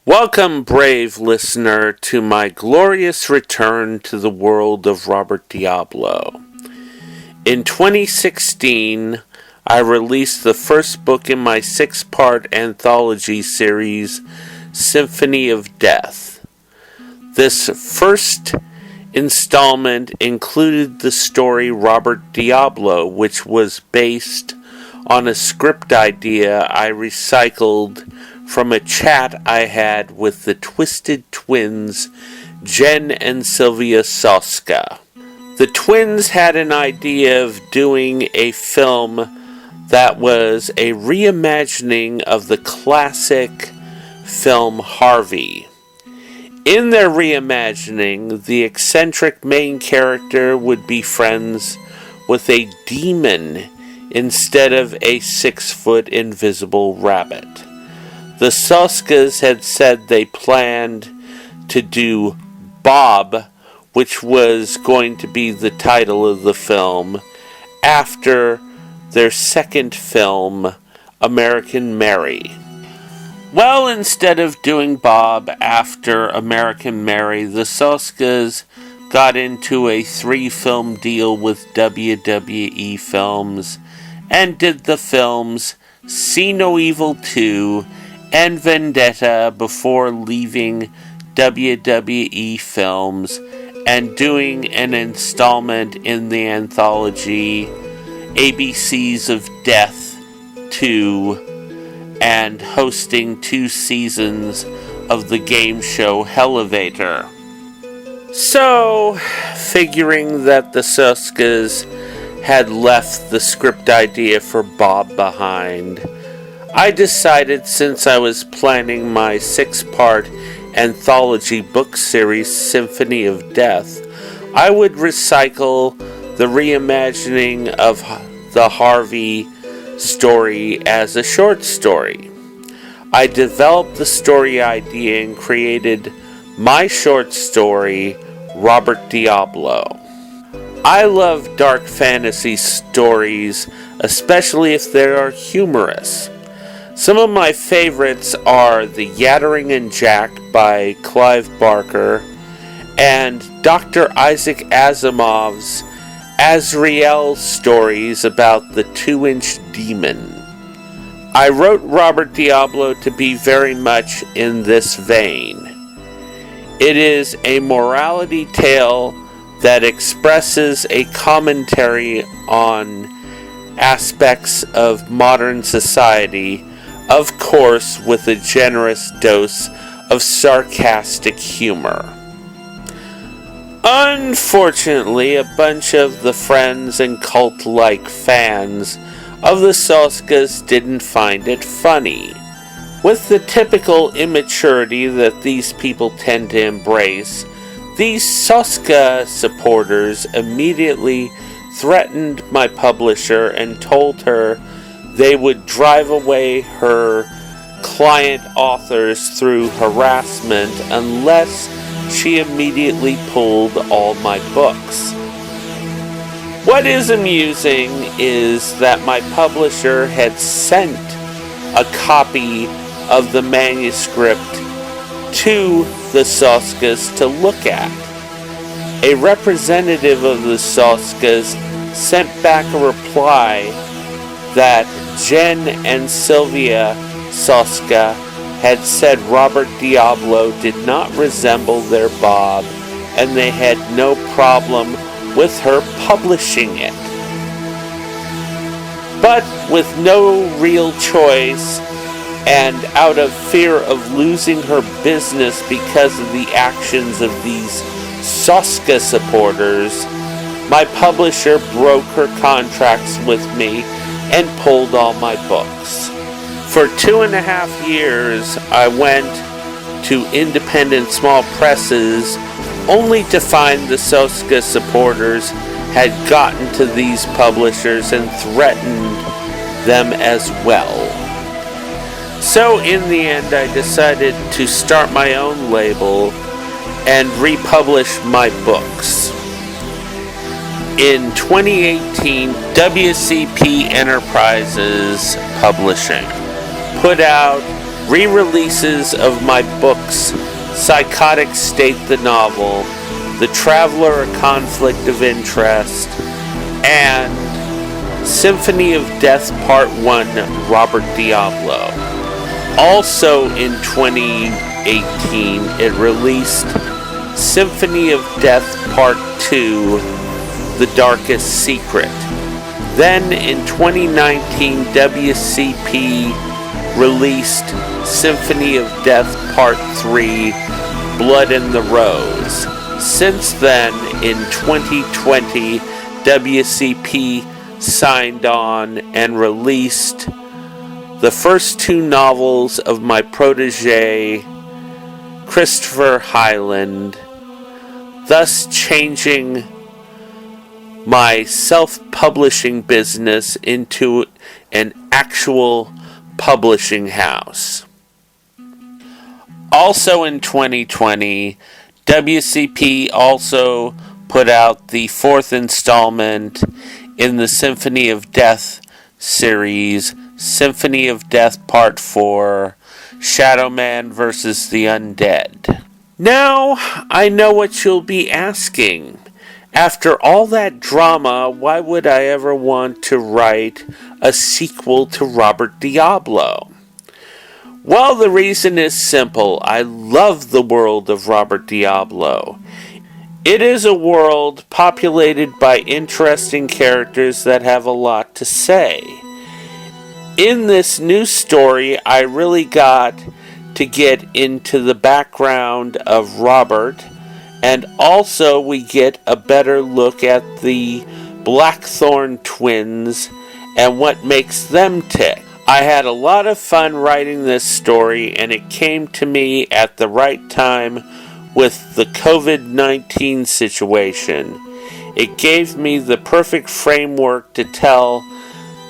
Welcome, brave listener, to my glorious return to the world of Robert Diablo. In 2016, I released the first book in my 6-part anthology series, Symphony of Death. This first installment included the story Robert Diablo, which was based on a script idea I recycled from a chat I had with the Twisted Twins, Jen and Sylvia Soska. The twins had an idea of doing a film that was a reimagining of the classic film Harvey. In their reimagining, the eccentric main character would be friends with a demon instead of a 6-foot invisible rabbit. The Soskas had said they planned to do Bob, which was going to be the title of the film, after their second film, American Mary. Well, instead of doing Bob after American Mary, the Soskas got into a 3-film deal with WWE Films and did the films See No Evil 2 and Vendetta before leaving WWE Films and doing an installment in the anthology ABCs of Death 2 and hosting 2 seasons of the game show Hellevator. So, figuring that the Soskas had left the script idea for Bob behind, I decided, since I was planning my 6-part anthology book series, Symphony of Death, I would recycle the reimagining of the Harvey story as a short story. I developed the story idea and created my short story, Robert Diablo. I love dark fantasy stories, especially if they are humorous. Some of my favorites are The Yattering and Jack by Clive Barker and Dr. Isaac Asimov's Azrael stories about the 2-inch demon. I wrote Robert Diablo to be very much in this vein. It is a morality tale that expresses a commentary on aspects of modern society, of course with a generous dose of sarcastic humor. Unfortunately, a bunch of the friends and cult-like fans of the Soskas didn't find it funny. With the typical immaturity that these people tend to embrace, these Soska supporters immediately threatened my publisher and told her they would drive away her client authors through harassment unless she immediately pulled all my books. What is amusing is that my publisher had sent a copy of the manuscript to the Soskas to look at. A representative of the Soskas sent back a reply that Jen and Sylvia Soska had said Robert Diablo did not resemble their Bob, and they had no problem with her publishing it. But with no real choice, and out of fear of losing her business because of the actions of these Soska supporters, my publisher broke her contracts with me and pulled all my books. For 2.5 years, I went to independent small presses only to find the Soska supporters had gotten to these publishers and threatened them as well. So in the end, I decided to start my own label and republish my books. In 2018, WCP Enterprises Publishing put out re-releases of my books Psychotic State the novel, The Traveler, A Conflict of Interest, and Symphony of Death Part 1, Robert Diablo. Also in 2018, it released Symphony of Death Part 2, The Darkest Secret. Then in 2019, WCP released Symphony of Death Part 3, Blood in the Rose. Since then, in 2020, WCP signed on and released the first two novels of my protege, Christopher Hyland, thus changing my self-publishing business into an actual publishing house. Also in 2020, WCP also put out the fourth installment in the Symphony of Death series, Symphony of Death Part 4, Shadow Man vs. the Undead. Now, I know what you'll be asking. After all that drama, why would I ever want to write a sequel to Robert Diablo? Well, the reason is simple. I love the world of Robert Diablo. It is a world populated by interesting characters that have a lot to say. In this new story, I really got to get into the background of Robert, and also we get a better look at the Blackthorn twins and what makes them tick. I had a lot of fun writing this story, and it came to me at the right time with the COVID-19 situation. It gave me the perfect framework to tell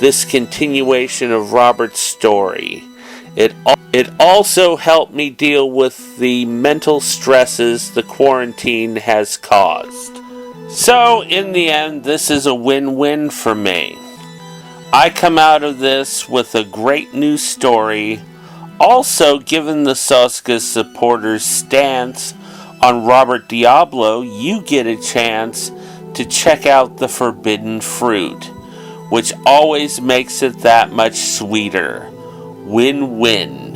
this continuation of Robert's story. It also helped me deal with the mental stresses the quarantine has caused. So, in the end, this is a win-win for me. I come out of this with a great new story. Also, given the Soska supporters' stance on Robert Diablo, you get a chance to check out The Forbidden Fruit, which always makes it that much sweeter. Win-win.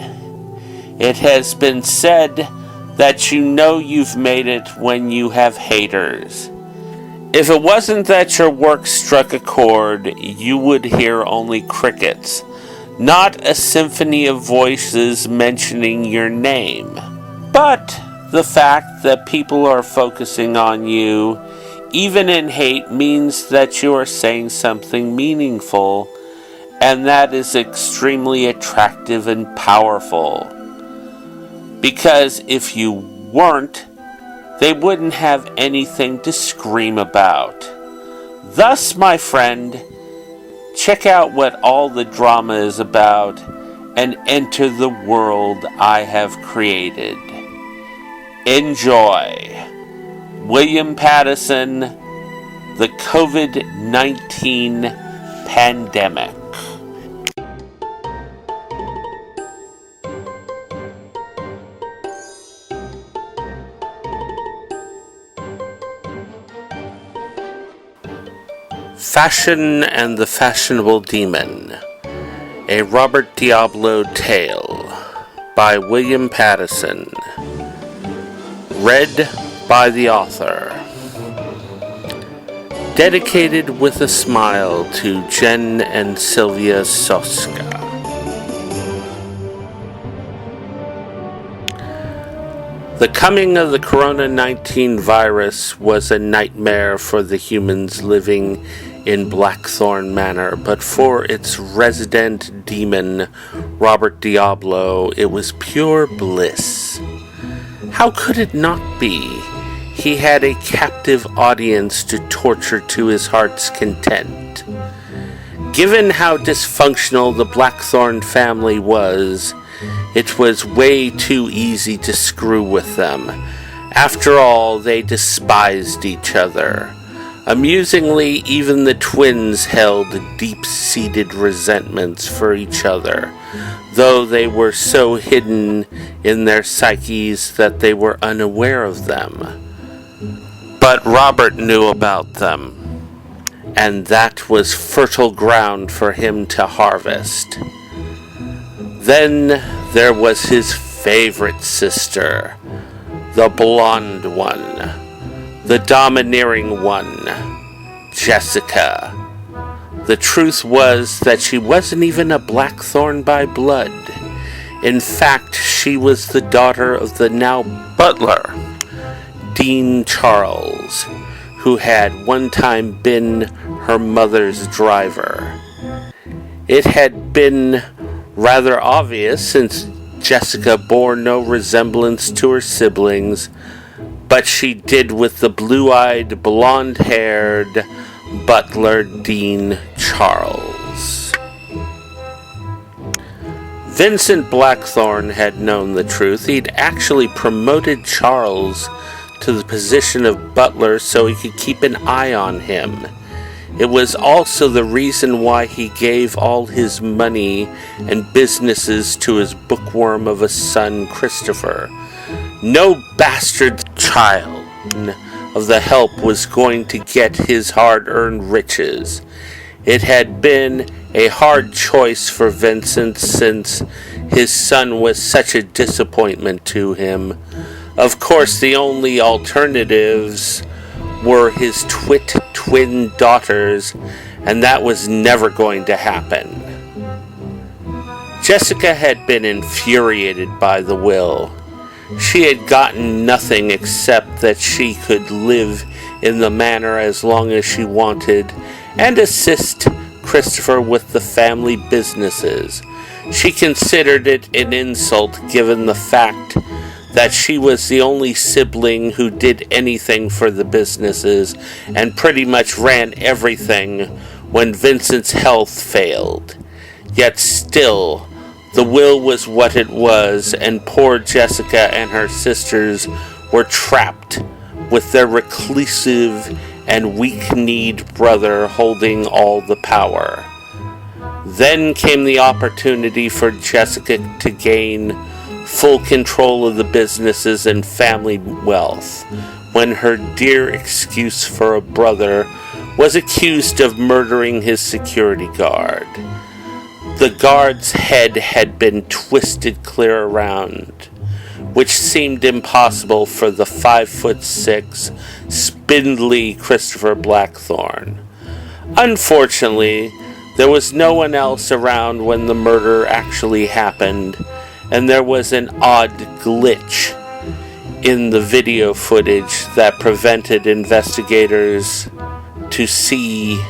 It has been said that you know you've made it when you have haters. If it wasn't that your work struck a chord, you would hear only crickets, not a symphony of voices mentioning your name. But the fact that people are focusing on you, even in hate, means that you are saying something meaningful, and that is extremely attractive and powerful. Because if you weren't, they wouldn't have anything to scream about. Thus, my friend, check out what all the drama is about and enter the world I have created. Enjoy. William Pattison, The COVID-19 Pandemic. Fashion and the Fashionable Demon, a Robert Diablo tale by William Pattison, read by the author. Dedicated with a smile to Jen and Sylvia Soska. The coming of the Corona-19 virus was a nightmare for the humans living in Blackthorn Manor, but for its resident demon, Robert Diablo, it was pure bliss. How could it not be? He had a captive audience to torture to his heart's content. Given how dysfunctional the Blackthorn family was, it was way too easy to screw with them. After all, they despised each other. Amusingly, even the twins held deep-seated resentments for each other, though they were so hidden in their psyches that they were unaware of them. But Robert knew about them, and that was fertile ground for him to harvest. Then there was his favorite sister, the blonde one, the domineering one, Jessica. The truth was that she wasn't even a Blackthorn by blood. In fact, she was the daughter of the now butler, Dean Charles, who had one time been her mother's driver. It had been rather obvious, since Jessica bore no resemblance to her siblings, but she did with the blue-eyed, blonde-haired butler Dean Charles. Vincent Blackthorn had known the truth. He'd actually promoted Charles to the position of butler so he could keep an eye on him. It was also the reason why he gave all his money and businesses to his bookworm of a son, Christopher. No bastard child of the help was going to get his hard-earned riches. It had been a hard choice for Vincent, since his son was such a disappointment to him. Of course, the only alternatives were his twin daughters, and that was never going to happen. Jessica had been infuriated by the will. She had gotten nothing except that she could live in the manor as long as she wanted and assist Christopher with the family businesses. She considered it an insult given the fact that she was the only sibling who did anything for the businesses and pretty much ran everything when Vincent's health failed. Yet still, the will was what it was, and poor Jessica and her sisters were trapped with their reclusive and weak-kneed brother holding all the power. Then came the opportunity for Jessica to gain full control of the businesses and family wealth, when her dear excuse for a brother was accused of murdering his security guard. The guard's head had been twisted clear around, which seemed impossible for the 5'6", spindly Christopher Blackthorn. Unfortunately, there was no one else around when the murder actually happened, and there was an odd glitch in the video footage that prevented investigators to see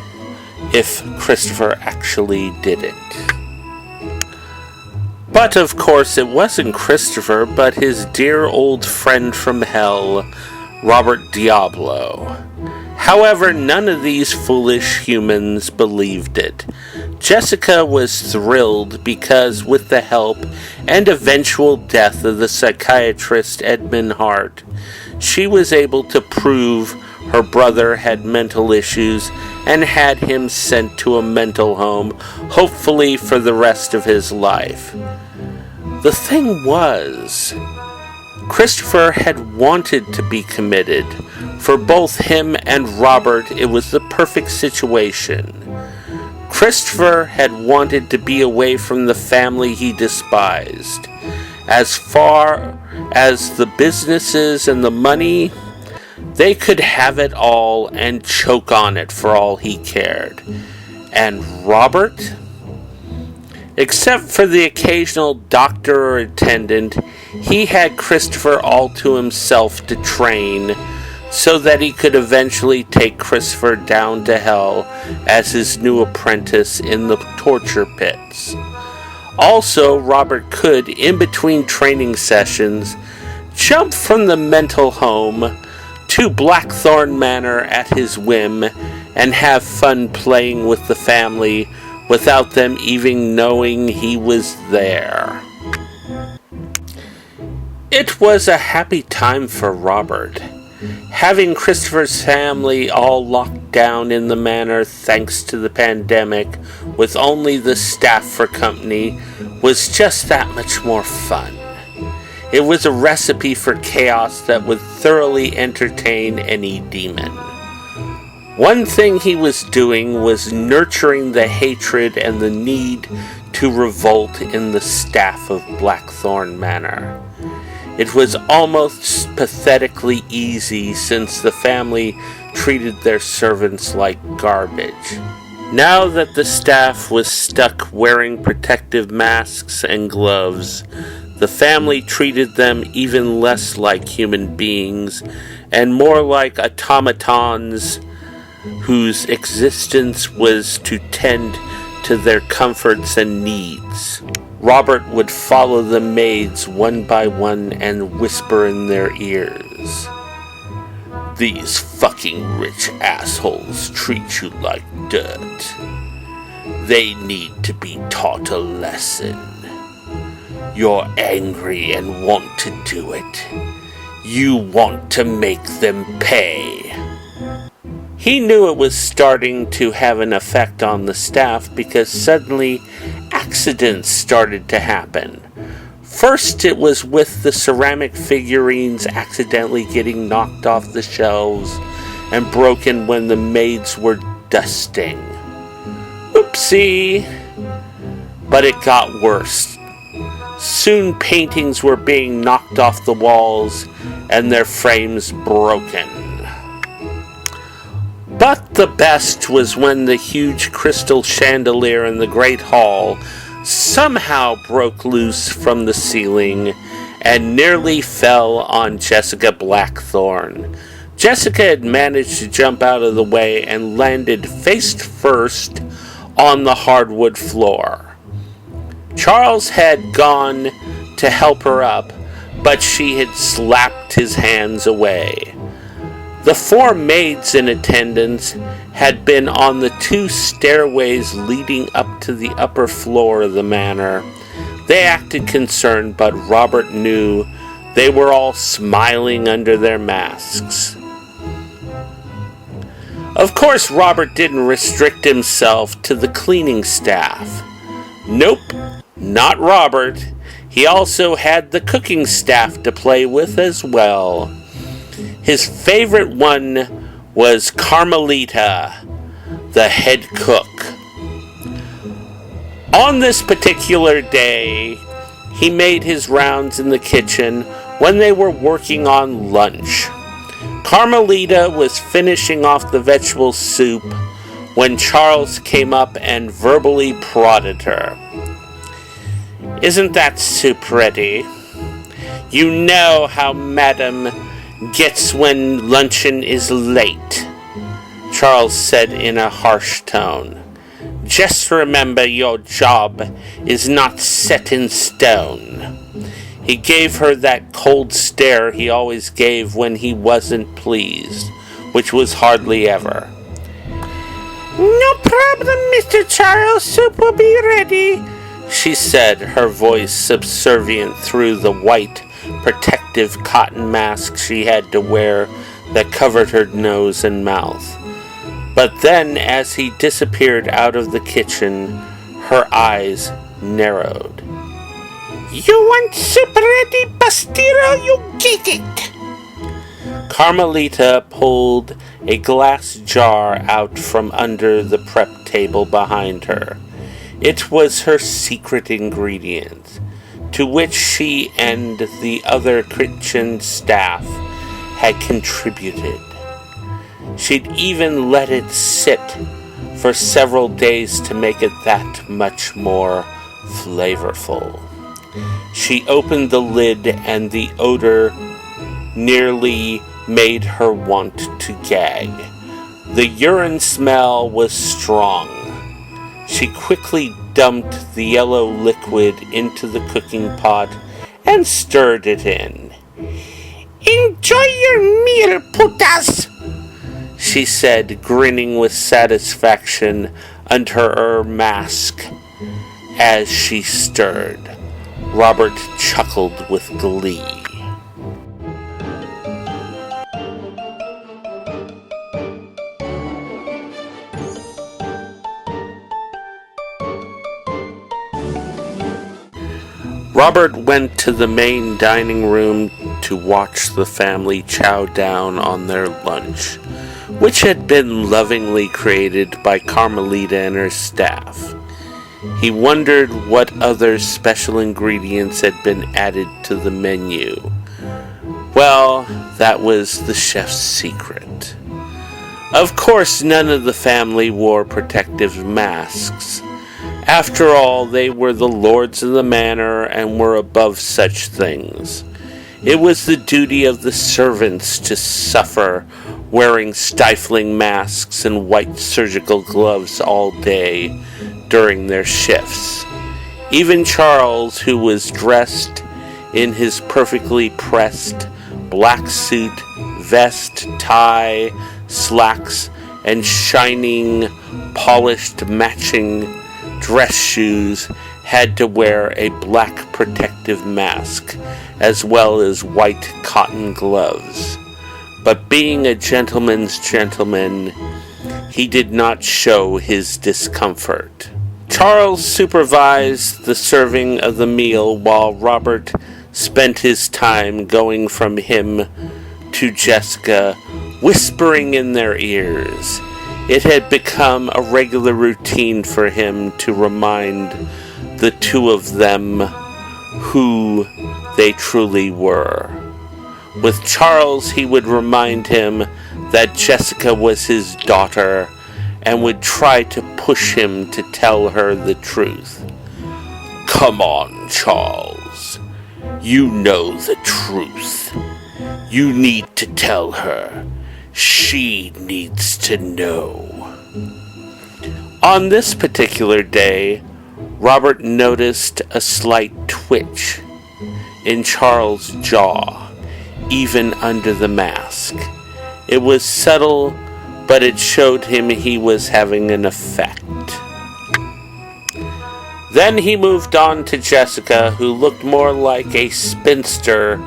if Christopher actually did it. But of course it wasn't Christopher, but his dear old friend from hell, Robert Diablo. However, none of these foolish humans believed it. Jessica was thrilled because, with the help and eventual death of the psychiatrist Edmund Hart, she was able to prove her brother had mental issues and had him sent to a mental home, hopefully for the rest of his life. The thing was, Christopher had wanted to be committed. For both him and Robert, it was the perfect situation. Christopher had wanted to be away from the family he despised. As far as the businesses and the money, they could have it all and choke on it for all he cared. And Robert? Except for the occasional doctor or attendant, he had Christopher all to himself to train, so that he could eventually take Christopher down to hell as his new apprentice in the torture pits. Also, Robert could, in between training sessions, jump from the mental home to Blackthorn Manor at his whim and have fun playing with the family without them even knowing he was there. It was a happy time for Robert. Having Christopher's family all locked down in the manor thanks to the pandemic, with only the staff for company, was just that much more fun. It was a recipe for chaos that would thoroughly entertain any demon. One thing he was doing was nurturing the hatred and the need to revolt in the staff of Blackthorn Manor. It was almost pathetically easy since the family treated their servants like garbage. Now that the staff was stuck wearing protective masks and gloves, the family treated them even less like human beings and more like automatons whose existence was to tend to their comforts and needs. Robert would follow the maids one by one and whisper in their ears, "These fucking rich assholes treat you like dirt. They need to be taught a lesson. You're angry and want to do it. You want to make them pay." He knew it was starting to have an effect on the staff because suddenly accidents started to happen. First, it was with the ceramic figurines accidentally getting knocked off the shelves and broken when the maids were dusting. Oopsie! But it got worse. Soon paintings were being knocked off the walls and their frames broken. But the best was when the huge crystal chandelier in the Great Hall somehow broke loose from the ceiling and nearly fell on Jessica Blackthorn. Jessica had managed to jump out of the way and landed face first on the hardwood floor. Charles had gone to help her up, but she had slapped his hands away. The 4 maids in attendance had been on the 2 stairways leading up to the upper floor of the manor. They acted concerned, but Robert knew they were all smiling under their masks. Of course, Robert didn't restrict himself to the cleaning staff. Nope, not Robert. He also had the cooking staff to play with as well. His favorite one was Carmelita, the head cook. On this particular day, he made his rounds in the kitchen when they were working on lunch. Carmelita was finishing off the vegetable soup when Charles came up and verbally prodded her. "Isn't that soup ready? You know how Madam gets when luncheon is late," Charles said in a harsh tone. "Just remember your job is not set in stone." He gave her that cold stare he always gave when he wasn't pleased, which was hardly ever. "No problem, Mr. Charles. Soup will be ready," she said, her voice subservient through the white, protective cotton mask she had to wear that covered her nose and mouth. But then, as he disappeared out of the kitchen, her eyes narrowed. "You want soup ready, Bastiro? You get it!" Carmelita pulled a glass jar out from under the prep table behind her. It was her secret ingredient, to which she and the other kitchen staff had contributed. She'd even let it sit for several days to make it that much more flavorful. She opened the lid and the odor nearly made her want to gag. The urine smell was strong. She quickly dumped the yellow liquid into the cooking pot and stirred it in. "Enjoy your meal, putas," she said, grinning with satisfaction under her mask as she stirred. Robert chuckled with glee. Robert went to the main dining room to watch the family chow down on their lunch, which had been lovingly created by Carmelita and her staff. He wondered what other special ingredients had been added to the menu. Well, that was the chef's secret. Of course, none of the family wore protective masks. After all, they were the lords of the manor and were above such things. It was the duty of the servants to suffer, wearing stifling masks and white surgical gloves all day during their shifts. Even Charles, who was dressed in his perfectly pressed black suit, vest, tie, slacks, and shining, polished, matching dress shoes, had to wear a black protective mask, as well as white cotton gloves. But being a gentleman's gentleman, he did not show his discomfort. Charles supervised the serving of the meal while Robert spent his time going from him to Jessica, whispering in their ears. It had become a regular routine for him to remind the two of them who they truly were. With Charles, he would remind him that Jessica was his daughter and would try to push him to tell her the truth. "Come on, Charles. You know the truth. You need to tell her. She needs to know." On this particular day, Robert noticed a slight twitch in Charles' jaw, even under the mask. It was subtle, but it showed him he was having an effect. Then he moved on to Jessica, who looked more like a spinster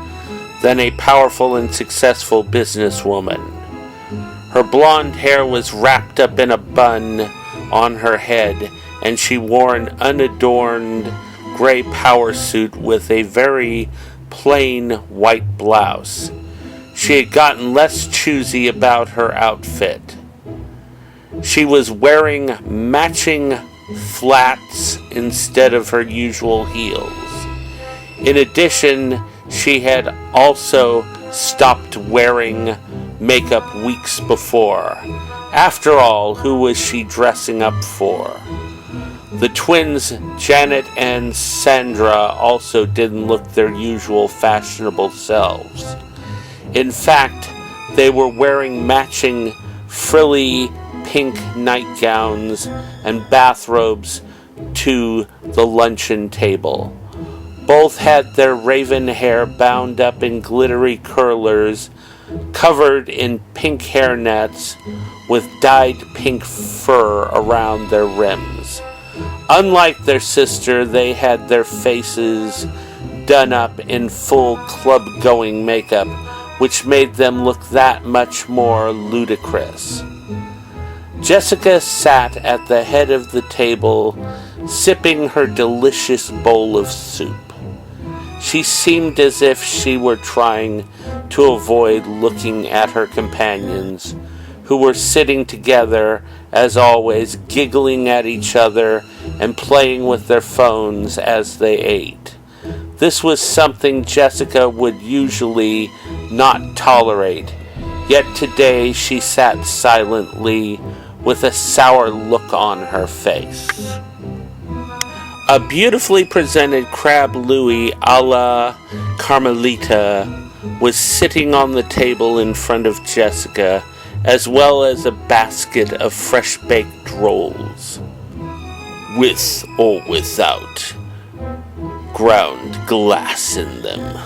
than a powerful and successful businesswoman. Her blonde hair was wrapped up in a bun on her head, and she wore an unadorned gray power suit with a very plain white blouse. She had gotten less choosy about her outfit. She was wearing matching flats instead of her usual heels. In addition, she had also stopped wearing makeup weeks before. After all, who was she dressing up for? The twins, Janet and Sandra, also didn't look their usual fashionable selves. In fact, they were wearing matching frilly pink nightgowns and bathrobes to the luncheon table. Both had their raven hair bound up in glittery curlers, covered in pink hairnets with dyed pink fur around their rims. Unlike their sister, they had their faces done up in full club-going makeup, which made them look that much more ludicrous. Jessica sat at the head of the table, sipping her delicious bowl of soup. She seemed as if she were trying to avoid looking at her companions, who were sitting together, as always, giggling at each other and playing with their phones as they ate. This was something Jessica would usually not tolerate, yet today she sat silently with a sour look on her face. A beautifully presented crab louis a la Carmelita was sitting on the table in front of Jessica, as well as a basket of fresh-baked rolls. "With or without ground glass in them,"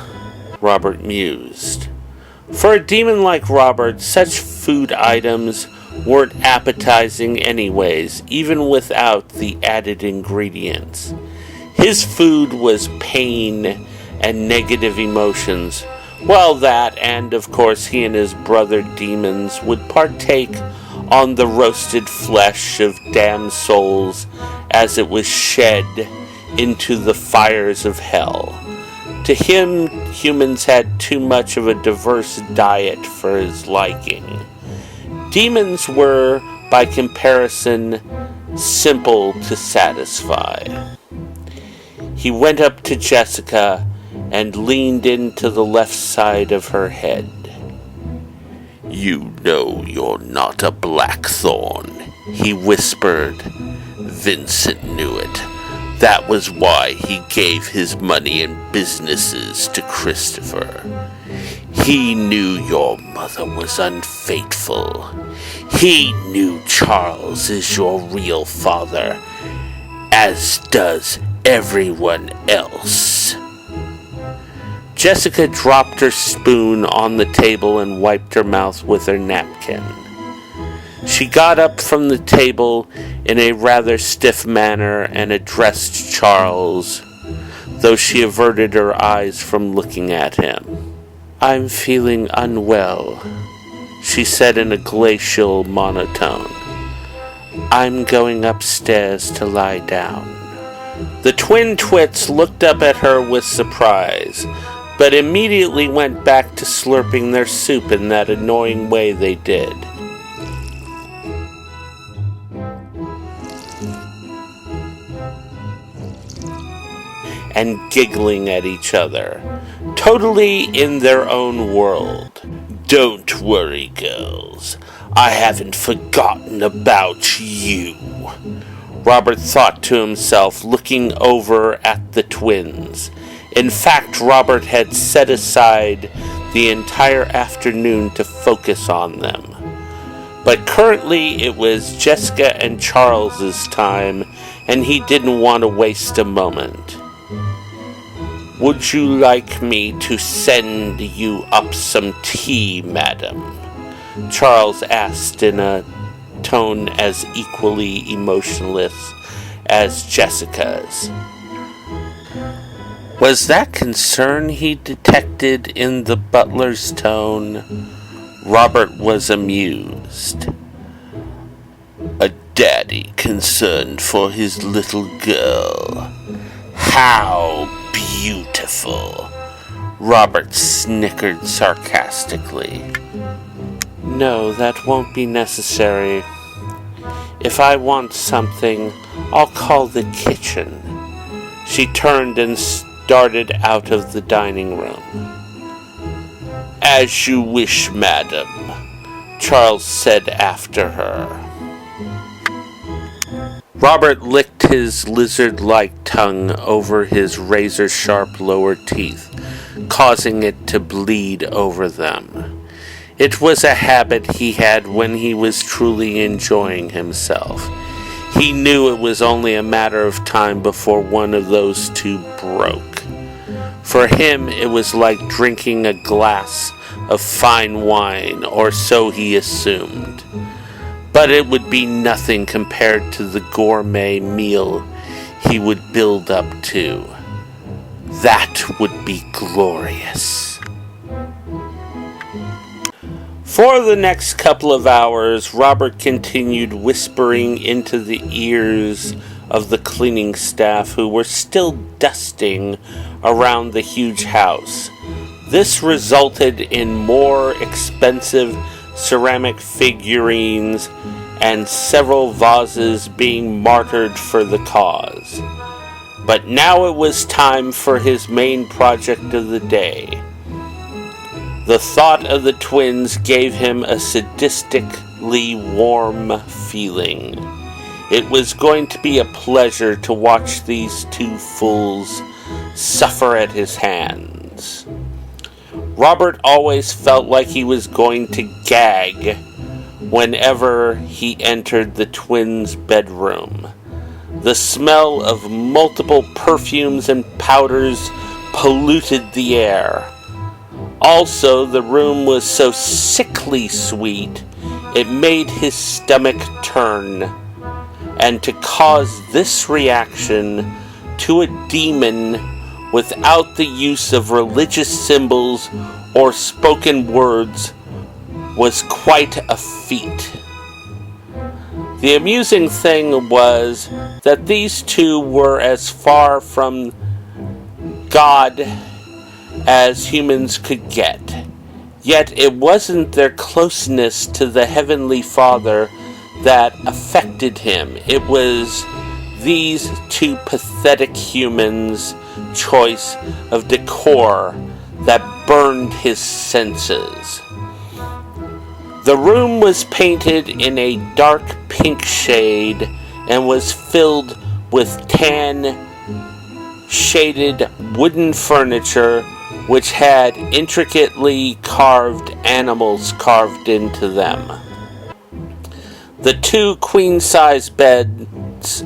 Robert mused. For a demon like Robert, such food items weren't appetizing anyways, even without the added ingredients. His food was pain and negative emotions. Well, that, and of course he and his brother demons would partake on the roasted flesh of damned souls as it was shed into the fires of hell. To him, humans had too much of a diverse diet for his liking. Demons were, by comparison, simple to satisfy. He went up to Jessica and leaned into the left side of her head. "You know you're not a blackthorn," he whispered. Vincent knew it. That was why he gave his money and businesses to Christopher. He knew your mother was unfaithful. He knew Charles is your real father, as does everyone else. Jessica dropped her spoon on the table and wiped her mouth with her napkin. She got up from the table in a rather stiff manner and addressed Charles, though she averted her eyes from looking at him. "I'm feeling unwell," she said in a glacial monotone. "I'm going upstairs to lie down." The twin twits looked up at her with surprise, but immediately went back to slurping their soup in that annoying way they did. And giggling at each other, totally in their own world. "Don't worry, girls. I haven't forgotten about you," Robert thought to himself, looking over at the twins. In fact, Robert had set aside the entire afternoon to focus on them. But currently it was Jessica and Charles's time, and he didn't want to waste a moment. "Would you like me to send you up some tea, madam?" Charles asked in a tone as equally emotionless as Jessica's. Was that concern he detected in the butler's tone? Robert was amused. "A daddy concerned for his little girl. How beautiful," Robert snickered sarcastically. "No, that won't be necessary. If I want something, I'll call the kitchen." She turned and started out of the dining room. "As you wish, madam," Charles said after her. Robert licked his lizard-like tongue over his razor-sharp lower teeth, causing it to bleed over them. It was a habit he had when he was truly enjoying himself. He knew it was only a matter of time before one of those two broke. For him, it was like drinking a glass of fine wine, or so he assumed. But it would be nothing compared to the gourmet meal he would build up to. That would be glorious. For the next couple of hours, Robert continued whispering into the ears of the cleaning staff, who were still dusting around the huge house. This resulted in more expensive ceramic figurines and several vases being martyred for the cause. But now it was time for his main project of the day. The thought of the twins gave him a sadistically warm feeling. It was going to be a pleasure to watch these two fools suffer at his hands. Robert always felt like he was going to gag whenever he entered the twins' bedroom. The smell of multiple perfumes and powders polluted the air. Also, the room was so sickly sweet, it made his stomach turn. And to cause this reaction to a demon without the use of religious symbols or spoken words was quite a feat. The amusing thing was that these two were as far from God as humans could get. Yet it wasn't their closeness to the Heavenly Father that affected him. It was these two pathetic humans' choice of decor that burned his senses. The room was painted in a dark pink shade and was filled with tan shaded wooden furniture which had intricately carved animals carved into them. The two queen-size beds,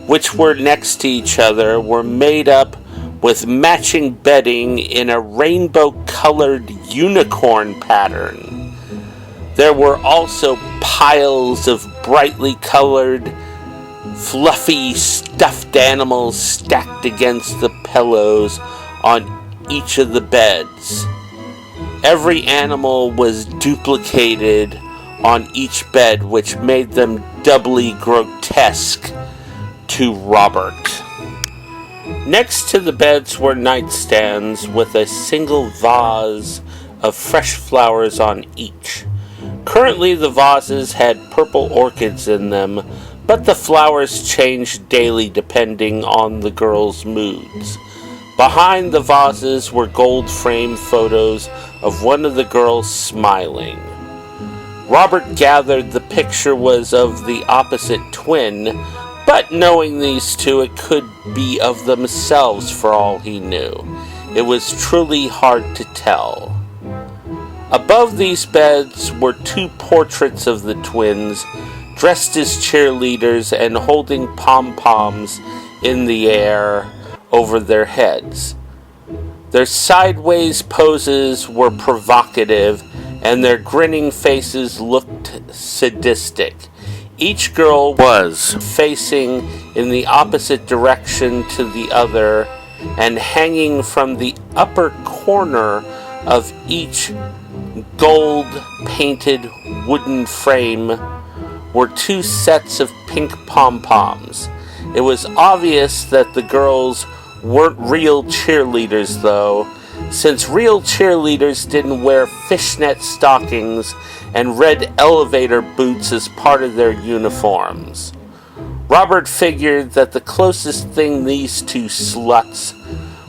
which were next to each other, were made up with matching bedding in a rainbow-colored unicorn pattern. There were also piles of brightly colored, fluffy, stuffed animals stacked against the pillows on each of the beds. Every animal was duplicated on each bed, which made them doubly grotesque to Robert. Next to the beds were nightstands with a single vase of fresh flowers on each. Currently the vases had purple orchids in them, but the flowers changed daily depending on the girls' moods. Behind the vases were gold-framed photos of one of the girls smiling. Robert gathered the picture was of the opposite twin, but knowing these two, it could be of themselves for all he knew. It was truly hard to tell. Above these beds were two portraits of the twins, dressed as cheerleaders and holding pom-poms in the air over their heads. Their sideways poses were provocative, and their grinning faces looked sadistic. Each girl was facing in the opposite direction to the other, and hanging from the upper corner of each gold-painted wooden frame were two sets of pink pom-poms. It was obvious that the girls weren't real cheerleaders, though, since real cheerleaders didn't wear fishnet stockings and red elevator boots as part of their uniforms. Robert figured that the closest thing these two sluts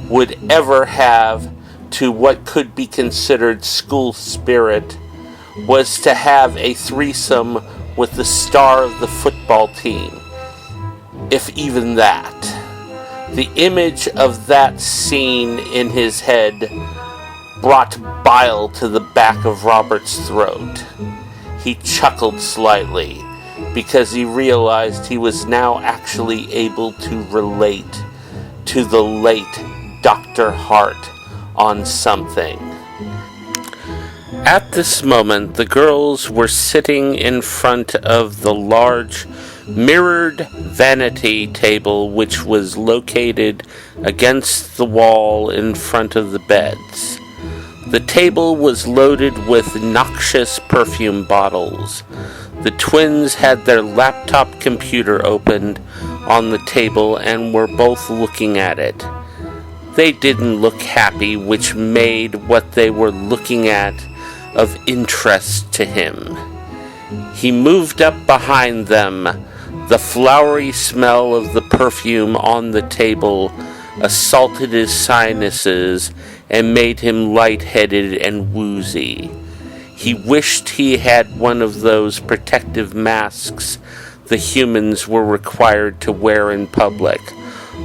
would ever have to what could be considered school spirit was to have a threesome with the star of the football team, if even that. The image of that scene in his head brought bile to the back of Robert's throat. He chuckled slightly because he realized he was now actually able to relate to the late Dr. Hart on something. At this moment, the girls were sitting in front of the large mirrored vanity table which was located against the wall in front of the beds. The table was loaded with noxious perfume bottles. The twins had their laptop computer opened on the table and were both looking at it. They didn't look happy, which made what they were looking at of interest to him. He moved up behind them. The flowery smell of the perfume on the table assaulted his sinuses and made him lightheaded and woozy. He wished he had one of those protective masks the humans were required to wear in public.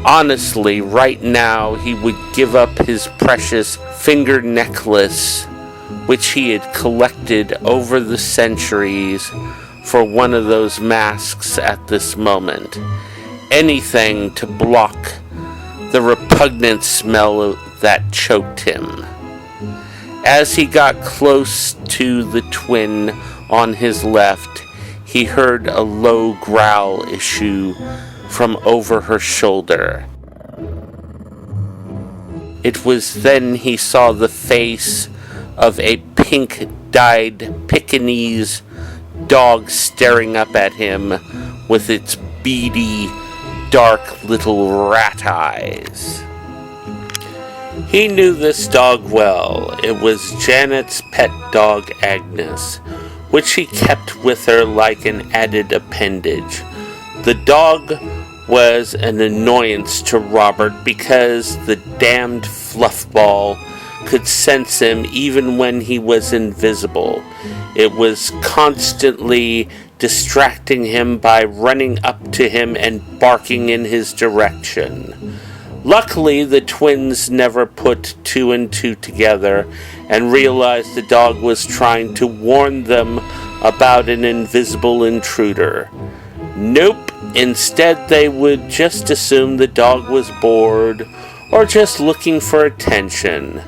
Honestly, right now he would give up his precious finger necklace, which he had collected over the centuries, for one of those masks at this moment. Anything to block the repugnant smell that choked him. As he got close to the twin on his left, he heard a low growl issue from over her shoulder. It was then he saw the face of a pink-dyed Pekingese dog staring up at him with its beady, dark little rat eyes. He knew this dog well. It was Janet's pet dog, Agnes, which he kept with her like an added appendage. The dog was an annoyance to Robert because the damned fluffball could sense him even when he was invisible. It was constantly distracting him by running up to him and barking in his direction. Luckily, the twins never put two and two together and realized the dog was trying to warn them about an invisible intruder. Nope, instead they would just assume the dog was bored or just looking for attention.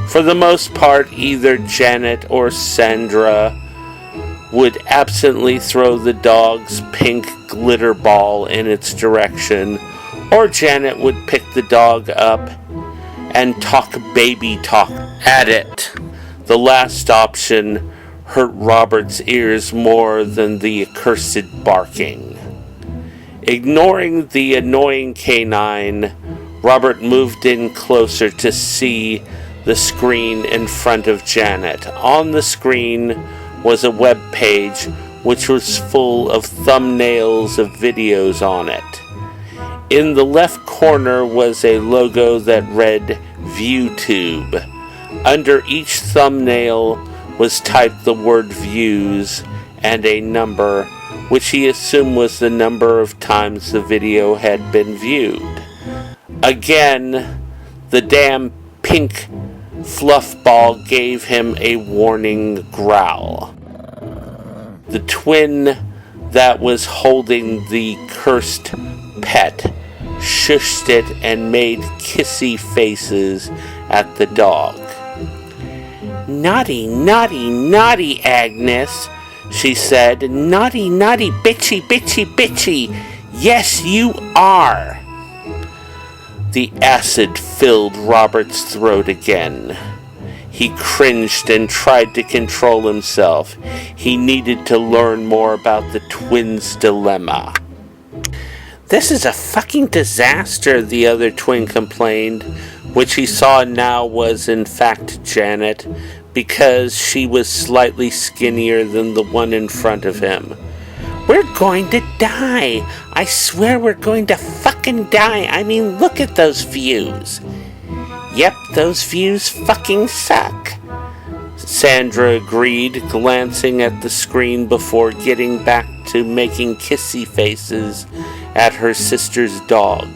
For the most part, either Janet or Sandra would absently throw the dog's pink glitter ball in its direction, or Janet would pick the dog up and talk baby talk at it. The last option hurt Robert's ears more than the accursed barking. Ignoring the annoying canine, Robert moved in closer to see the screen in front of Janet. On the screen was a web page which was full of thumbnails of videos on it. In the left corner was a logo that read ViewTube. Under each thumbnail was typed the word views and a number, which he assumed was the number of times the video had been viewed. Again, the damn pink fluff ball gave him a warning growl. The twin that was holding the cursed pet shushed it and made kissy faces at the dog. "Naughty, naughty, naughty, Agnes," she said. "Naughty, naughty, bitchy, bitchy, bitchy. Yes, you are." The acid filled Robert's throat again. He cringed and tried to control himself. He needed to learn more about the twins' dilemma. "This is a fucking disaster," the other twin complained, which he saw now was in fact Janet, because she was slightly skinnier than the one in front of him. "We're going to die. I swear we're going to fucking die. I mean, look at those views." "Yep, those views fucking suck," Sandra agreed, glancing at the screen before getting back to making kissy faces at her sister's dog.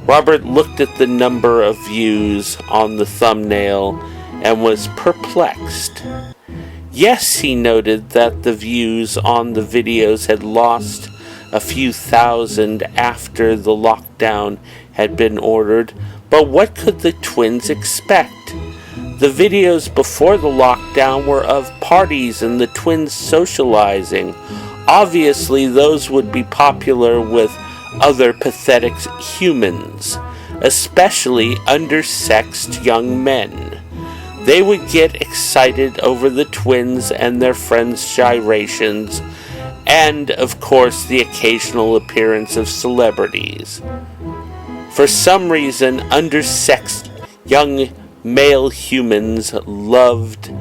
Robert looked at the number of views on the thumbnail and was perplexed. Yes, he noted that the views on the videos had lost a few thousand after the lockdown had been ordered, but what could the twins expect? The videos before the lockdown were of parties and the twins socializing. Obviously, those would be popular with other pathetic humans, especially undersexed young men. They would get excited over the twins and their friends' gyrations, and, of course, the occasional appearance of celebrities. For some reason, undersexed young male humans loved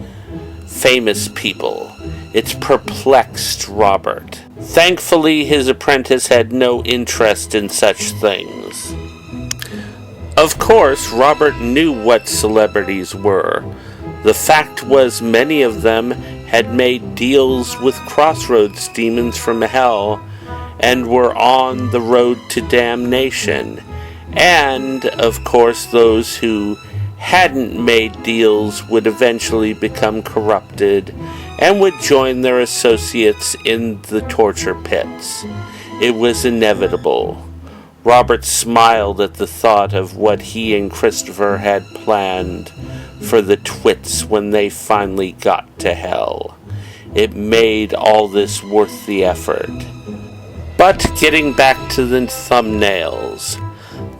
famous people. It perplexed Robert. Thankfully, his apprentice had no interest in such things. Of course, Robert knew what celebrities were. The fact was many of them had made deals with Crossroads demons from hell and were on the road to damnation. And, of course, those who hadn't made deals would eventually become corrupted and would join their associates in the torture pits. It was inevitable. Robert smiled at the thought of what he and Christopher had planned for the twits when they finally got to hell. It made all this worth the effort. But getting back to the thumbnails,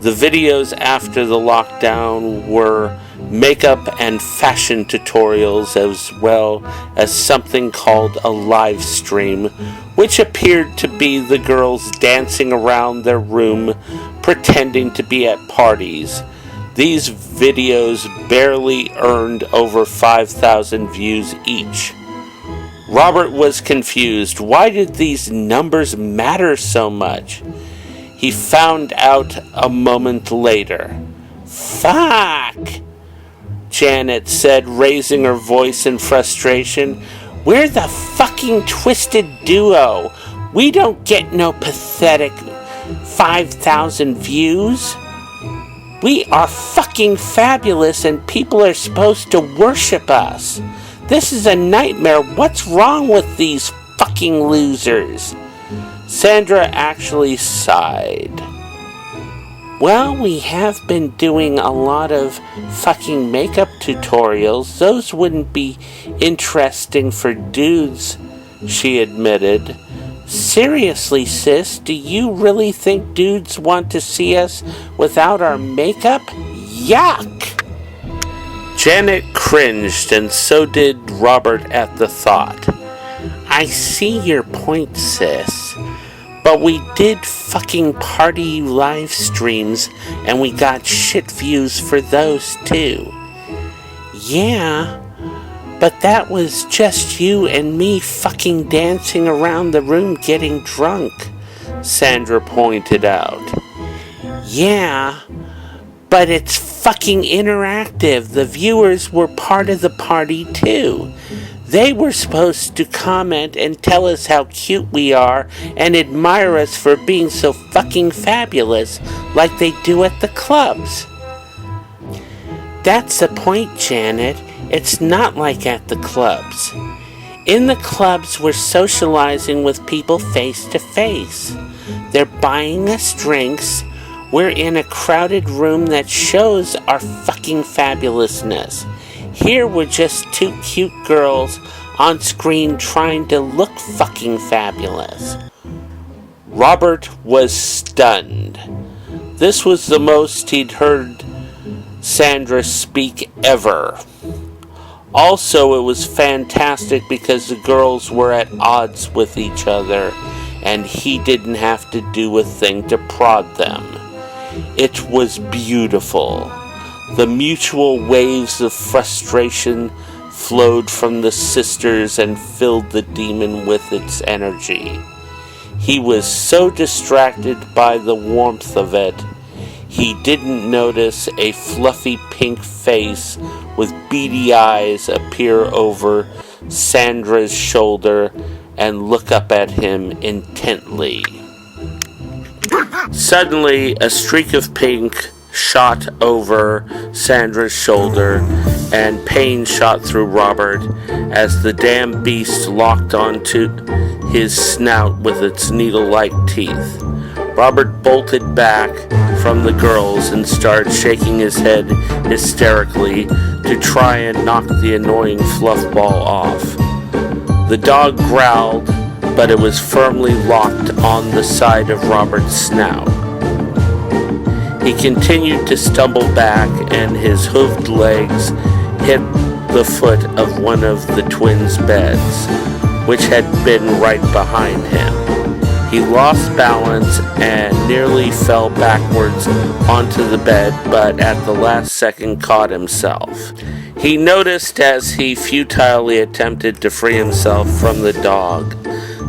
the videos after the lockdown were makeup and fashion tutorials, as well as something called a live stream, which appeared to be the girls dancing around their room pretending to be at parties. These videos barely earned over 5,000 views each. Robert was confused. Why did these numbers matter so much? He found out a moment later. Fuck! Janet said, raising her voice in frustration. We're the fucking Twisted Duo. We don't get no pathetic 5,000 views. We are fucking fabulous and people are supposed to worship us. This is a nightmare. What's wrong with these fucking losers? Sandra actually sighed. Well, we have been doing a lot of fucking makeup tutorials. Those wouldn't be interesting for dudes, she admitted. Seriously, sis, do you really think dudes want to see us without our makeup? Yuck! Janet cringed, and so did Robert at the thought. I see your point, sis. But we did fucking party live streams, and we got shit views for those too. Yeah, but that was just you and me fucking dancing around the room getting drunk, Sandra pointed out. Yeah, but it's fucking interactive. The viewers were part of the party too. They were supposed to comment and tell us how cute we are and admire us for being so fucking fabulous like they do at the clubs. That's the point, Janet. It's not like at the clubs. In the clubs, we're socializing with people face to face. They're buying us drinks. We're in a crowded room that shows our fucking fabulousness. Here we're just two cute girls on screen trying to look fucking fabulous. Robert was stunned. This was the most he'd heard Sandra speak ever. Also, it was fantastic because the girls were at odds with each other and he didn't have to do a thing to prod them. It was beautiful. The mutual waves of frustration flowed from the sisters and filled the demon with its energy. He was so distracted by the warmth of it, he didn't notice a fluffy pink face with beady eyes appear over Sandra's shoulder and look up at him intently. Suddenly, a streak of pink shot over Sandra's shoulder, and pain shot through Robert as the damn beast locked onto his snout with its needle-like teeth. Robert bolted back from the girls and started shaking his head hysterically to try and knock the annoying fluff ball off. The dog growled, but it was firmly locked on the side of Robert's snout. He continued to stumble back, and his hooved legs hit the foot of one of the twins' beds, which had been right behind him. He lost balance and nearly fell backwards onto the bed, but at the last second caught himself. He noticed as he futilely attempted to free himself from the dog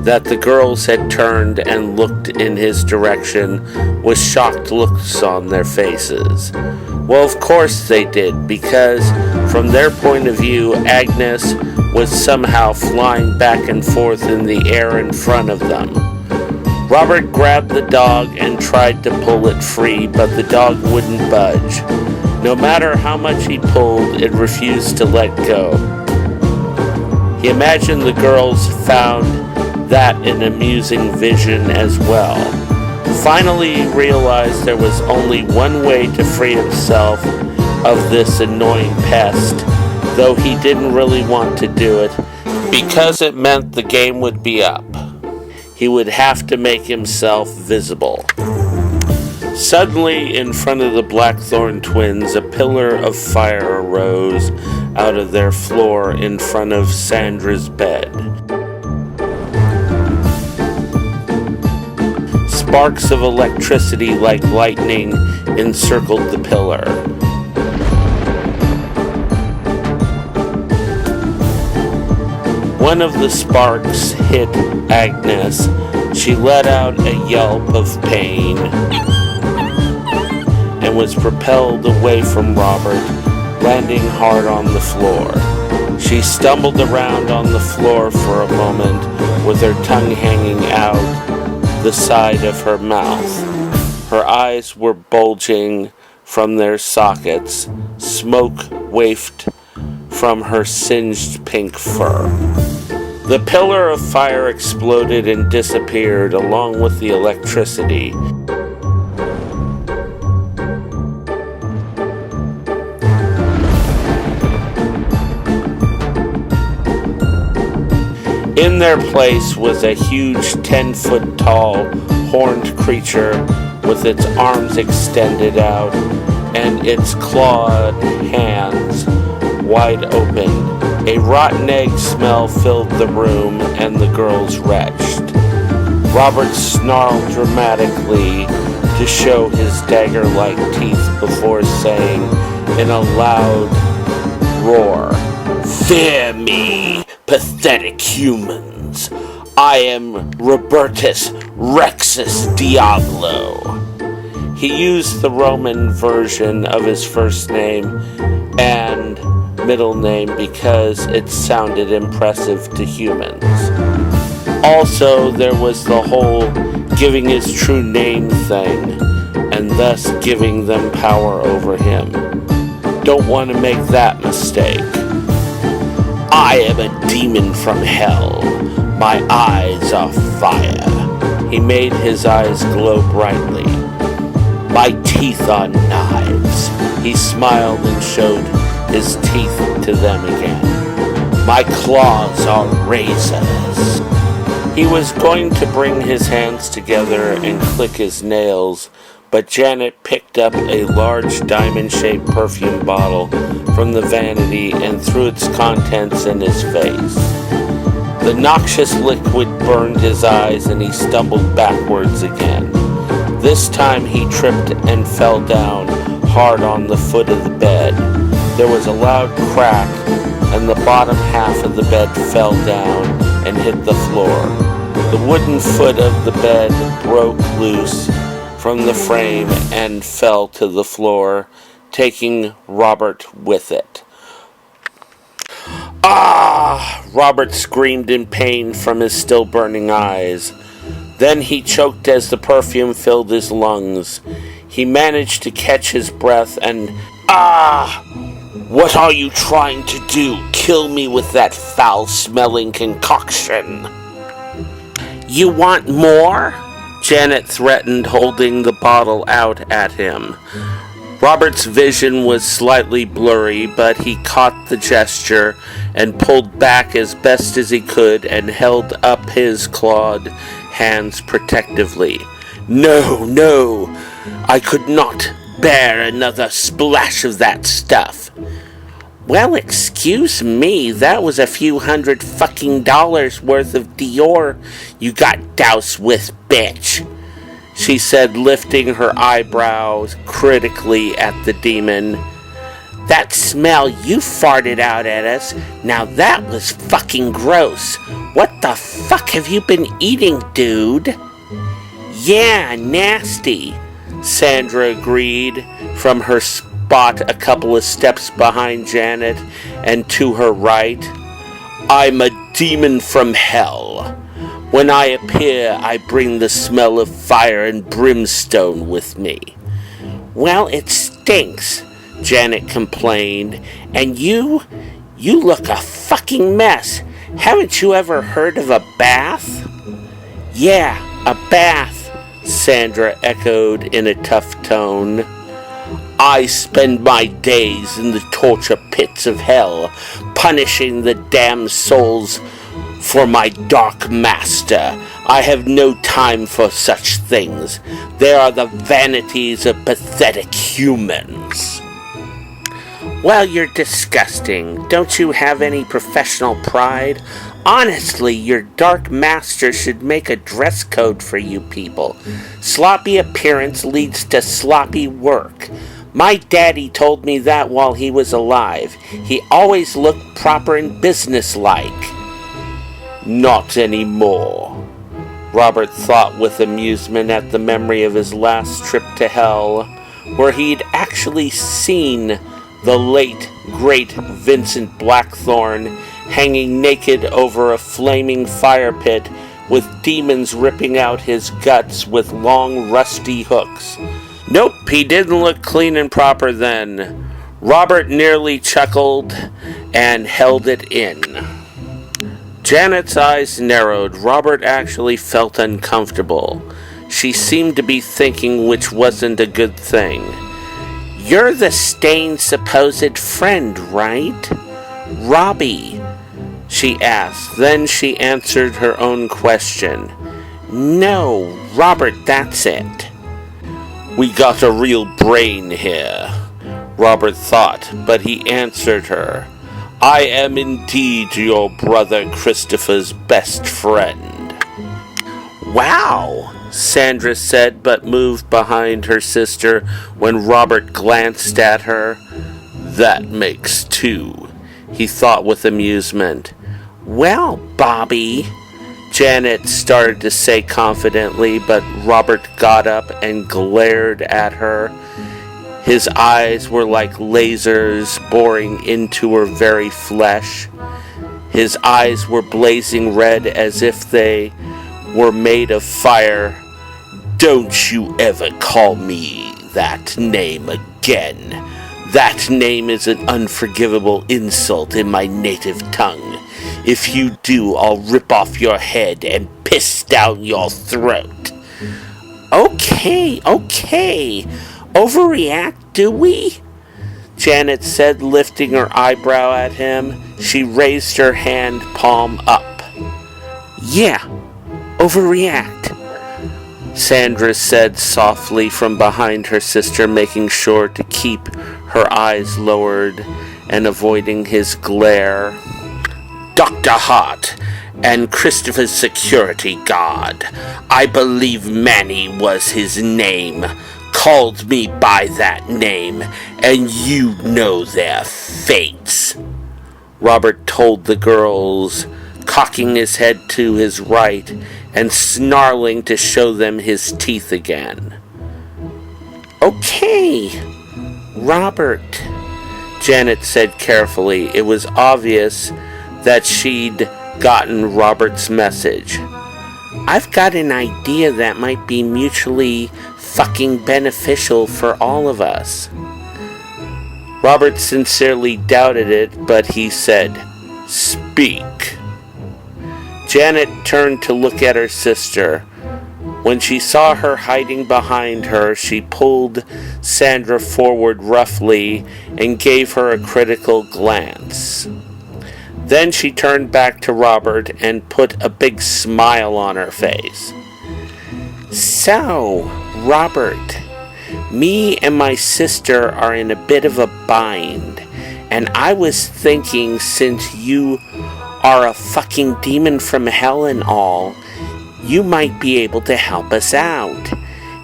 that the girls had turned and looked in his direction with shocked looks on their faces. Well, of course they did, because from their point of view, Agnes was somehow flying back and forth in the air in front of them. Robert grabbed the dog and tried to pull it free, but the dog wouldn't budge. No matter how much he pulled, it refused to let go. He imagined the girls found that an amusing vision as well. Finally, he realized there was only one way to free himself of this annoying pest, though he didn't really want to do it, because it meant the game would be up. He would have to make himself visible. Suddenly, in front of the Blackthorn twins, a pillar of fire arose out of their floor in front of Sandra's bed. Sparks of electricity like lightning encircled the pillar. One of the sparks hit Agnes. She let out a yelp of pain and was propelled away from Robert, landing hard on the floor. She stumbled around on the floor for a moment with her tongue hanging out the side of her mouth. Her eyes were bulging from their sockets. Smoke wafted from her singed pink fur. The pillar of fire exploded and disappeared along with the electricity. In their place was a huge 10-foot tall, horned creature with its arms extended out and its clawed hands wide open. A rotten egg smell filled the room, and the girls retched. Robert snarled dramatically to show his dagger-like teeth before saying in a loud roar, "Fear me, pathetic humans. I am Robertus Rexus Diablo." He used the Roman version of his first name and middle name because it sounded impressive to humans. Also, there was the whole giving his true name thing, and thus giving them power over him. Don't want to make that mistake. I am a demon from hell. My eyes are fire. He made his eyes glow brightly. My teeth are knives. He smiled and showed his teeth to them again. My claws are razors. He was going to bring his hands together and click his nails, but Janet picked up a large diamond-shaped perfume bottle from the vanity and threw its contents in his face. The noxious liquid burned his eyes and he stumbled backwards again. This time he tripped and fell down hard on the foot of the bed. There was a loud crack and the bottom half of the bed fell down and hit the floor. The wooden foot of the bed broke loose from the frame and fell to the floor, taking Robert with it. "Ah!" Robert screamed in pain from his still burning eyes. Then he choked as the perfume filled his lungs. He managed to catch his breath and, "Ah! What are you trying to do? Kill me with that foul-smelling concoction." "You want more?" Janet threatened, holding the bottle out at him. Robert's vision was slightly blurry, but he caught the gesture and pulled back as best as he could and held up his clawed hands protectively. "No, no, I could not bear another splash of that stuff." "Well, excuse me, that was a few $100 fucking worth of Dior you got doused with, bitch," she said, lifting her eyebrows critically at the demon. "That smell you farted out at us, now that was fucking gross. What the fuck have you been eating, dude?" "Yeah, nasty," Sandra agreed from her spot a couple of steps behind Janet and to her right. "I'm a demon from hell. When I appear, I bring the smell of fire and brimstone with me." "Well, it stinks," Janet complained, "and you look a fucking mess. Haven't you ever heard of a bath?" "Yeah, a bath," Sandra echoed in a tough tone. "I spend my days in the torture pits of hell, punishing the damned souls For my dark master, I have no time for such things. They are the vanities of pathetic humans. Well, you're disgusting. Don't you have any professional pride? Honestly, your dark master should make a dress code for you people. Sloppy appearance leads to sloppy work. My daddy told me that while he was alive. He always looked proper and businesslike. Not anymore. Robert thought with amusement at the memory of his last trip to hell, where he'd actually seen the late, great Vincent Blackthorne hanging naked over a flaming fire pit with demons ripping out his guts with long, rusty hooks. Nope, he didn't look clean and proper then. Robert nearly chuckled and held it in. Janet's eyes narrowed. Robert actually felt uncomfortable. She seemed to be thinking, which wasn't a good thing. You're the Stain's supposed friend, right? Robbie, she asked. Then she answered her own question. No, Robert, that's it. We got a real brain here, Robert thought, but he answered her. I am indeed your brother Christopher's best friend. Wow, Sandra said, but moved behind her sister when Robert glanced at her. That makes two, he thought with amusement. Well, Bobby, Janet started to say confidently, but Robert got up and glared at her. His eyes were like lasers boring into her very flesh. His eyes were blazing red as if they were made of fire. Don't you ever call me that name again. That name is an unforgivable insult in my native tongue. If you do, I'll rip off your head and piss down your throat. Okay. Overreact, do we? Janet said, lifting her eyebrow at him. She raised her hand palm up. Yeah, overreact, Sandra said softly from behind her sister, making sure to keep her eyes lowered and avoiding his glare. Dr. Hart and Christopher's security guard, I believe Manny was his name, called me by that name, and you know their fates, Robert told the girls, cocking his head to his right and snarling to show them his teeth again. Okay, Robert, Janet said carefully. It was obvious that she'd gotten Robert's message. I've got an idea that might be mutually fucking beneficial for all of us. Robert sincerely doubted it, but he said, Speak. Janet turned to look at her sister. When she saw her hiding behind her, she pulled Sandra forward roughly and gave her a critical glance. Then she turned back to Robert and put a big smile on her face. So, Robert, me and my sister are in a bit of a bind, and I was thinking, since you are a fucking demon from hell and all, you might be able to help us out.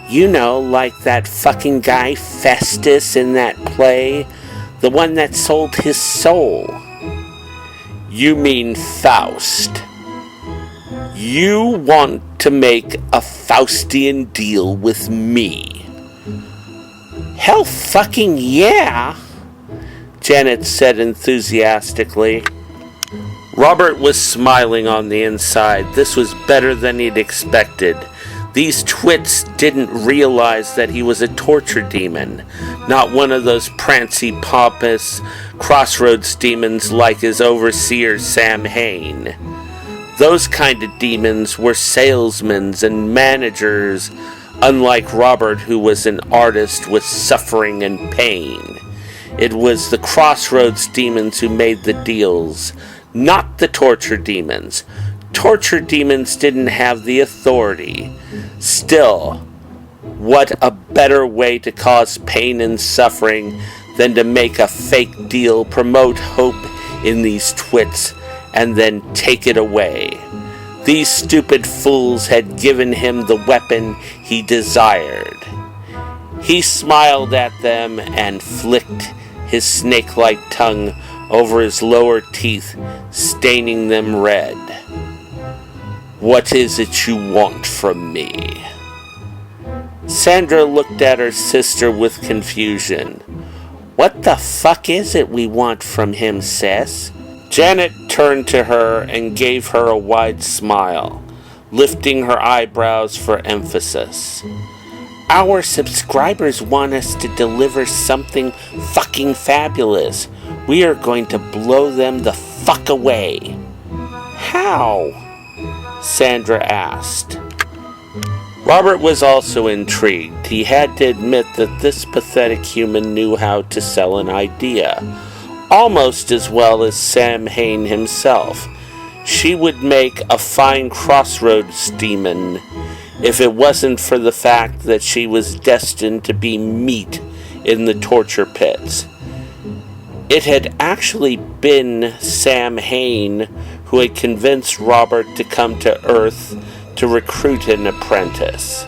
You know, like that fucking guy Festus in that play, the one that sold his soul. You mean Faust. You want to make a Faustian deal with me. Hell fucking yeah, Janet said enthusiastically. Robert was smiling on the inside. This was better than he'd expected. These twits didn't realize that he was a torture demon, not one of those prancy, pompous crossroads demons like his overseer Sam Hain. Those kind of demons were salesmen and managers, unlike Robert, who was an artist with suffering and pain. It was the crossroads demons who made the deals, not the torture demons. Torture demons didn't have the authority. Still, what a better way to cause pain and suffering than to make a fake deal, promote hope in these twits, and then take it away. These stupid fools had given him the weapon he desired. He smiled at them and flicked his snake-like tongue over his lower teeth, staining them red. "What is it you want from me?" Sandra looked at her sister with confusion. "What the fuck is it we want from him, sis?" Janet turned to her and gave her a wide smile, lifting her eyebrows for emphasis. "Our subscribers want us to deliver something fucking fabulous. We are going to blow them the fuck away." "How?" Sandra asked. Robert was also intrigued. He had to admit that this pathetic human knew how to sell an idea, almost as well as Sam Hain himself. She would make a fine crossroads demon if it wasn't for the fact that she was destined to be meat in the torture pits. It had actually been Sam Hain who had convinced Robert to come to Earth to recruit an apprentice.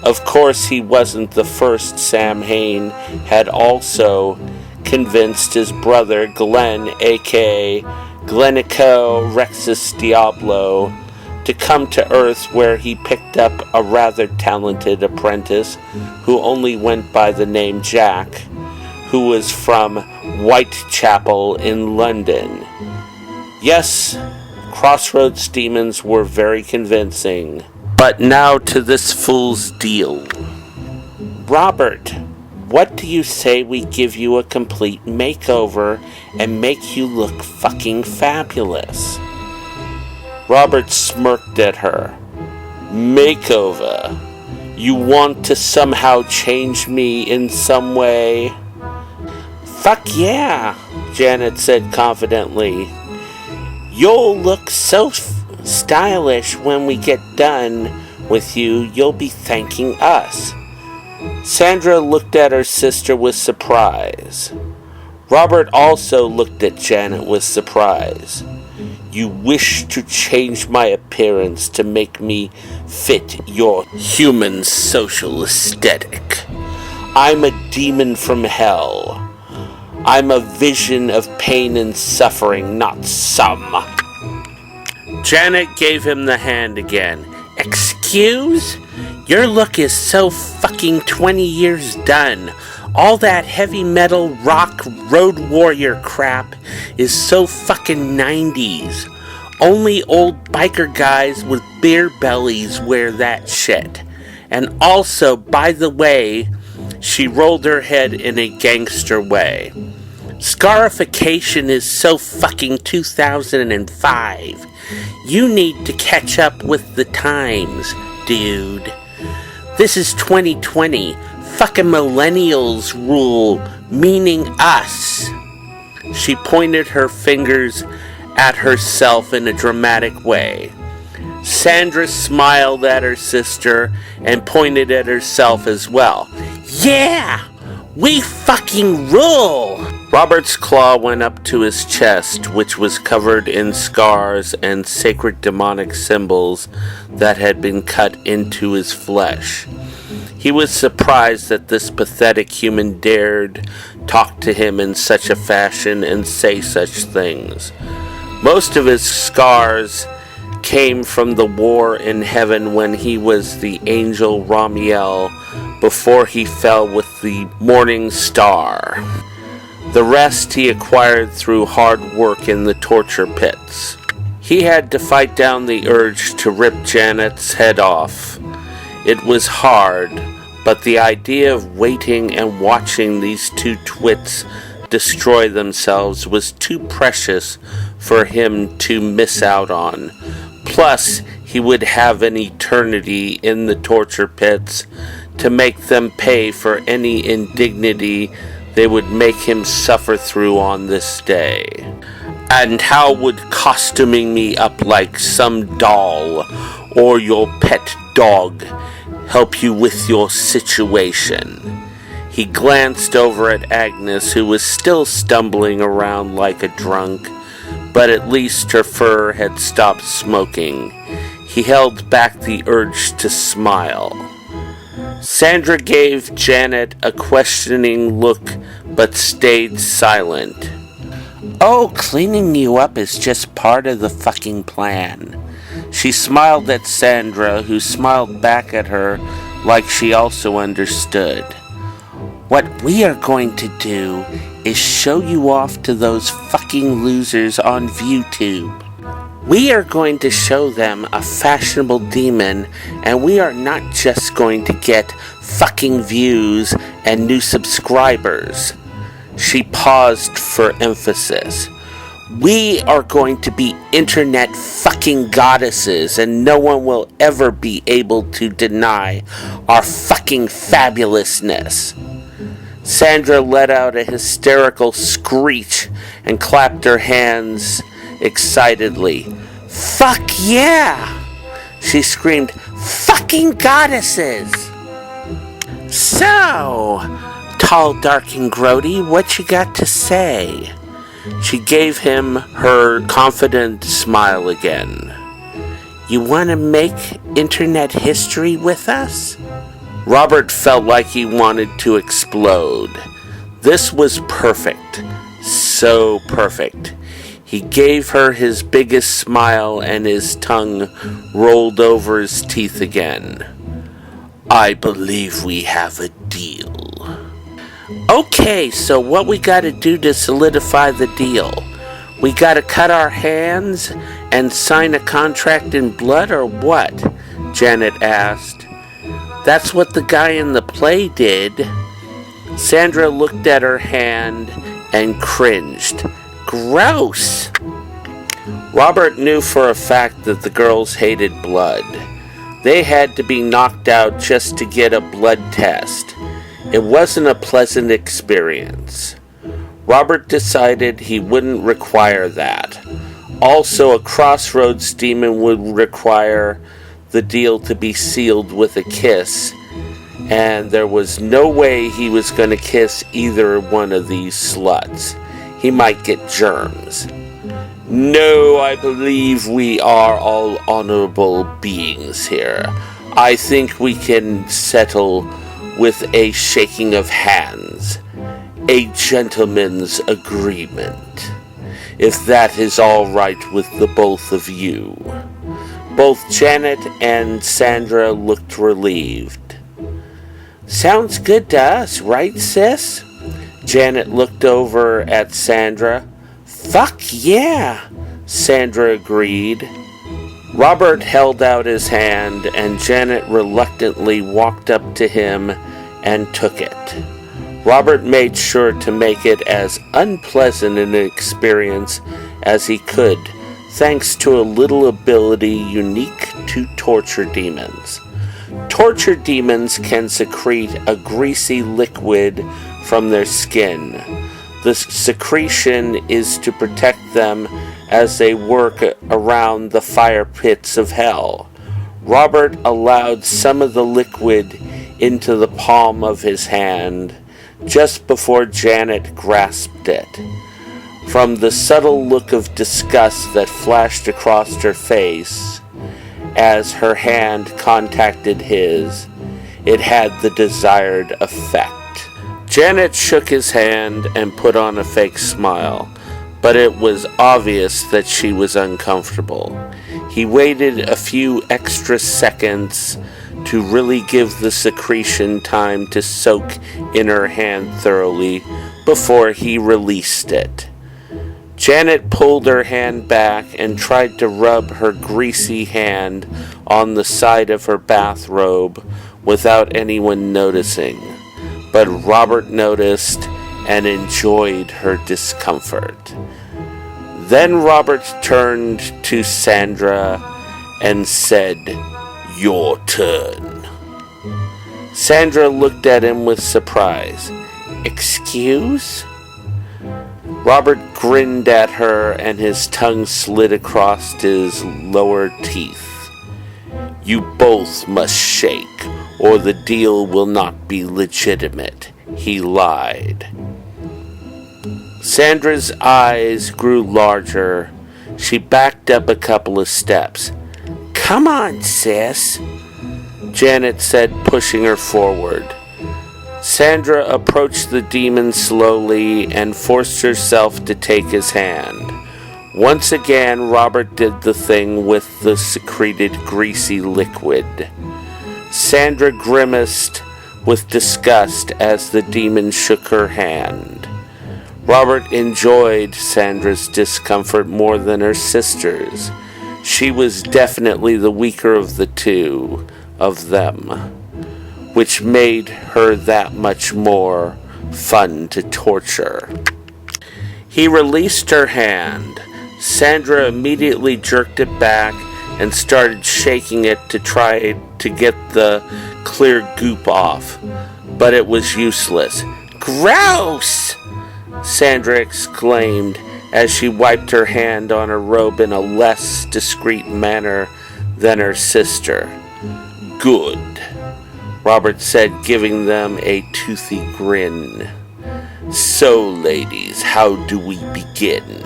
Of course, he wasn't the first. Sam Hain had also convinced his brother Glenn, aka Glenico Rexus Diablo, to come to Earth, where he picked up a rather talented apprentice who only went by the name Jack, who was from Whitechapel in London. Yes, Crossroads demons were very convincing. But now to this fool's deal. "Robert, what do you say we give you a complete makeover and make you look fucking fabulous?" Robert smirked at her. "Makeover? You want to somehow change me in some way?" "Fuck yeah," Janet said confidently. "You'll look so stylish when we get done with you, you'll be thanking us." Sandra looked at her sister with surprise. Robert also looked at Janet with surprise. "You wish to change my appearance to make me fit your human social aesthetic. I'm a demon from hell. I'm a vision of pain and suffering, not some." Janet gave him the hand again. "Excuse? Your look is so fucking 20 years done. All that heavy metal rock road warrior crap is so fucking 90s. Only old biker guys with beer bellies wear that shit. And also, by the way," she rolled her head in a gangster way, "scarification is so fucking 2005. You need to catch up with the times, dude. This is 2020. Fucking millennials rule, meaning us." She pointed her fingers at herself in a dramatic way. Sandra smiled at her sister and pointed at herself as well. "Yeah! We fucking rule!" Robert's claw went up to his chest, which was covered in scars and sacred demonic symbols that had been cut into his flesh. He was surprised that this pathetic human dared talk to him in such a fashion and say such things. Most of his scars came from the war in heaven when he was the angel Ramiel before he fell with the morning star. The rest he acquired through hard work in the torture pits. He had to fight down the urge to rip Janet's head off. It was hard, but the idea of waiting and watching these two twits destroy themselves was too precious for him to miss out on. Plus, he would have an eternity in the torture pits to make them pay for any indignity they would make him suffer through on this day. And how would costuming me up like some doll or your pet dog help you with your situation? He glanced over at Agnes, who was still stumbling around like a drunk, but at least her fur had stopped smoking. He held back the urge to smile. Sandra gave Janet a questioning look, but stayed silent. Oh, cleaning you up is just part of the fucking plan. She smiled at Sandra, who smiled back at her like she also understood. What we are going to do is show you off to those fucking losers on ViewTube. We are going to show them a fashionable demon, and we are not just going to get fucking views and new subscribers. She paused for emphasis. We are going to be internet fucking goddesses, and no one will ever be able to deny our fucking fabulousness. Sandra let out a hysterical screech and clapped her hands excitedly. Fuck yeah! She screamed, fucking goddesses! So, tall, dark, and grody, what you got to say? She gave him her confident smile again. You want to make internet history with us? Robert felt like he wanted to explode. This was perfect. So perfect. He gave her his biggest smile and his tongue rolled over his teeth again. I believe we have a deal. Okay, so what we gotta do to solidify the deal? We gotta cut our hands and sign a contract in blood or what? Janet asked. That's what the guy in the play did. Sandra looked at her hand and cringed. Gross! Robert knew for a fact that the girls hated blood. They had to be knocked out just to get a blood test. It wasn't a pleasant experience. Robert decided he wouldn't require that. Also, a crossroads demon would require the deal to be sealed with a kiss, and there was no way he was going to kiss either one of these sluts. He might get germs. No, I believe we are all honorable beings here. I think we can settle with a shaking of hands, a gentleman's agreement, if that is all right with the both of you. Both Janet and Sandra looked relieved. Sounds good to us, right, sis? Janet looked over at Sandra. Fuck yeah, Sandra agreed. Robert held out his hand, and Janet reluctantly walked up to him and took it. Robert made sure to make it as unpleasant an experience as he could, thanks to a little ability unique to torture demons. Torture demons can secrete a greasy liquid from their skin. The secretion is to protect them as they work around the fire pits of hell. Robert allowed some of the liquid into the palm of his hand just before Janet grasped it. From the subtle look of disgust that flashed across her face as her hand contacted his, it had the desired effect. Janet shook his hand and put on a fake smile, but it was obvious that she was uncomfortable. He waited a few extra seconds to really give the secretion time to soak in her hand thoroughly before he released it. Janet pulled her hand back and tried to rub her greasy hand on the side of her bathrobe without anyone noticing, but Robert noticed and enjoyed her discomfort. Then Robert turned to Sandra and said, "Your turn." Sandra looked at him with surprise. "Excuse?" Robert grinned at her and his tongue slid across his lower teeth. "You both must shake, or the deal will not be legitimate," he lied. Sandra's eyes grew larger. She backed up a couple of steps. "Come on, sis," Janet said, pushing her forward. Sandra approached the demon slowly and forced herself to take his hand. Once again, Robert did the thing with the secreted greasy liquid. Sandra grimaced with disgust as the demon shook her hand. Robert enjoyed Sandra's discomfort more than her sister's. She was definitely the weaker of the two of them, which made her that much more fun to torture. He released her hand. Sandra immediately jerked it back and started shaking it to try to get the clear goop off, but it was useless. "Gross!" Sandra exclaimed as she wiped her hand on her robe in a less discreet manner than her sister. "Good," Robert said, giving them a toothy grin. "So, ladies, how do we begin?"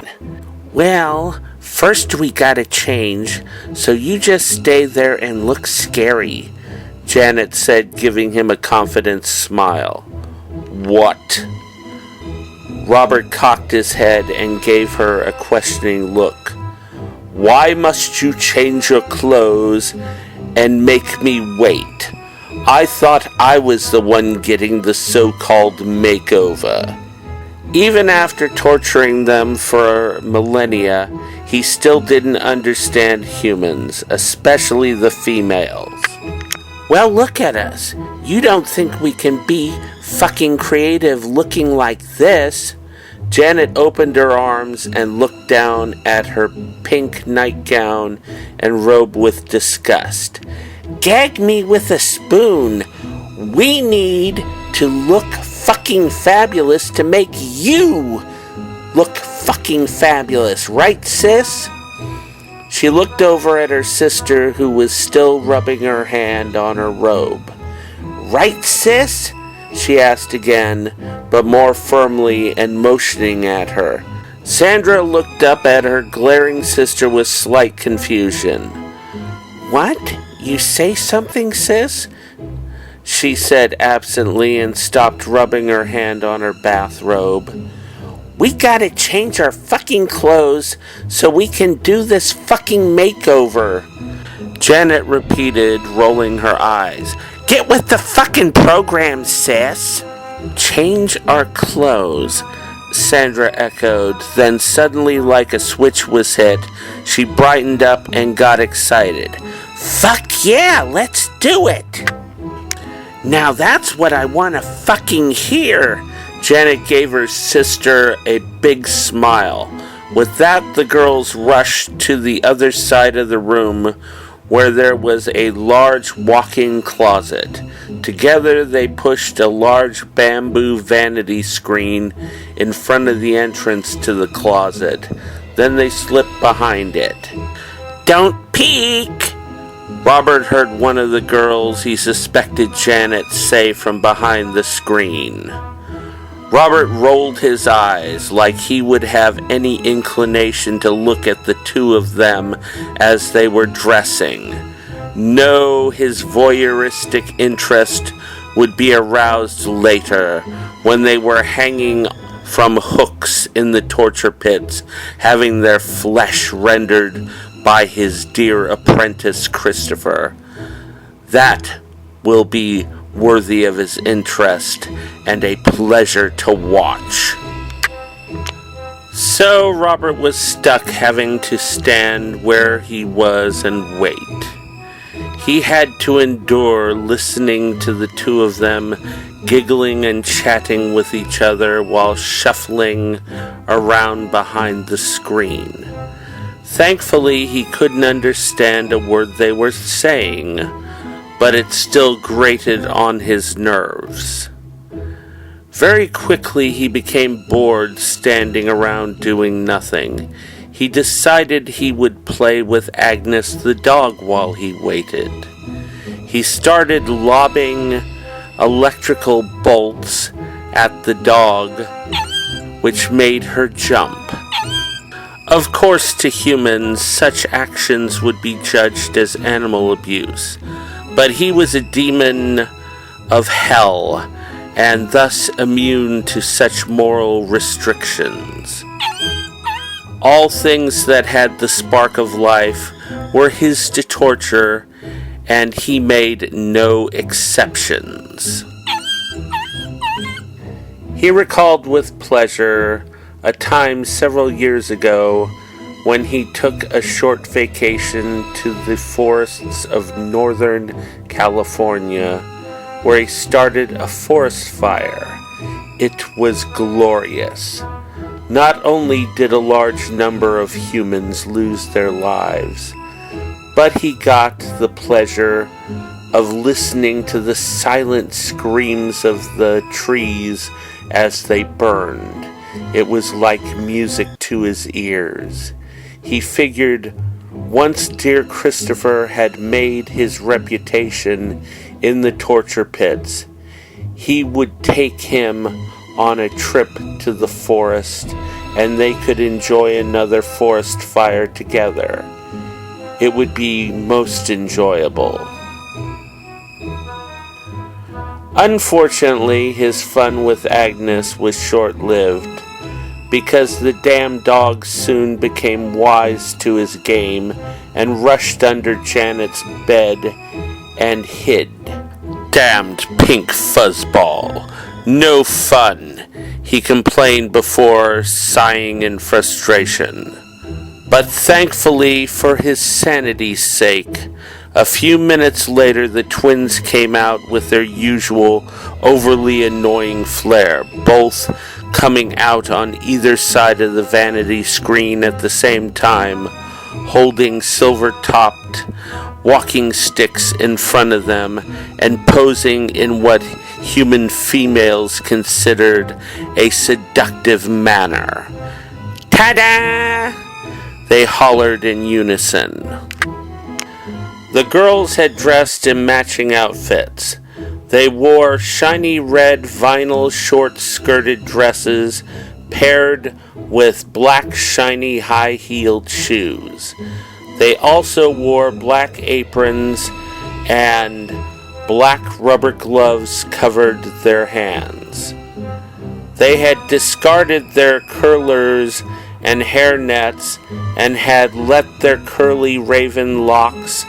"Well, first we gotta change, so you just stay there and look scary," Janet said, giving him a confident smile. "What?" Robert cocked his head and gave her a questioning look. "Why must you change your clothes and make me wait? I thought I was the one getting the so-called makeover." Even after torturing them for millennia, he still didn't understand humans, especially the females. "Well, look at us. You don't think we can be fucking creative looking like this?" Janet opened her arms and looked down at her pink nightgown and robe with disgust. "Gag me with a spoon. We need to look fucking fabulous to make you look fucking fabulous, right, sis?" She looked over at her sister, who was still rubbing her hand on her robe. "Right, sis?" she asked again, but more firmly and motioning at her. Sandra looked up at her glaring sister with slight confusion. "What? You say something, sis?" she said absently and stopped rubbing her hand on her bathrobe. "We gotta change our fucking clothes so we can do this fucking makeover," Janet repeated, rolling her eyes. "Get with the fucking program, sis." "Change our clothes," Sandra echoed. Then suddenly, like a switch was hit, she brightened up and got excited. "Fuck yeah, let's do it!" "Now that's what I want to fucking hear." Janet gave her sister a big smile. With that, the girls rushed to the other side of the room, where there was a large walk-in closet. Together they pushed a large bamboo vanity screen in front of the entrance to the closet. Then they slipped behind it. "Don't peek!" Robert heard one of the girls he suspected Janet say from behind the screen. Robert rolled his eyes like he would have any inclination to look at the two of them as they were dressing. No, his voyeuristic interest would be aroused later when they were hanging from hooks in the torture pits, having their flesh rendered by his dear apprentice Christopher. That will be worthy of his interest and a pleasure to watch. So Robert was stuck having to stand where he was and wait. He had to endure listening to the two of them giggling and chatting with each other while shuffling around behind the screen. Thankfully, he couldn't understand a word they were saying, but it still grated on his nerves. Very quickly he became bored standing around doing nothing. He decided he would play with Agnes the dog while he waited. He started lobbing electrical bolts at the dog, which made her jump. Of course, to humans, such actions would be judged as animal abuse, but he was a demon of hell, and thus immune to such moral restrictions. All things that had the spark of life were his to torture, and he made no exceptions. He recalled with pleasure a time several years ago when he took a short vacation to the forests of Northern California, where he started a forest fire. It was glorious. Not only did a large number of humans lose their lives, but he got the pleasure of listening to the silent screams of the trees as they burned. It was like music to his ears. He figured once dear Christopher had made his reputation in the torture pits, he would take him on a trip to the forest, and they could enjoy another forest fire together. It would be most enjoyable. Unfortunately, his fun with Agnes was short-lived, because the damn dog soon became wise to his game and rushed under Janet's bed and hid. Damned pink fuzzball. No fun, he complained before, sighing in frustration. But thankfully, for his sanity's sake, a few minutes later the twins came out with their usual overly annoying flair, both coming out on either side of the vanity screen at the same time, holding silver-topped walking sticks in front of them and posing in what human females considered a seductive manner. Ta-da! They hollered in unison. The girls had dressed in matching outfits. They wore shiny red vinyl short-skirted dresses paired with black shiny high-heeled shoes. They also wore black aprons, and black rubber gloves covered their hands. They had discarded their curlers and hair nets and had let their curly raven locks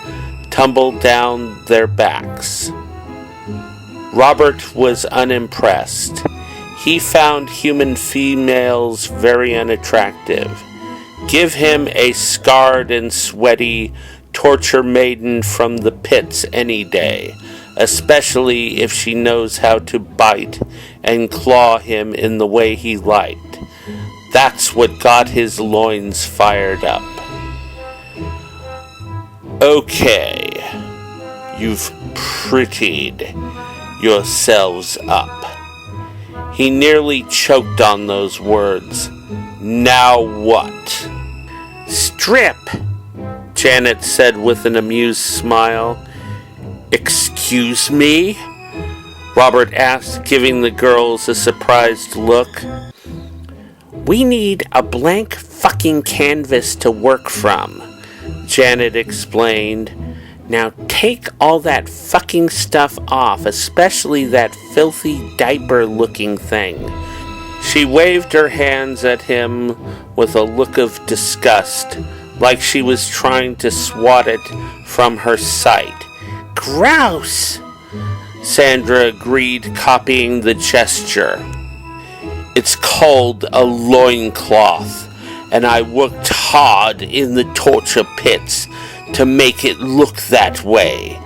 tumble down their backs. Robert was unimpressed. He found human females very unattractive. Give him a scarred and sweaty torture maiden from the pits any day, especially if she knows how to bite and claw him in the way he liked. That's what got his loins fired up. Okay, you've prettied yourselves up. He nearly choked on those words. Now what? Strip, Janet said with an amused smile. Excuse me? Robert asked, giving the girls a surprised look. We need a blank fucking canvas to work from, Janet explained. Now take all that fucking stuff off, especially that filthy diaper-looking thing. She waved her hands at him with a look of disgust, like she was trying to swat it from her sight. Gross! Sandra agreed, copying the gesture. It's called a loincloth, and I worked hard in the torture pits to make it look that way.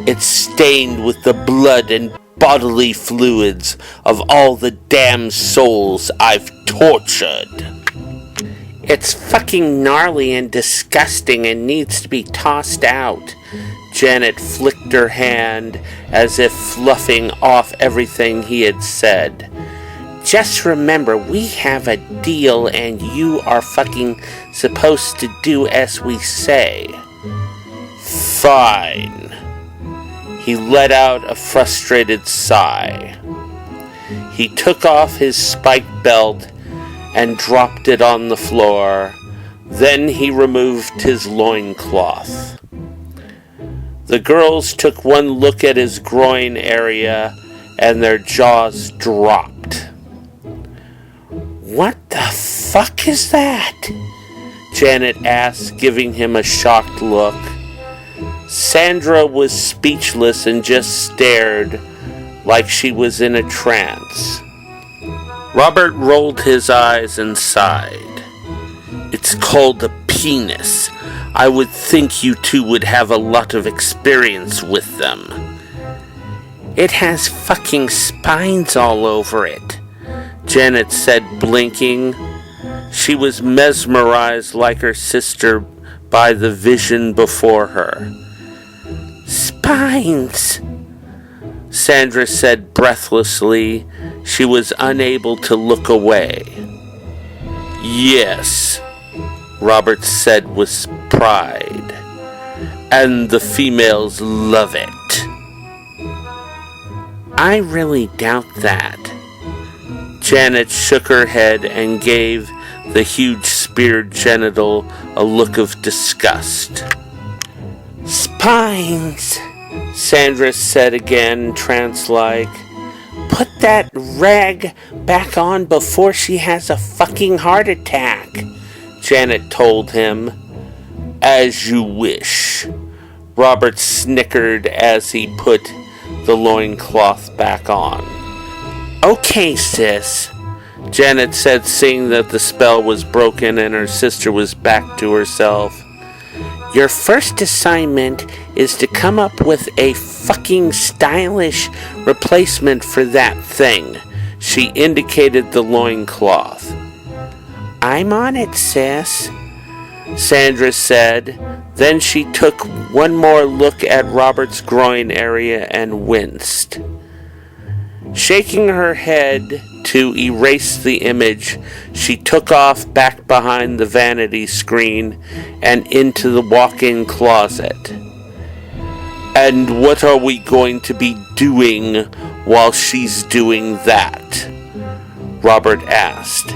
It's stained with the blood and bodily fluids of all the damn souls I've tortured. It's fucking gnarly and disgusting and needs to be tossed out. Janet flicked her hand as if fluffing off everything he had said. just remember, we have a deal and you are fucking supposed to do as we say. Fine. He let out a frustrated sigh. He took off his spiked belt and dropped it on the floor. Then he removed his loincloth. The girls took one look at his groin area and their jaws dropped. "What the fuck is that?" Janet asked, giving him a shocked look. Sandra was speechless and just stared like she was in a trance. Robert rolled his eyes and sighed. "It's called a penis. I would think you two would have a lot of experience with them." "It has fucking spines all over it," Janet said, blinking. She was mesmerized like her sister by the vision before her. "Spines," Sandra said breathlessly. She was unable to look away. "Yes," Robert said with pride, "and the females love it." "I really doubt that." Janet shook her head and gave the huge speared genital a look of disgust. "Spines," Sandra said again, trance-like. "Put that rag back on before she has a fucking heart attack," Janet told him. "As you wish," Robert snickered as he put the loincloth back on. "Okay, sis," Janet said, seeing that the spell was broken and her sister was back to herself. "Your first assignment is to come up with a fucking stylish replacement for that thing." She indicated the loincloth. "I'm on it, sis," Sandra said. Then she took one more look at Robert's groin area and winced. Shaking her head to erase the image, she took off back behind the vanity screen and into the walk-in closet. "And what are we going to be doing while she's doing that?" Robert asked.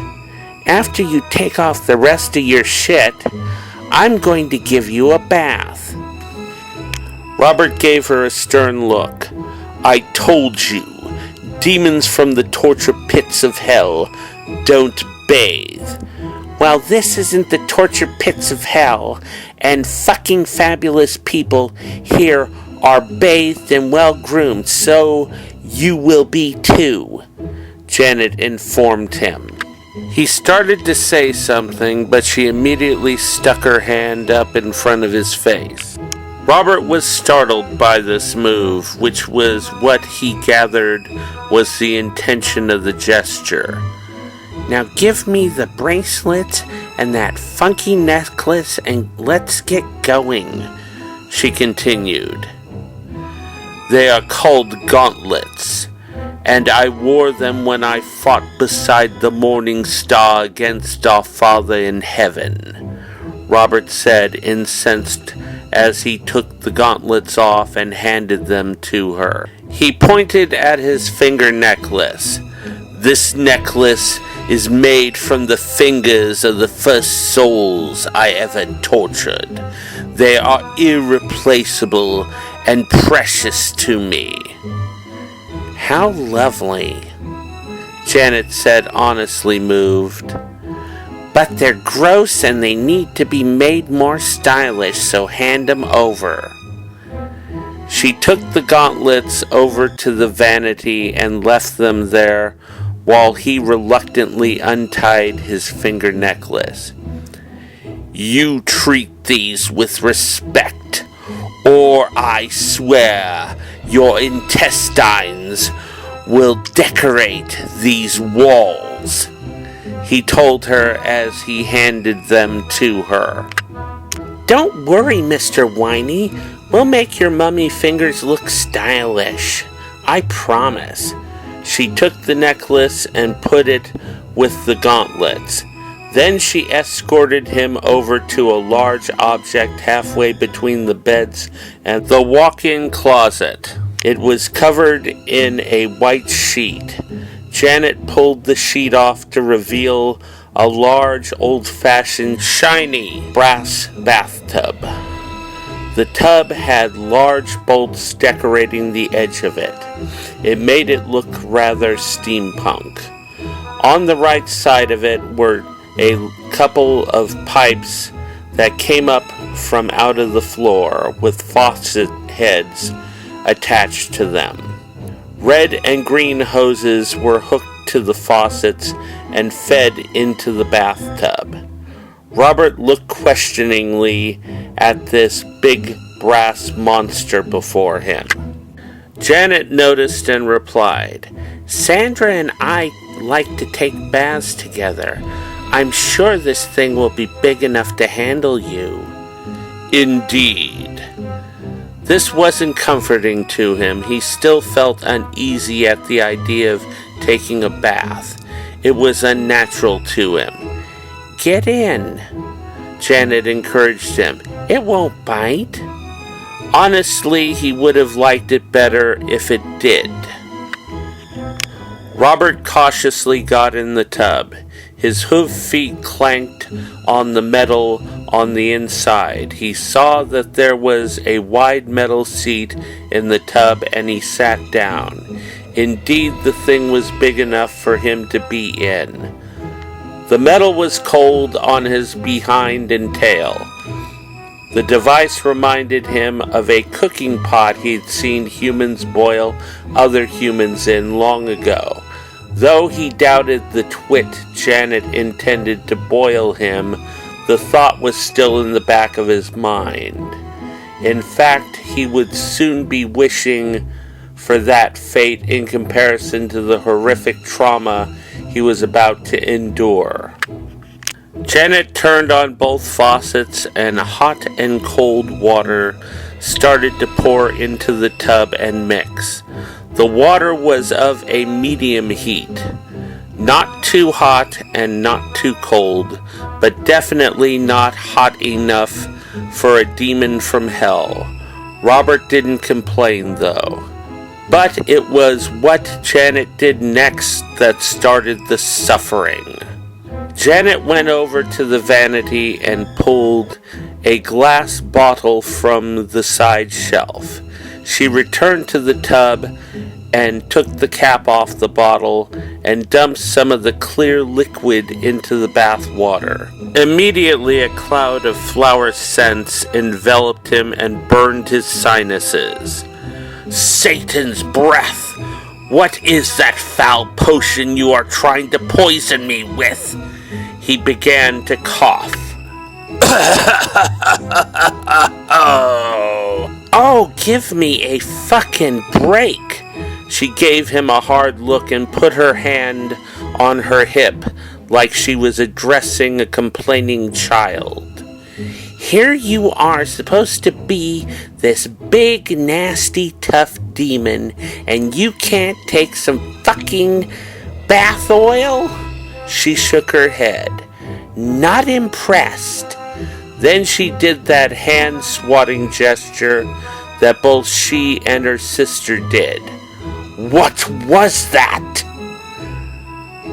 "After you take off the rest of your shit, I'm going to give you a bath." Robert gave her a stern look. "I told you, demons from the torture pits of hell don't bathe." "Well, this isn't the torture pits of hell, and fucking fabulous people here are bathed and well-groomed, so you will be too," Janet informed him. He started to say something, but she immediately stuck her hand up in front of his face. Robert was startled by this move, which was what he gathered was the intention of the gesture. "Now give me the bracelet and that funky necklace and let's get going," she continued. "They are called gauntlets, and I wore them when I fought beside the morning star against our Father in heaven," Robert said, incensed, as he took the gauntlets off and handed them to her. He pointed at his finger necklace. "This necklace is made from the fingers of the first souls I ever tortured. They are irreplaceable and precious to me." "How lovely," Janet said, honestly moved. "But they're gross and they need to be made more stylish, so hand them over." She took the gauntlets over to the vanity and left them there while he reluctantly untied his finger necklace. "You treat these with respect, or I swear your intestines will decorate these walls," he told her as he handed them to her. "Don't worry, Mr. Whiny. We'll make your mummy fingers look stylish. I promise," She took the necklace and put it with the gauntlets. Then she escorted him over to a large object halfway between the beds and the walk-in closet. It was covered in a white sheet. Janet pulled the sheet off to reveal a large, old-fashioned, shiny brass bathtub. The tub had large bolts decorating the edge of it. It made it look rather steampunk. On the right side of it were a couple of pipes that came up from out of the floor with faucet heads attached to them. Red and green hoses were hooked to the faucets and fed into the bathtub. Robert looked questioningly at this big brass monster before him. Janet noticed and replied, "Sandra and I like to take baths together. I'm sure this thing will be big enough to handle you." Indeed. This wasn't comforting to him. He still felt uneasy at the idea of taking a bath. It was unnatural to him. "Get in," Janet encouraged him. "It won't bite." Honestly, he would have liked it better if it did. Robert cautiously got in the tub. His hoof feet clanked on the metal on the inside. He saw that there was a wide metal seat in the tub and he sat down. Indeed, the thing was big enough for him to be in. The metal was cold on his behind and tail. The device reminded him of a cooking pot he'd seen humans boil other humans in long ago. Though he doubted the twit Janet intended to boil him, the thought was still in the back of his mind. In fact, he would soon be wishing for that fate in comparison to the horrific trauma he was about to endure. Janet turned on both faucets and hot and cold water started to pour into the tub and mix. The water was of a medium heat, not too hot and not too cold, but definitely not hot enough for a demon from hell. Robert didn't complain though. But it was what Janet did next that started the suffering. Janet went over to the vanity and pulled a glass bottle from the side shelf. She returned to the tub and took the cap off the bottle and dumped some of the clear liquid into the bath water. Immediately a cloud of flower scents enveloped him and burned his sinuses. "Satan's breath! What is that foul potion you are trying to poison me with?" He began to cough. Oh, give me a fucking break. She gave him a hard look and put her hand on her hip like she was addressing a complaining child. "Here you are supposed to be this big, nasty, tough demon, and you can't take some fucking bath oil?" She shook her head. "Not impressed." Then she did that hand-swatting gesture that both she and her sister did. "What was that?"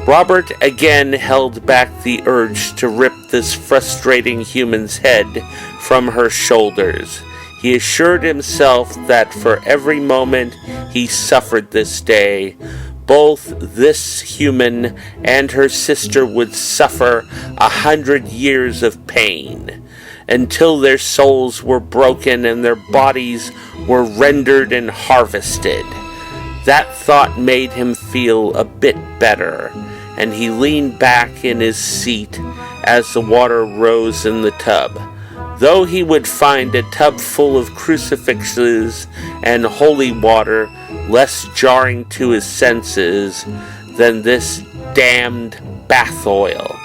Robert again held back the urge to rip this frustrating human's head from her shoulders. He assured himself that for every moment he suffered this day, both this human and her sister would suffer 100 years of pain, until their souls were broken and their bodies were rendered and harvested. That thought made him feel a bit better, and he leaned back in his seat as the water rose in the tub. Though he would find a tub full of crucifixes and holy water less jarring to his senses than this damned bath oil.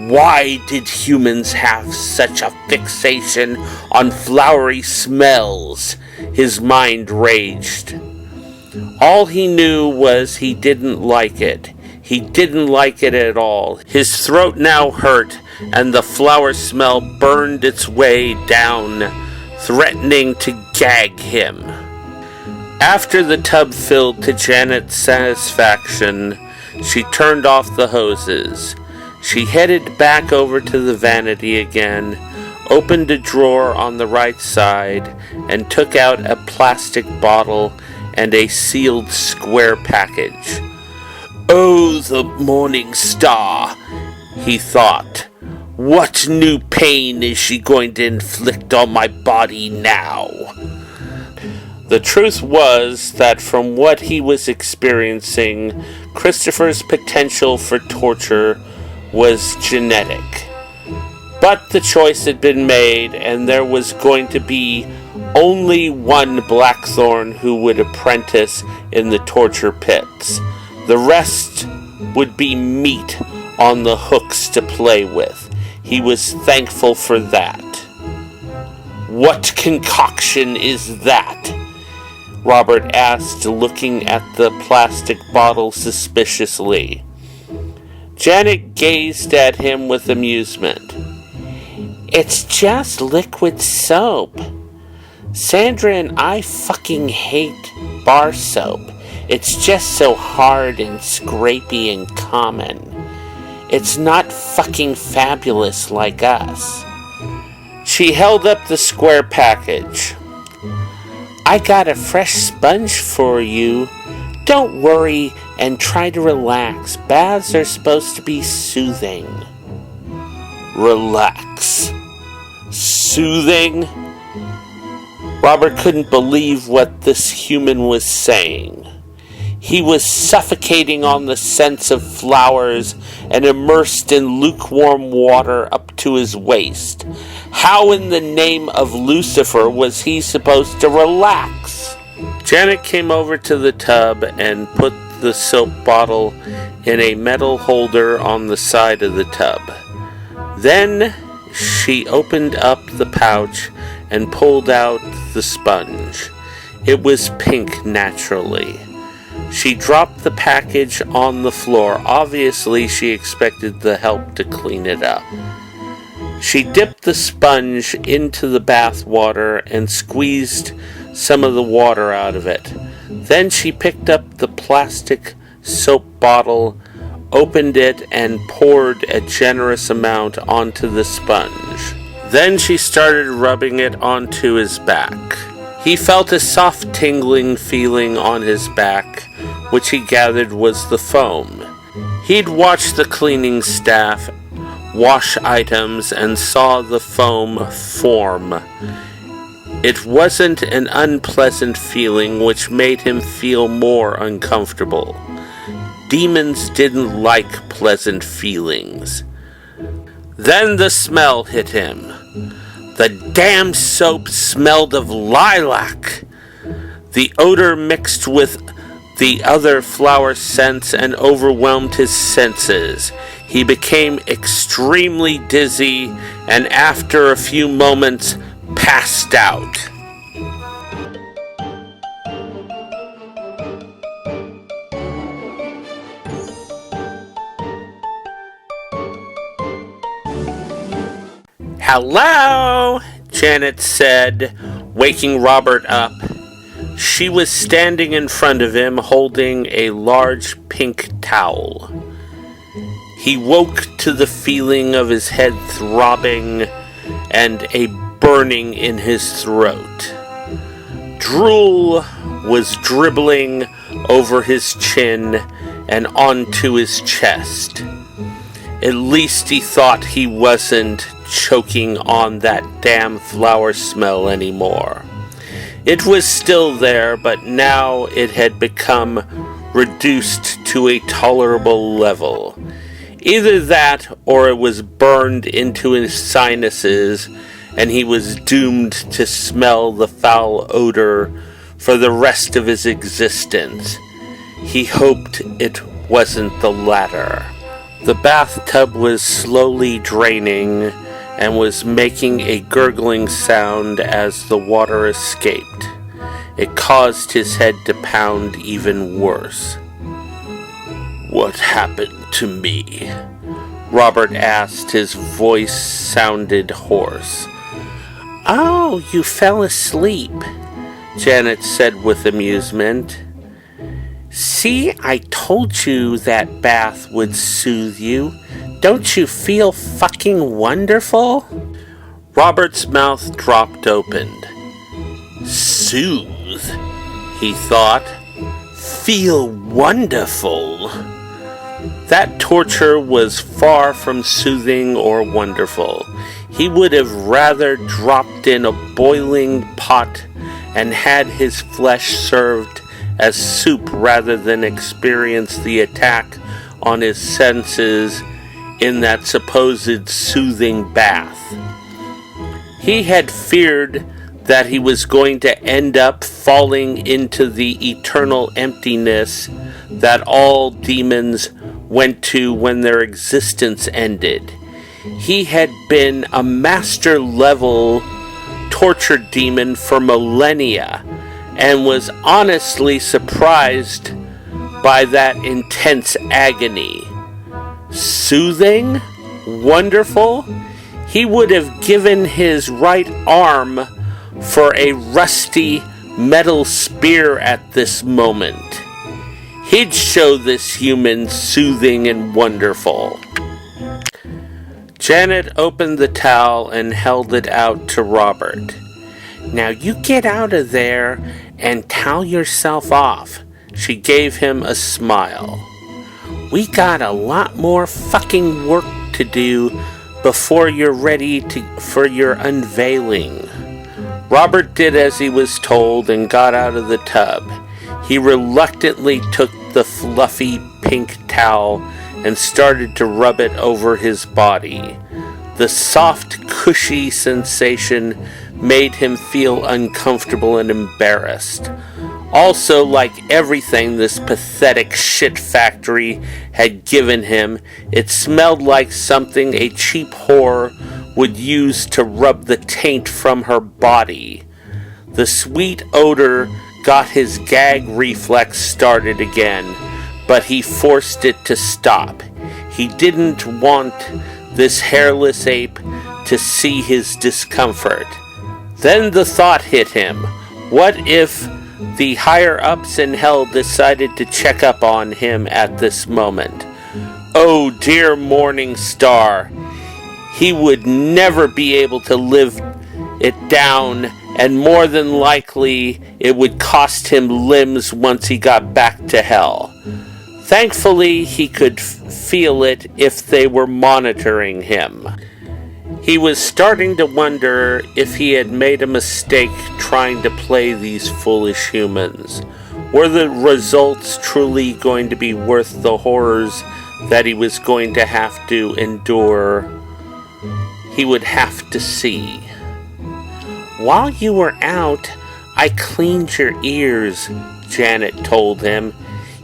Why did humans have such a fixation on flowery smells? His mind raged. All he knew was he didn't like it. He didn't like it at all. His throat now hurt, and the flower smell burned its way down, threatening to gag him. After the tub filled to Janet's satisfaction, she turned off the hoses. She headed back over to the vanity again, opened a drawer on the right side, and took out a plastic bottle and a sealed square package. "Oh, the morning star," he thought. "What new pain is she going to inflict on my body now?" The truth was that from what he was experiencing, Christopher's potential for torture was genetic. But the choice had been made, and there was going to be only one Blackthorn who would apprentice in the torture pits. The rest would be meat on the hooks to play with. He was thankful for that. "What concoction is that?" Robert asked, looking at the plastic bottle suspiciously. Janet gazed at him with amusement. "It's just liquid soap. Sandra and I fucking hate bar soap. It's just so hard and scrapey and common. It's not fucking fabulous like us." She held up the square package. "I got a fresh sponge for you. Don't worry and try to relax. Baths are supposed to be soothing." Relax. Soothing? Robert couldn't believe what this human was saying. He was suffocating on the scents of flowers and immersed in lukewarm water up to his waist. How in the name of Lucifer was he supposed to relax? Janet came over to the tub and put the soap bottle in a metal holder on the side of the tub. Then she opened up the pouch and pulled out the sponge. It was pink naturally. She dropped the package on the floor. Obviously, she expected the help to clean it up. She dipped the sponge into the bath water and squeezed some of the water out of it. Then she picked up the plastic soap bottle, opened it, and poured a generous amount onto the sponge. Then she started rubbing it onto his back. He felt a soft tingling feeling on his back, which he gathered was the foam. He'd watched the cleaning staff wash items and saw the foam form. It wasn't an unpleasant feeling, which made him feel more uncomfortable. Demons didn't like pleasant feelings. Then the smell hit him. The damn soap smelled of lilac. The odor mixed with the other flower scents and overwhelmed his senses. He became extremely dizzy and after a few moments passed out. "Hello," Janet said, waking Robert up. She was standing in front of him, holding a large pink towel. He woke to the feeling of his head throbbing and a burning in his throat. Drool was dribbling over his chin and onto his chest. At least he thought he wasn't choking on that damn flower smell anymore. It was still there, but now it had become reduced to a tolerable level. Either that, or it was burned into his sinuses, and he was doomed to smell the foul odor for the rest of his existence. He hoped it wasn't the latter. The bathtub was slowly draining and was making a gurgling sound as the water escaped. It caused his head to pound even worse. "What happened to me?" Robert asked. His voice sounded hoarse. "Oh, you fell asleep," Janet said with amusement. "See, I told you that bath would soothe you. Don't you feel fucking wonderful?" Robert's mouth dropped open. "Soothe," he thought. "Feel wonderful." That torture was far from soothing or wonderful. He would have rather dropped in a boiling pot and had his flesh served as soup rather than experience the attack on his senses in that supposed soothing bath. He had feared that he was going to end up falling into the eternal emptiness that all demons went to when their existence ended. He had been a master-level torture demon for millennia and was honestly surprised by that intense agony. Soothing? Wonderful? He would have given his right arm for a rusty metal spear at this moment. He'd show this human soothing and wonderful. Janet opened the towel and held it out to Robert. "Now you get out of there and towel yourself off." She gave him a smile. "We got a lot more fucking work to do before you're ready for your unveiling." Robert did as he was told and got out of the tub. He reluctantly took the fluffy pink towel and started to rub it over his body. The soft, cushy sensation made him feel uncomfortable and embarrassed. Also, like everything this pathetic shit factory had given him, it smelled like something a cheap whore would use to rub the taint from her body. The sweet odor got his gag reflex started again, but he forced it to stop. He didn't want this hairless ape to see his discomfort. Then the thought hit him. What if the higher-ups in hell decided to check up on him at this moment? Oh, dear morning star. He would never be able to live it down, and more than likely it would cost him limbs once he got back to hell. Thankfully, he could feel it if they were monitoring him. He was starting to wonder if he had made a mistake trying to play these foolish humans. Were the results truly going to be worth the horrors that he was going to have to endure? He would have to see. "While you were out, I cleaned your ears," Janet told him.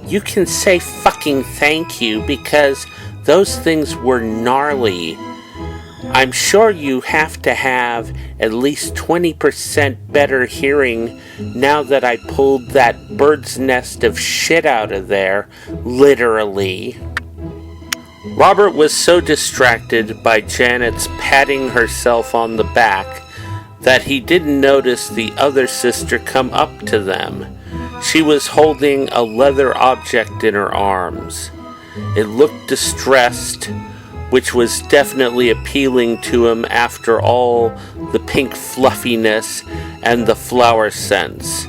"You can say fucking thank you because those things were gnarly. I'm sure you have to have at least 20% better hearing now that I pulled that bird's nest of shit out of there, literally." Robert was so distracted by Janet's patting herself on the back that he didn't notice the other sister come up to them. She was holding a leather object in her arms. It looked distressed, which was definitely appealing to him after all the pink fluffiness and the flower scents.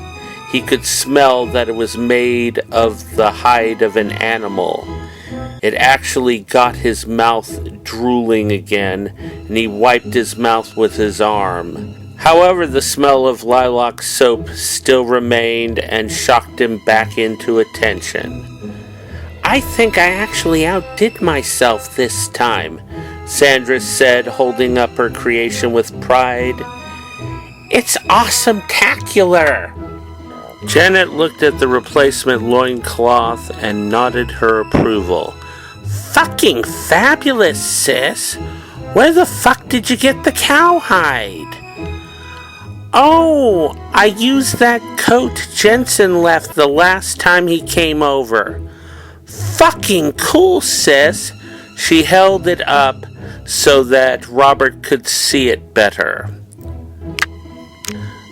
He could smell that it was made of the hide of an animal. It actually got his mouth drooling again, and he wiped his mouth with his arm. However, the smell of lilac soap still remained and shocked him back into attention. "I think I actually outdid myself this time," Sandra said, holding up her creation with pride. "It's awesome-tacular!" Janet looked at the replacement loincloth and nodded her approval. "Fucking fabulous, sis! Where the fuck did you get the cowhide?" Oh, I used that coat Jensen left the last time he came over. Fucking cool, sis. She held it up so that Robert could see it better.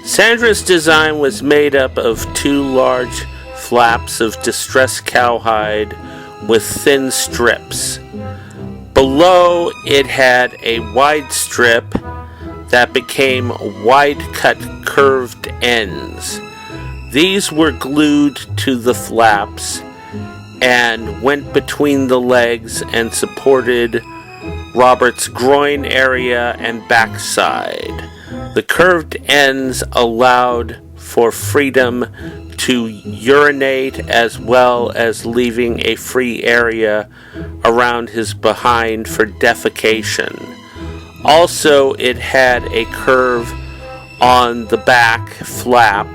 Sandra's design was made up of 2 large flaps of distressed cowhide with thin strips. Below it had a wide strip that became wide-cut curved ends. These were glued to the flaps and went between the legs and supported Robert's groin area and backside. The curved ends allowed for freedom to urinate as well as leaving a free area around his behind for defecation. Also, it had a curve on the back flap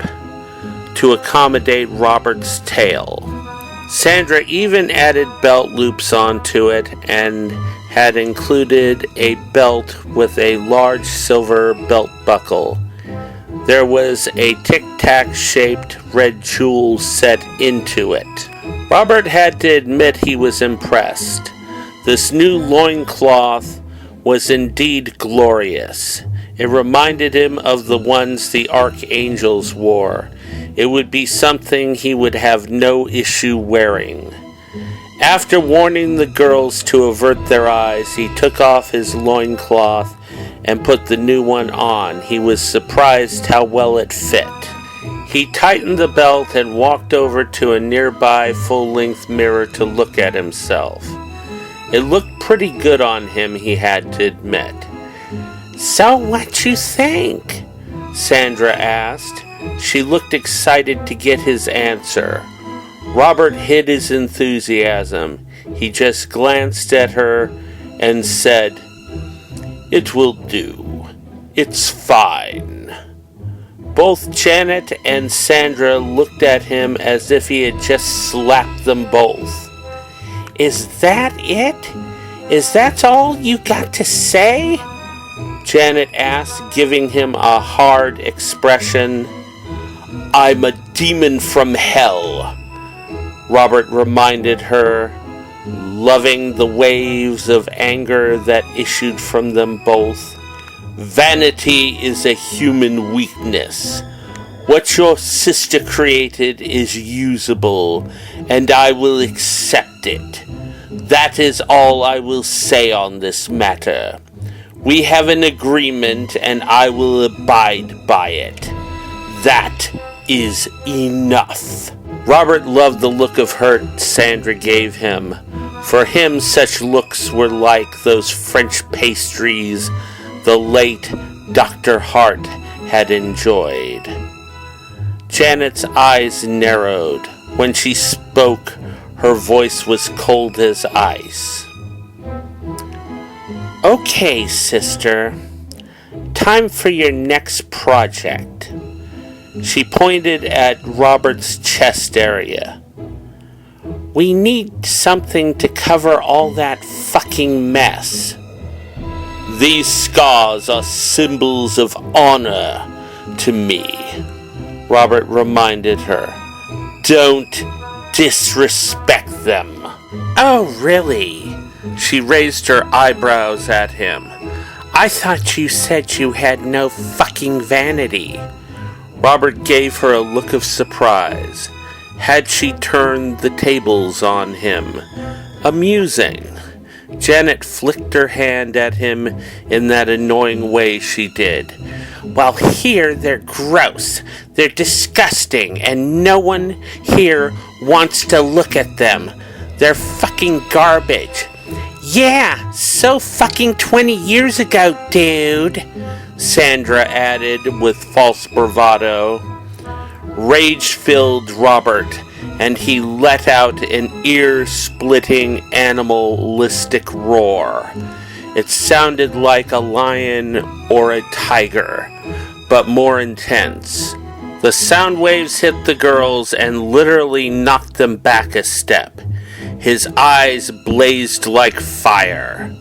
to accommodate Robert's tail. Sandra even added belt loops onto it and had included a belt with a large silver belt buckle. There was a tic-tac shaped red jewel set into it. Robert had to admit he was impressed. This new loincloth was indeed glorious. It reminded him of the ones the archangels wore. It would be something he would have no issue wearing. After warning the girls to avert their eyes, he took off his loincloth and put the new one on. He was surprised how well it fit. He tightened the belt and walked over to a nearby full-length mirror to look at himself. It looked pretty good on him, he had to admit. "So what you think?" Sandra asked. She looked excited to get his answer. Robert hid his enthusiasm. He just glanced at her and said, "It will do. It's fine." Both Janet and Sandra looked at him as if he had just slapped them both. "Is that it? Is that all you got to say?" Janet asked, giving him a hard expression. "I'm a demon from hell," Robert reminded her, loving the waves of anger that issued from them both. "Vanity is a human weakness. What your sister created is usable, and I will accept it. That is all I will say on this matter. We have an agreement, and I will abide by it. That is enough." Robert loved the look of hurt Sandra gave him. For him, such looks were like those French pastries the late Dr. Hart had enjoyed. Janet's eyes narrowed. When she spoke, her voice was cold as ice. "Okay, sister. Time for your next project." She pointed at Robert's chest area. "We need something to cover all that fucking mess." "These scars are symbols of honor to me," Robert reminded her. "Don't disrespect them." "Oh, really?" She raised her eyebrows at him. "I thought you said you had no fucking vanity." Robert gave her a look of surprise. Had she turned the tables on him? Amusing. Janet flicked her hand at him in that annoying way she did. "Well, here they're gross. They're disgusting, and no one here wants to look at them. They're fucking garbage." "Yeah, so fucking 20 years ago, dude," Sandra added with false bravado. Rage filled Robert, and he let out an ear-splitting animalistic roar. It sounded like a lion or a tiger, but more intense. The sound waves hit the girls and literally knocked them back a step. His eyes blazed like fire.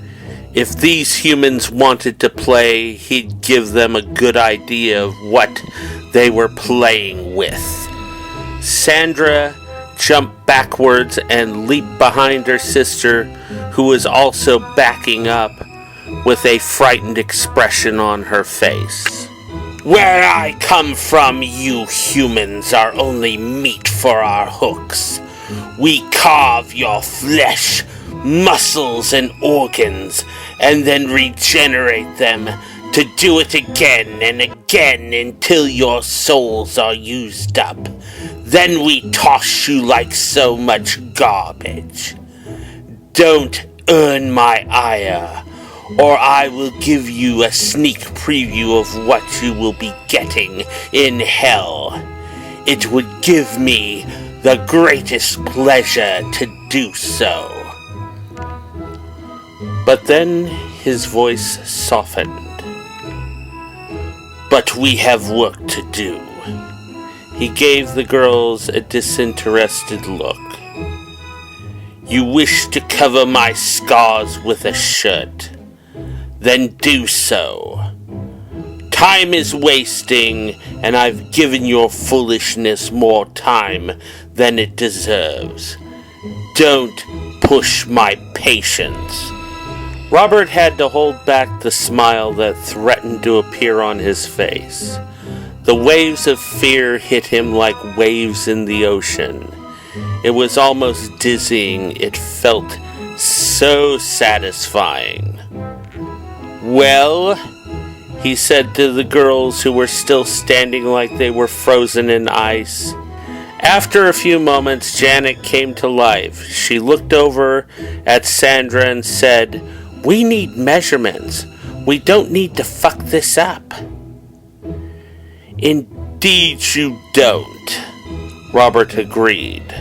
If these humans wanted to play, he'd give them a good idea of what they were playing with. Sandra jumped backwards and leaped behind her sister, who was also backing up with a frightened expression on her face. Where I come from, you humans are only meat for our hooks. We carve your flesh, muscles, and organs, and then regenerate them to do it again and again until your souls are used up. Then we toss you like so much garbage. Don't earn my ire, or I will give you a sneak preview of what you will be getting in hell. It would give me the greatest pleasure to do so. But then his voice softened. But we have work to do. He gave the girls a disinterested look. You wish to cover my scars with a shirt? Then do so. Time is wasting, and I've given your foolishness more time than it deserves. Don't push my patience. Robert had to hold back the smile that threatened to appear on his face. The waves of fear hit him like waves in the ocean. It was almost dizzying. It felt so satisfying. Well, he said to the girls who were still standing like they were frozen in ice. After a few moments, Janet came to life. She looked over at Sandra and said, We need measurements. We don't need to fuck this up. Indeed you don't, Robert agreed.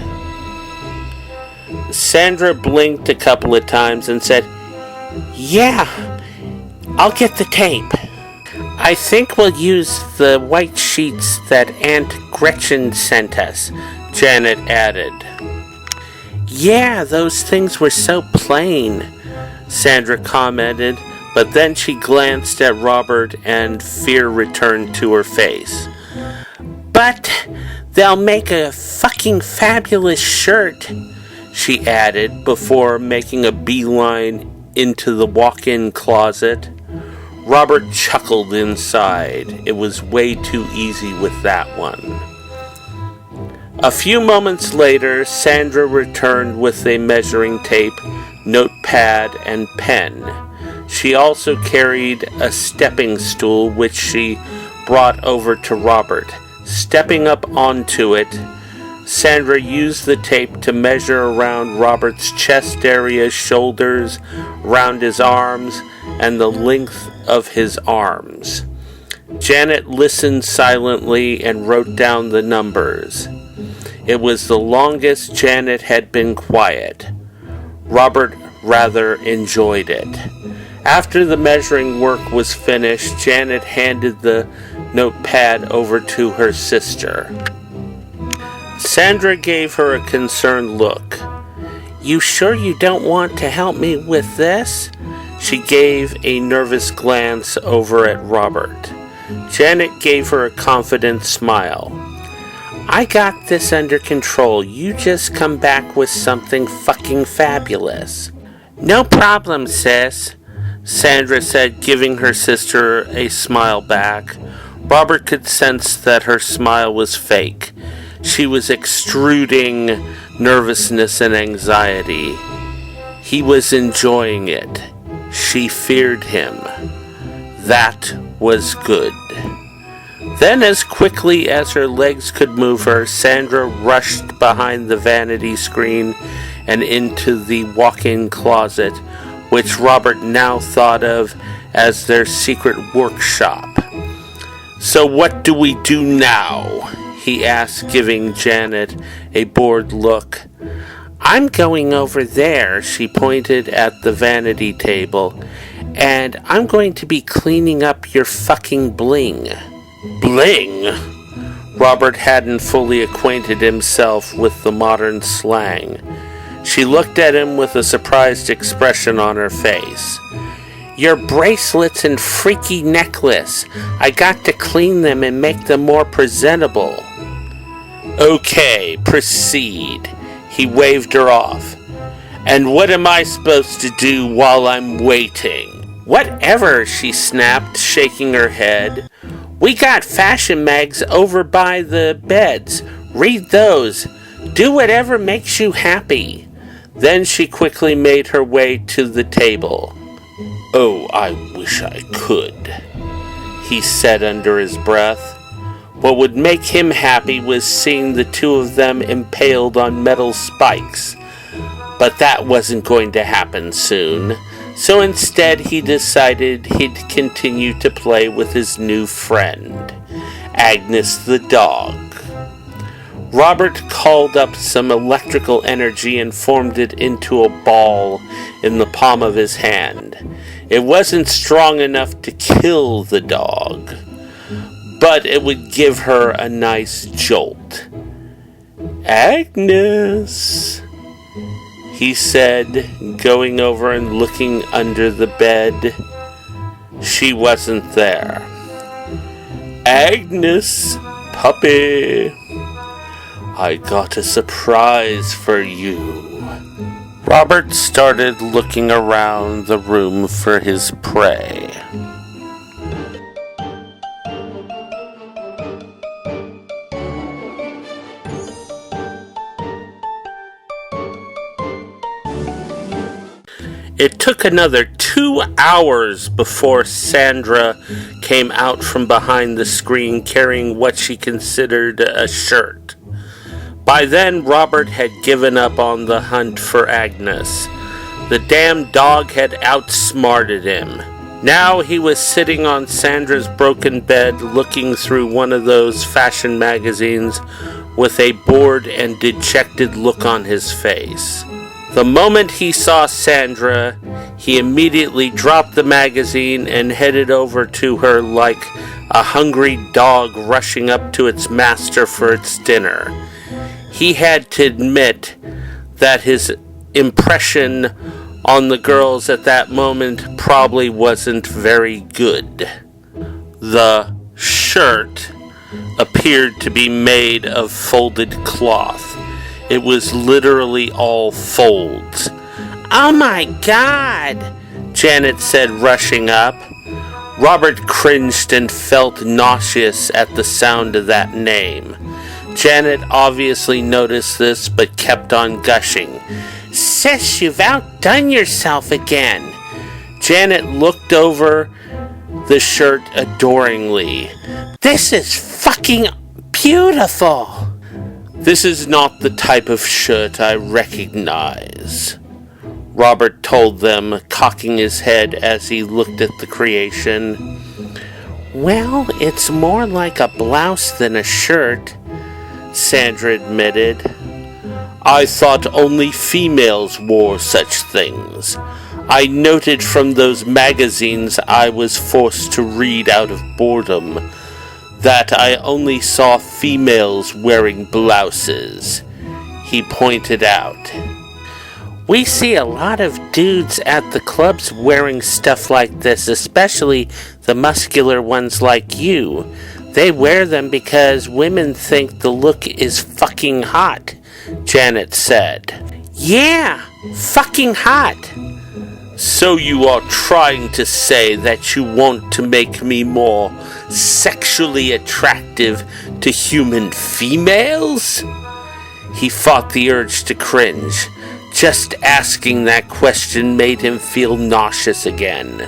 Sandra blinked a couple of times and said, Yeah, I'll get the tape. I think we'll use the white sheets that Aunt Gretchen sent us, Janet added. Yeah, those things were so plain, Sandra commented, but then she glanced at Robert and fear returned to her face. But they'll make a fucking fabulous shirt, she added before making a beeline into the walk-in closet. Robert chuckled inside. It was way too easy with that one. A few moments later, Sandra returned with a measuring tape, notepad, and pen. She also carried a stepping stool, which she brought over to Robert. Stepping up onto it, Sandra used the tape to measure around Robert's chest area, shoulders, round his arms, and the length of his arms. Janet listened silently and wrote down the numbers. It was the longest Janet had been quiet. Robert rather enjoyed it. After the measuring work was finished, Janet handed the notepad over to her sister. Sandra gave her a concerned look. You sure you don't want to help me with this? She gave a nervous glance over at Robert. Janet gave her a confident smile. I got this under control. You just come back with something fucking fabulous. No problem, sis, Sandra said, giving her sister a smile back. Robert could sense that her smile was fake. She was extruding nervousness and anxiety. He was enjoying it. She feared him. That was good. Then, as quickly as her legs could move her, Sandra rushed behind the vanity screen and into the walk-in closet, which Robert now thought of as their secret workshop. So what do we do now? He asked, giving Janet a bored look. I'm going over there, she pointed at the vanity table, and I'm going to be cleaning up your fucking bling. Bling? Robert hadn't fully acquainted himself with the modern slang. She looked at him with a surprised expression on her face. Your bracelets and freaky necklace. I got to clean them and make them more presentable. Okay, proceed. He waved her off. And what am I supposed to do while I'm waiting? Whatever, she snapped, shaking her head. We got fashion mags over by the beds. Read those. Do whatever makes you happy. Then she quickly made her way to the table. Oh, I wish I could, he said under his breath. What would make him happy was seeing the two of them impaled on metal spikes. But that wasn't going to happen soon, so instead he decided he'd continue to play with his new friend, Agnes the dog. Robert called up some electrical energy and formed it into a ball in the palm of his hand. It wasn't strong enough to kill the dog, but it would give her a nice jolt. Agnes, he said, going over and looking under the bed. She wasn't there. Agnes, puppy, I got a surprise for you. Robert started looking around the room for his prey. It took another 2 hours before Sandra came out from behind the screen carrying what she considered a shirt. By then, Robert had given up on the hunt for Agnes. The damn dog had outsmarted him. Now he was sitting on Sandra's broken bed looking through one of those fashion magazines with a bored and dejected look on his face. The moment he saw Sandra, he immediately dropped the magazine and headed over to her like a hungry dog rushing up to its master for its dinner. He had to admit that his impression on the girls at that moment probably wasn't very good. The shirt appeared to be made of folded cloth. It was literally all folds. Oh my God, Janet said, rushing up. Robert cringed and felt nauseous at the sound of that name. Janet obviously noticed this, but kept on gushing. Sis, you've outdone yourself again. Janet looked over the shirt adoringly. This is fucking beautiful. This is not the type of shirt I recognize, Robert told them, cocking his head as he looked at the creation. Well, it's more like a blouse than a shirt, Sandra admitted. I thought only females wore such things. I noted from those magazines I was forced to read out of boredom that I only saw females wearing blouses, he pointed out. We see a lot of dudes at the clubs wearing stuff like this, especially the muscular ones like you. They wear them because women think the look is fucking hot, Janet said. Yeah, fucking hot. So you are trying to say that you want to make me more sexually attractive to human females? He fought the urge to cringe. Just asking that question made him feel nauseous again.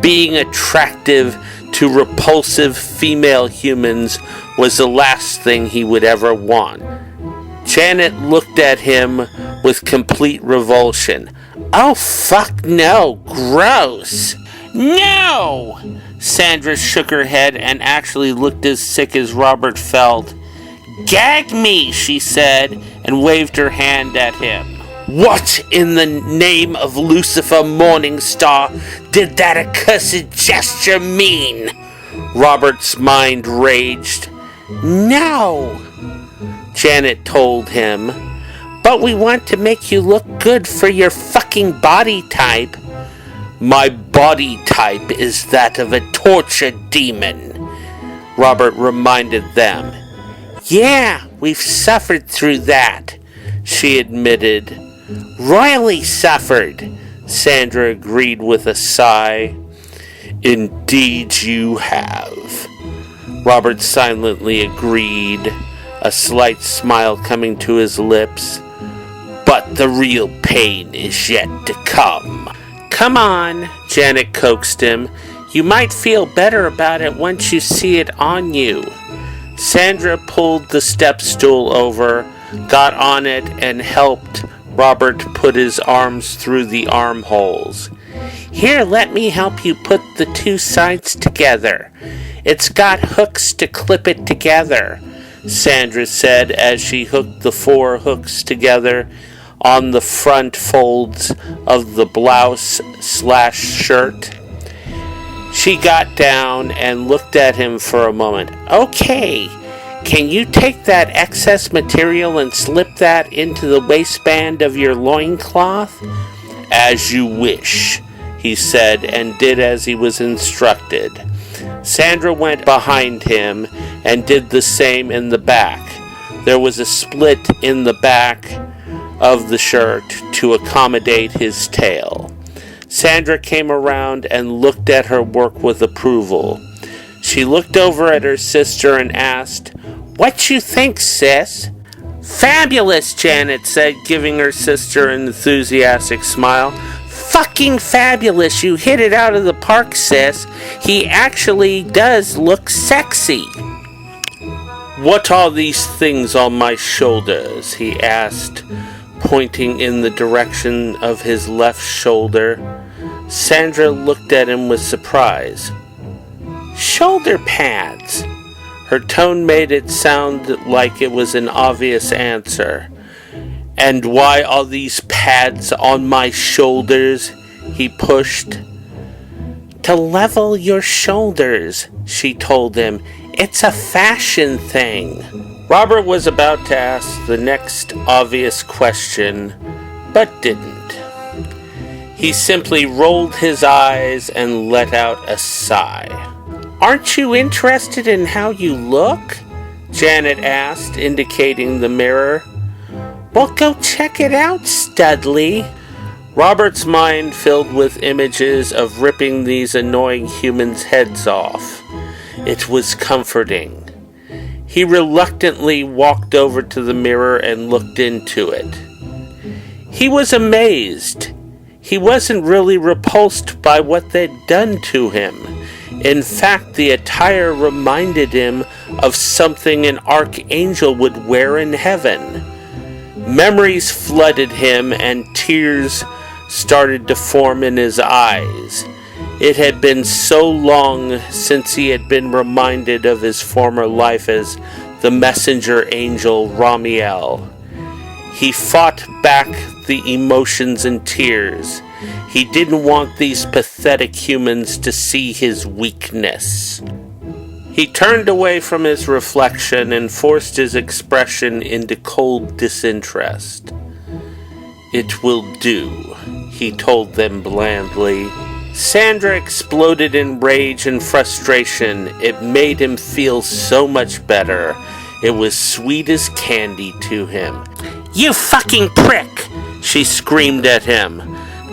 Being attractive to repulsive female humans was the last thing he would ever want. Janet looked at him with complete revulsion. Oh, fuck no. Gross. No! Sandra shook her head and actually looked as sick as Robert felt. Gag me, she said, and waved her hand at him. What in the name of Lucifer Morningstar did that accursed gesture mean? Robert's mind raged. No, Janet told him, but we want to make you look good for your fucking body type. My body type is that of a torture demon, Robert reminded them. Yeah, we've suffered through that, she admitted. Royally suffered, Sandra agreed with a sigh. Indeed you have, Robert silently agreed, a slight smile coming to his lips. But the real pain is yet to come. Come on, Janet coaxed him. You might feel better about it once you see it on you. Sandra pulled the step stool over, got on it, and helped Robert put his arms through the armholes. Here, let me help you put the two sides together. It's got hooks to clip it together, Sandra said as she hooked the 4 hooks together on the front folds of the blouse/shirt. She got down and looked at him for a moment. Okay, can you take that excess material and slip that into the waistband of your loincloth? As you wish, he said, and did as he was instructed. Sandra went behind him and did the same in the back. There was a split in the back of the shirt to accommodate his tail. Sandra came around and looked at her work with approval. She looked over at her sister and asked, What you think, sis? Fabulous, Janet said, giving her sister an enthusiastic smile. Fucking fabulous, you hit it out of the park, sis. He actually does look sexy. What are these things on my shoulders? He asked, pointing in the direction of his left shoulder. Sandra looked at him with surprise. Shoulder pads. Her tone made it sound like it was an obvious answer. And why are these pads on my shoulders? He pushed. To level your shoulders, she told him. It's a fashion thing. Robert was about to ask the next obvious question, but didn't. He simply rolled his eyes and let out a sigh. Aren't you interested in how you look? Janet asked, indicating the mirror. Well, go check it out, Studley. Robert's mind filled with images of ripping these annoying humans' heads off. It was comforting. He reluctantly walked over to the mirror and looked into it. He was amazed. He wasn't really repulsed by what they'd done to him. In fact, the attire reminded him of something an archangel would wear in heaven. Memories flooded him and tears started to form in his eyes. It had been so long since he had been reminded of his former life as the messenger angel Ramiel. He fought back the emotions and tears. He didn't want these pathetic humans to see his weakness. He turned away from his reflection and forced his expression into cold disinterest. It will do, he told them blandly. Sandra exploded in rage and frustration. It made him feel so much better. It was sweet as candy to him. You fucking prick! She screamed at him.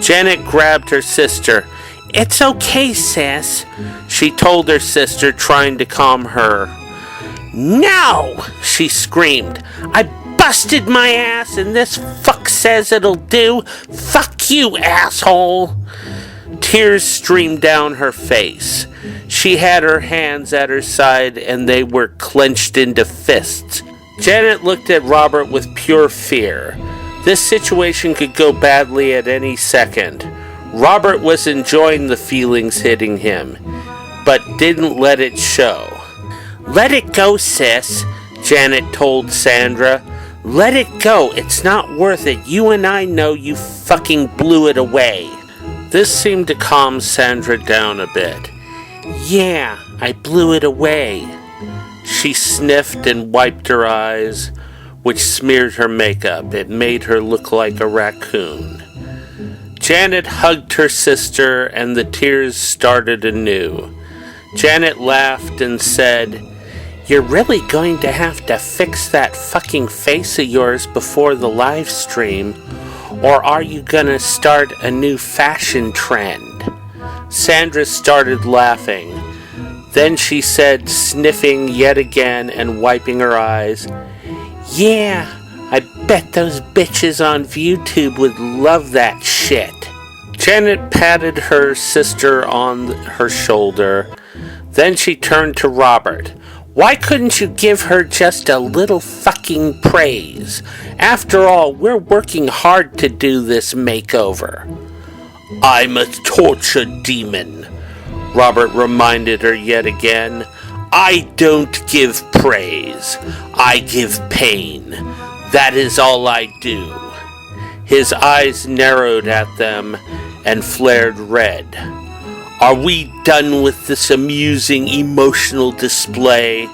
Janet grabbed her sister. It's okay, sis, she told her sister, trying to calm her. No, she screamed. I busted my ass and this fuck says it'll do. Fuck you, asshole. Tears streamed down her face. She had her hands at her side and they were clenched into fists. Janet looked at Robert with pure fear. This situation could go badly at any second. Robert was enjoying the feelings hitting him, but didn't let it show. Let it go, sis, Janet told Sandra. Let it go. It's not worth it. You and I know you fucking blew it away. This seemed to calm Sandra down a bit. Yeah, I blew it away. She sniffed and wiped her eyes, which smeared her makeup. It made her look like a raccoon. Janet hugged her sister and the tears started anew. Janet laughed and said, "You're really going to have to fix that fucking face of yours before the live stream, or are you gonna start a new fashion trend?" Sandra started laughing. Then she said, sniffing yet again and wiping her eyes, "Yeah, I bet those bitches on YouTube would love that shit." Janet patted her sister on her shoulder. Then she turned to Robert. "Why couldn't you give her just a little fucking praise? After all, we're working hard to do this makeover." "I'm a torture demon," Robert reminded her yet again. "I don't give praise. I give pain. That is all I do." His eyes narrowed at them and flared red. "Are we done with this amusing emotional display?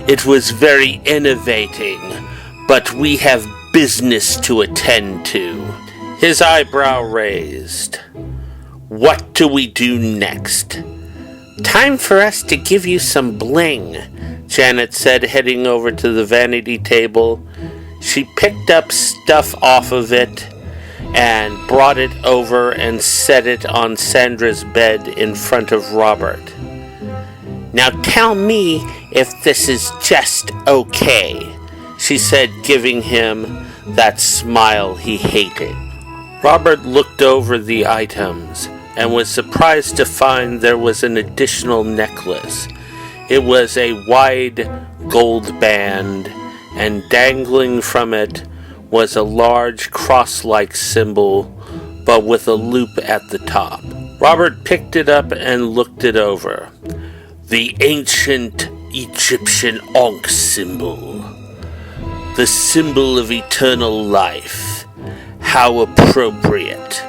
It was very innovating, but we have business to attend to." His eyebrow raised. "What do we do next?" "Time for us to give you some bling," Janet said, heading over to the vanity table. She picked up stuff off of it and brought it over and set it on Sandra's bed in front of Robert. "Now tell me if this is just okay," she said, giving him that smile he hated. Robert looked over the items and was surprised to find there was an additional necklace. It was a wide gold band, and dangling from it was a large cross-like symbol, but with a loop at the top. Robert picked it up and looked it over. "The ancient Egyptian Ankh symbol. The symbol of eternal life. How appropriate."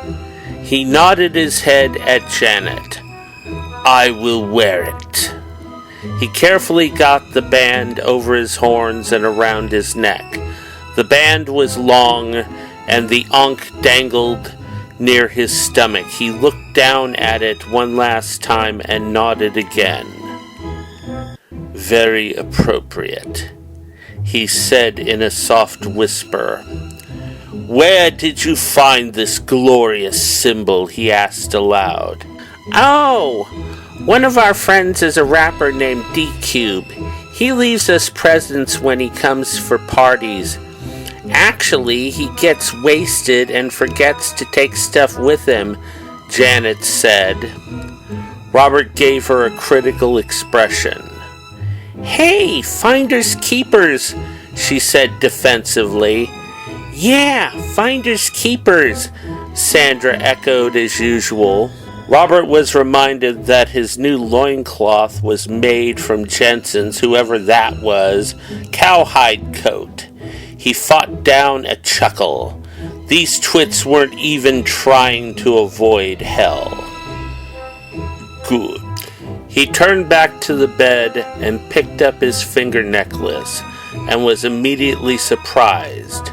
He nodded his head at Janet. "I will wear it." He carefully got the band over his horns and around his neck. The band was long, and the ankh dangled near his stomach. He looked down at it one last time and nodded again. "Very appropriate," he said in a soft whisper. "Where did you find this glorious symbol?" he asked aloud. "Oh, one of our friends is a rapper named D-Cube. He leaves us presents when he comes for parties. Actually, he gets wasted and forgets to take stuff with him," Janet said. Robert gave her a critical expression. "Hey, finders keepers," she said defensively. "Yeah, finders keepers," Sandra echoed as usual. Robert was reminded that his new loincloth was made from Jensen's, whoever that was, cowhide coat. He fought down a chuckle. These twits weren't even trying to avoid hell. Good. He turned back to the bed and picked up his finger necklace and was immediately surprised.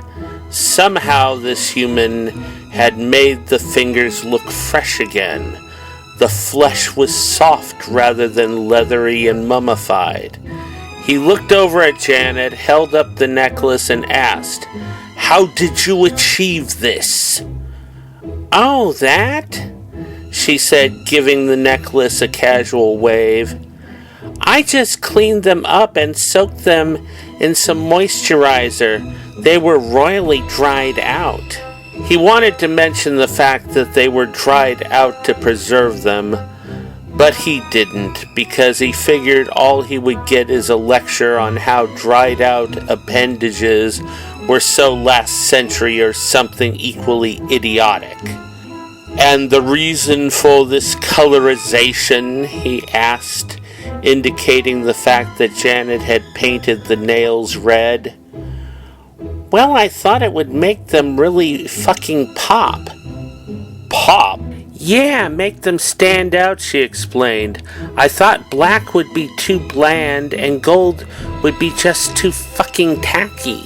Somehow this human had made the fingers look fresh again. The flesh was soft rather than leathery and mummified. He looked over at Janet, held up the necklace, and asked, "How did you achieve this?" "Oh, that?" she said, giving the necklace a casual wave. "I just cleaned them up and soaked them in some moisturizer. They were royally dried out." He wanted to mention the fact that they were dried out to preserve them, but he didn't, because he figured all he would get is a lecture on how dried out appendages were so last century or something equally idiotic. "And the reason for this colorization?" he asked, indicating the fact that Janet had painted the nails red. "Well, I thought it would make them really fucking pop." "Pop?" "Yeah, make them stand out," she explained. "I thought black would be too bland and gold would be just too fucking tacky."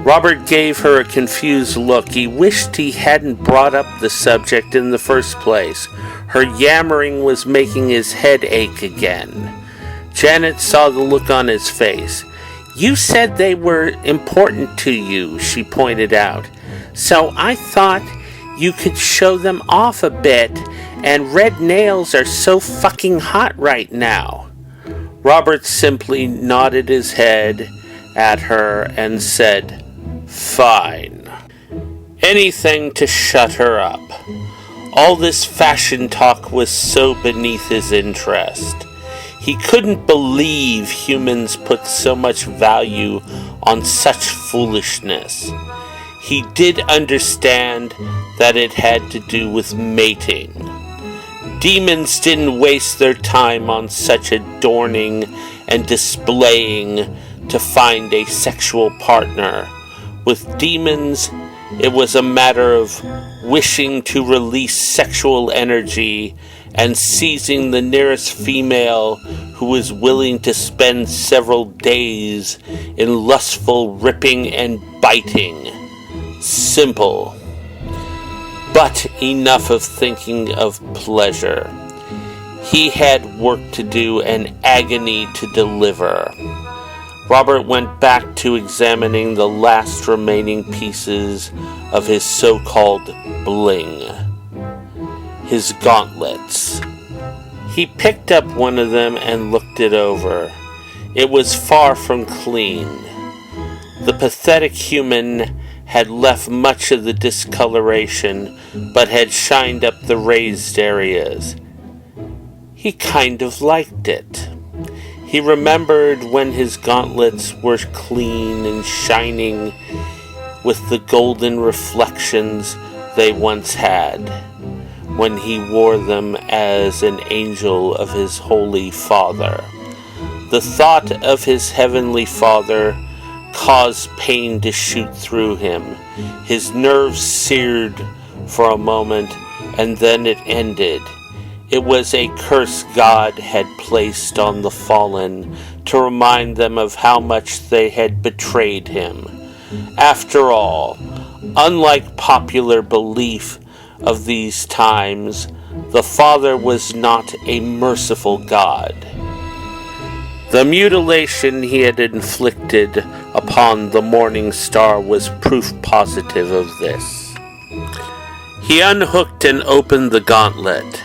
Robert gave her a confused look. He wished he hadn't brought up the subject in the first place. Her yammering was making his head ache again. Janet saw the look on his face. "You said they were important to you," she pointed out. "So I thought you could show them off a bit, and red nails are so fucking hot right now." Robert simply nodded his head at her and said, "Fine." Anything to shut her up. All this fashion talk was so beneath his interest. He couldn't believe humans put so much value on such foolishness. He did understand that it had to do with mating. Demons didn't waste their time on such adorning and displaying to find a sexual partner. With demons, it was a matter of wishing to release sexual energy and seizing the nearest female who was willing to spend several days in lustful ripping and biting. Simple. But enough of thinking of pleasure. He had work to do and agony to deliver. Robert went back to examining the last remaining pieces of his so-called bling. His gauntlets. He picked up one of them and looked it over. It was far from clean. The pathetic human had left much of the discoloration, but had shined up the raised areas. He kind of liked it. He remembered when his gauntlets were clean and shining with the golden reflections they once had, when he wore them as an angel of his holy Father. The thought of his heavenly Father caused pain to shoot through him. His nerves seared for a moment, and then it ended. It was a curse God had placed on the fallen to remind them of how much they had betrayed him. After all, unlike popular belief of these times, the Father was not a merciful God. The mutilation he had inflicted upon the morning star was proof positive of this. He unhooked and opened the gauntlet.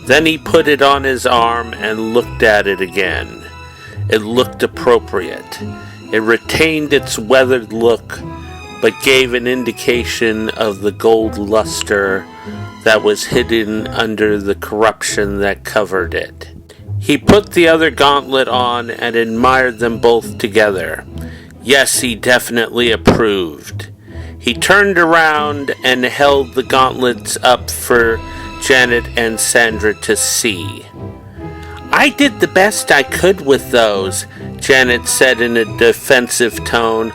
Then he put it on his arm and looked at it again. It looked appropriate. It retained its weathered look, but gave an indication of the gold luster that was hidden under the corruption that covered it. He put the other gauntlet on and admired them both together. Yes, he definitely approved. He turned around and held the gauntlets up for Janet and Sandra to see. "I did the best I could with those," Janet said in a defensive tone,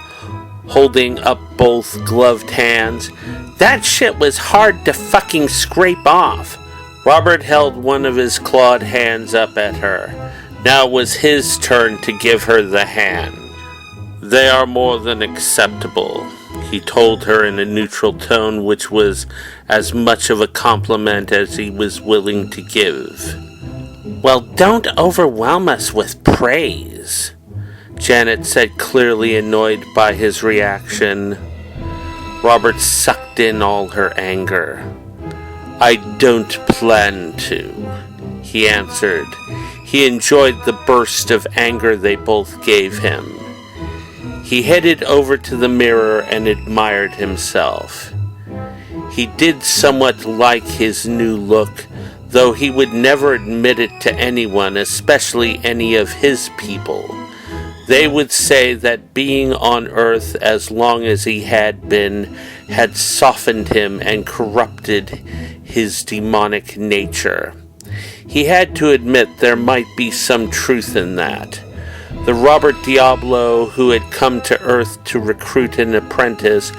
holding up both gloved hands. "That shit was hard to fucking scrape off." Robert held one of his clawed hands up at her. Now it was his turn to give her the hand. "They are more than acceptable," he told her in a neutral tone, which was as much of a compliment as he was willing to give. "Well, don't overwhelm us with praise," Janet said, clearly annoyed by his reaction. Robert sucked in all her anger. "I don't plan to," he answered. He enjoyed the burst of anger they both gave him. He headed over to the mirror and admired himself. He did somewhat like his new look, though he would never admit it to anyone, especially any of his people. They would say that being on Earth as long as he had been had softened him and corrupted his demonic nature. He had to admit there might be some truth in that. The Robert Diablo who had come to Earth to recruit an apprentice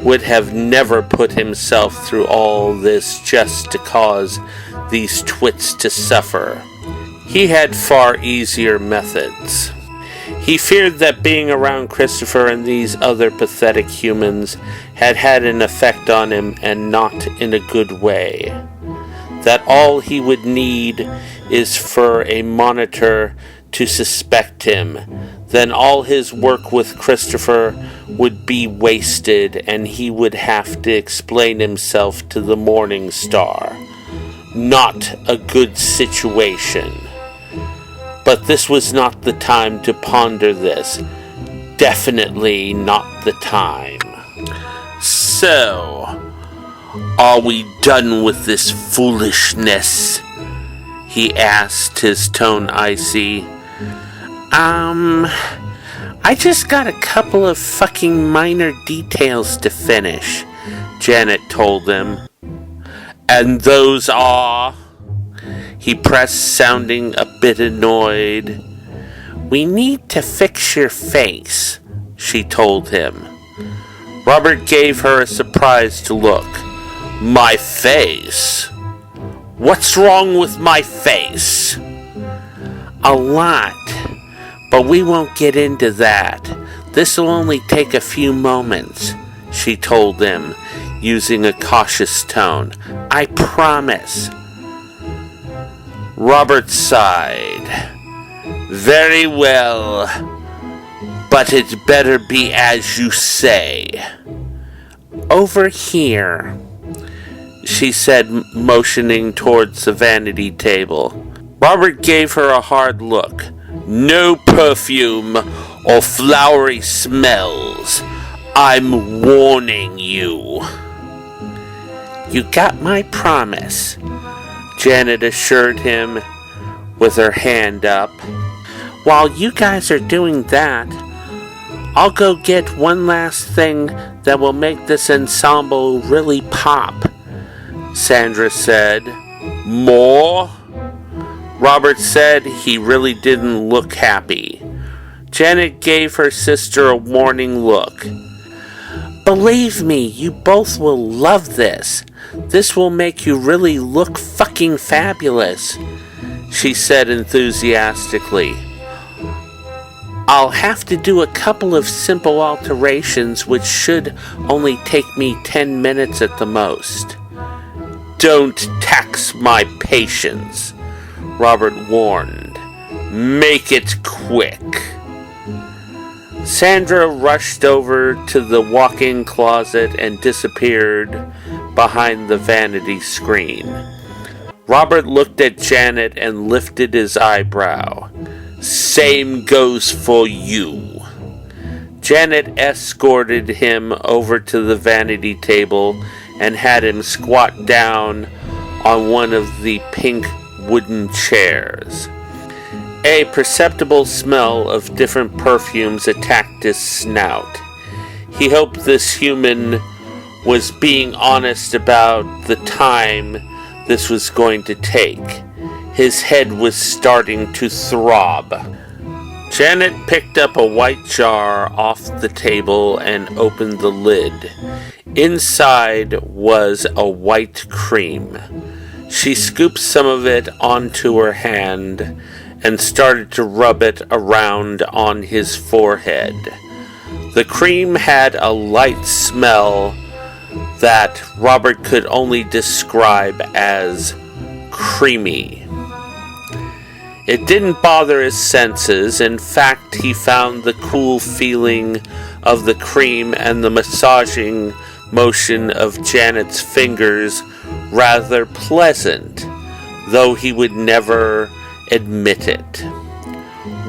would have never put himself through all this just to cause these twits to suffer. He had far easier methods. He feared that being around Christopher and these other pathetic humans had had an effect on him, and not in a good way. That all he would need is for a monitor to suspect him. Then all his work with Christopher would be wasted, and he would have to explain himself to the Morning Star. Not a good situation. But this was not the time to ponder this. Definitely not the time. So, are we done with this foolishness? He asked, his tone icy. I just got a couple of fucking minor details to finish, Janet told him. And those are? He pressed, sounding a bit annoyed. We need to fix your face, she told him. Robert gave her a surprised look. My face? What's wrong with my face? A lot, but we won't get into that. This'll only take a few moments, she told him, using a cautious tone. I promise. Robert sighed. Very well, but it better be as you say. Over here, she said, motioning towards the vanity table. Robert gave her a hard look. No perfume or flowery smells. I'm warning you. You got my promise, Janet assured him with her hand up. While you guys are doing that, I'll go get one last thing that will make this ensemble really pop, Sandra said. More? Robert said. He really didn't look happy. Janet gave her sister a warning look. Believe me, you both will love this. This will make you really look fucking fabulous, she said enthusiastically. I'll have to do a couple of simple alterations which should only take me 10 minutes at the most. Don't tax my patience, Robert warned. Make it quick. Sandra rushed over to the walk-in closet and disappeared behind the vanity screen. Robert looked at Janet and lifted his eyebrow. Same goes for you. Janet escorted him over to the vanity table and had him squat down on one of the pink wooden chairs. A perceptible smell of different perfumes attacked his snout. He hoped this human was being honest about the time this was going to take. His head was starting to throb. Janet picked up a white jar off the table and opened the lid. Inside was a white cream. She scooped some of it onto her hand and started to rub it around on his forehead. The cream had a light smell that Robert could only describe as creamy. It didn't bother his senses. In fact, he found the cool feeling of the cream and the massaging motion of Janet's fingers rather pleasant, though he would never admit it.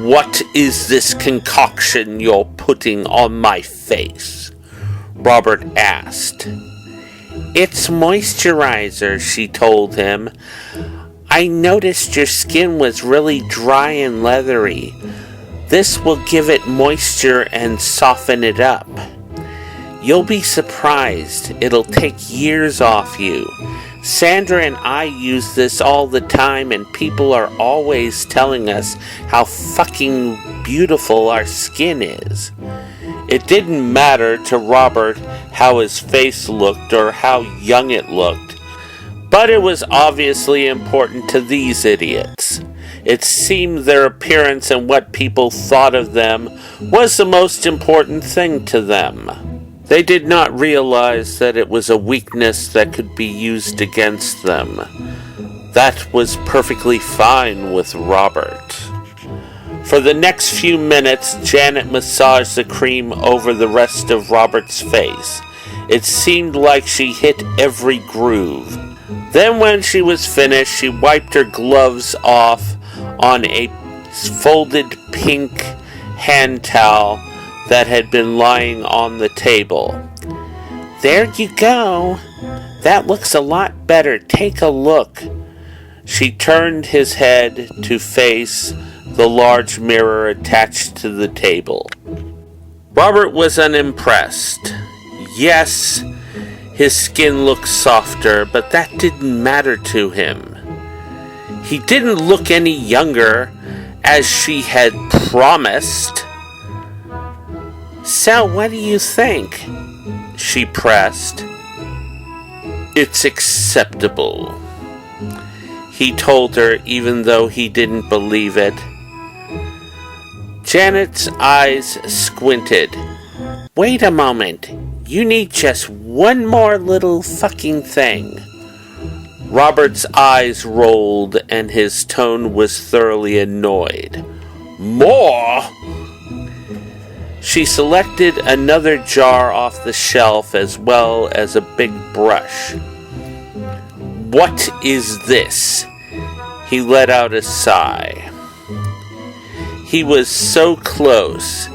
What is this concoction you're putting on my face? Robert asked. It's moisturizer, she told him. I noticed your skin was really dry and leathery. This will give it moisture and soften it up. You'll be surprised. It'll take years off you. Sandra and I use this all the time, and people are always telling us how fucking beautiful our skin is. It didn't matter to Robert how his face looked or how young it looked, but it was obviously important to these idiots. It seemed their appearance and what people thought of them was the most important thing to them. They did not realize that it was a weakness that could be used against them. That was perfectly fine with Robert. For the next few minutes, Janet massaged the cream over the rest of Robert's face. It seemed like she hit every groove. Then when she was finished, she wiped her gloves off on a folded pink hand towel that had been lying on the table. "There you go. That looks a lot better. Take a look." She turned his head to face the large mirror attached to the table. Robert was unimpressed. Yes, his skin looked softer, but that didn't matter to him. He didn't look any younger, as she had promised. "So, what do you think?" she pressed. "It's acceptable," he told her, even though he didn't believe it. Janet's eyes squinted. "Wait a moment. You need just one more little fucking thing." Robert's eyes rolled and his tone was thoroughly annoyed. "More?" She selected another jar off the shelf as well as a big brush. "What is this?" He let out a sigh. He was so close,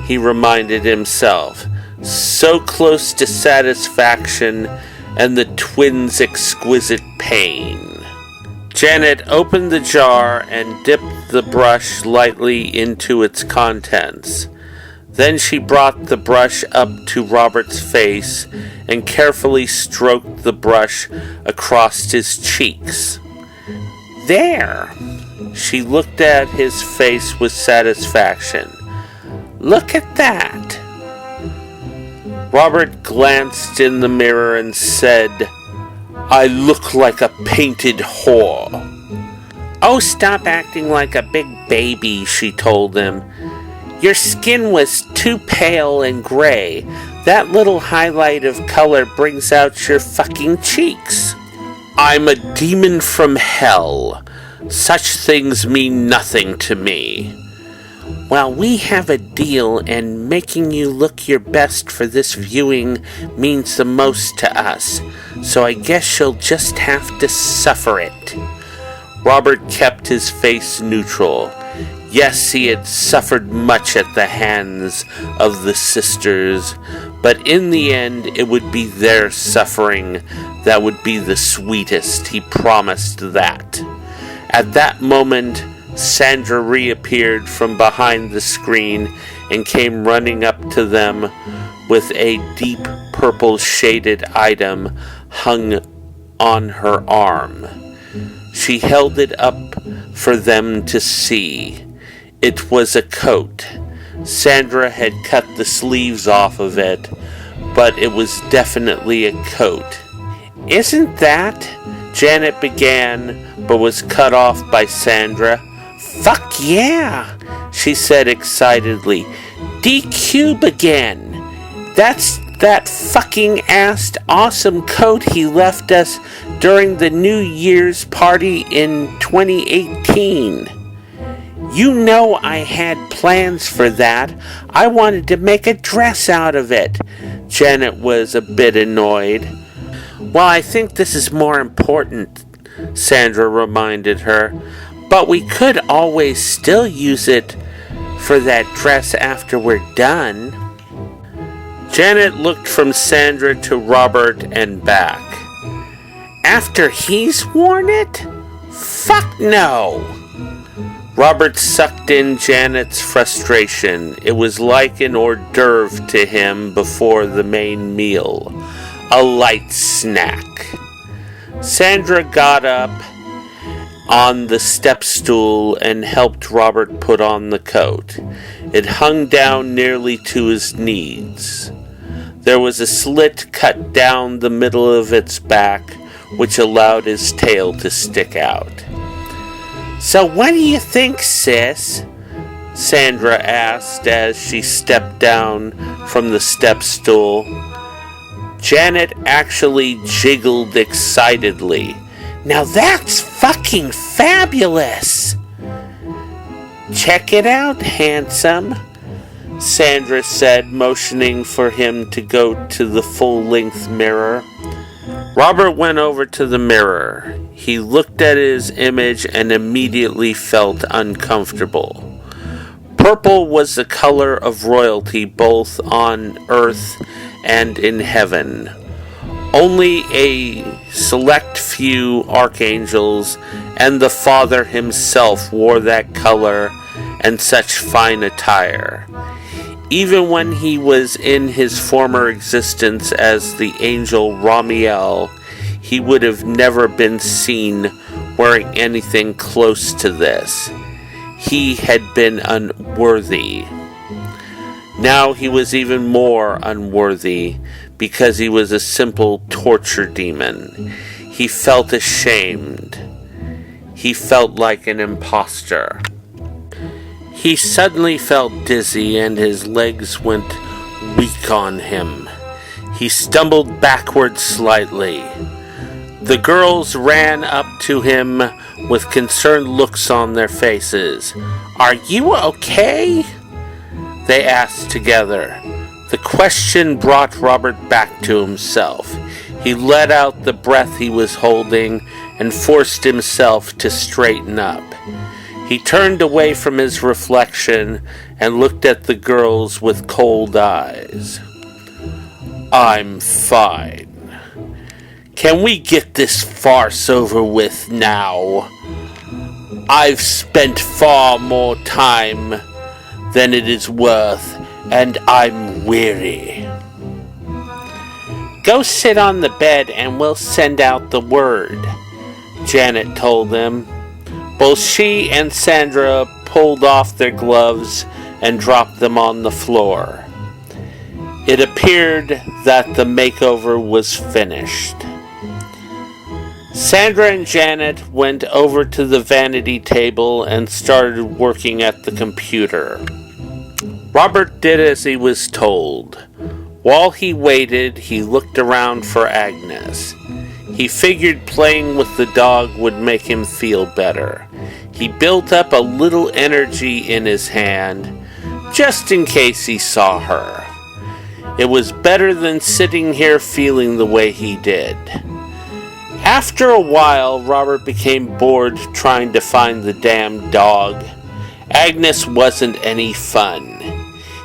he reminded himself. So close to satisfaction and the twins' exquisite pain. Janet opened the jar and dipped the brush lightly into its contents. Then she brought the brush up to Robert's face and carefully stroked the brush across his cheeks. "There!" She looked at his face with satisfaction. "Look at that!" Robert glanced in the mirror and said, "I look like a painted whore." "Oh, stop acting like a big baby," she told him. "Your skin was too pale and gray. That little highlight of color brings out your fucking cheeks." "I'm a demon from hell. Such things mean nothing to me." "Well, we have a deal, and making you look your best for this viewing means the most to us, so I guess you'll just have to suffer it." Robert kept his face neutral. Yes, he had suffered much at the hands of the sisters, but in the end it would be their suffering that would be the sweetest. He promised that. At that moment, Sandra reappeared from behind the screen and came running up to them with a deep purple shaded item hung on her arm. She held it up for them to see. It was a coat. Sandra had cut the sleeves off of it, but it was definitely a coat. "Isn't that?" Janet began, but was cut off by Sandra. "Fuck yeah," she said excitedly. "D-Cube again. That's that fucking assed awesome coat he left us during the New Year's party in 2018. You know I had plans for that. I wanted to make a dress out of it." Janet was a bit annoyed. "Well, I think this is more important," Sandra reminded her. "But we could always still use it for that dress after we're done." Janet looked from Sandra to Robert and back. "After he's worn it? Fuck no!" Robert sucked in Janet's frustration. It was like an hors d'oeuvre to him before the main meal. A light snack. Sandra got up on the step stool and helped Robert put on the coat. It hung down nearly to his knees. There was a slit cut down the middle of its back, which allowed his tail to stick out. "So what do you think, sis?" Sandra asked as she stepped down from the step stool. Janet actually jiggled excitedly. "Now that's fucking fabulous!" "Check it out, handsome," Sandra said, motioning for him to go to the full-length mirror. Robert went over to the mirror. He looked at his image and immediately felt uncomfortable. Purple was the color of royalty both on earth and in heaven. Only a select few archangels and the Father himself wore that color and such fine attire. Even when he was in his former existence as the angel Ramiel, he would have never been seen wearing anything close to this. He had been unworthy. Now he was even more unworthy because he was a simple torture demon. He felt ashamed. He felt like an imposter. He suddenly felt dizzy and his legs went weak on him. He stumbled backward slightly. The girls ran up to him with concerned looks on their faces. "Are you okay?" they asked together. The question brought Robert back to himself. He let out the breath he was holding and forced himself to straighten up. He turned away from his reflection and looked at the girls with cold eyes. "I'm fine. Can we get this farce over with now? I've spent far more time than it is worth, and I'm weary." "Go sit on the bed and we'll send out the word," Janet told them. Both she and Sandra pulled off their gloves and dropped them on the floor. It appeared that the makeover was finished. Sandra and Janet went over to the vanity table and started working at the computer. Robert did as he was told. While he waited, he looked around for Agnes. He figured playing with the dog would make him feel better. He built up a little energy in his hand, just in case he saw her. It was better than sitting here feeling the way he did. After a while, Robert became bored trying to find the damn dog. Agnes wasn't any fun.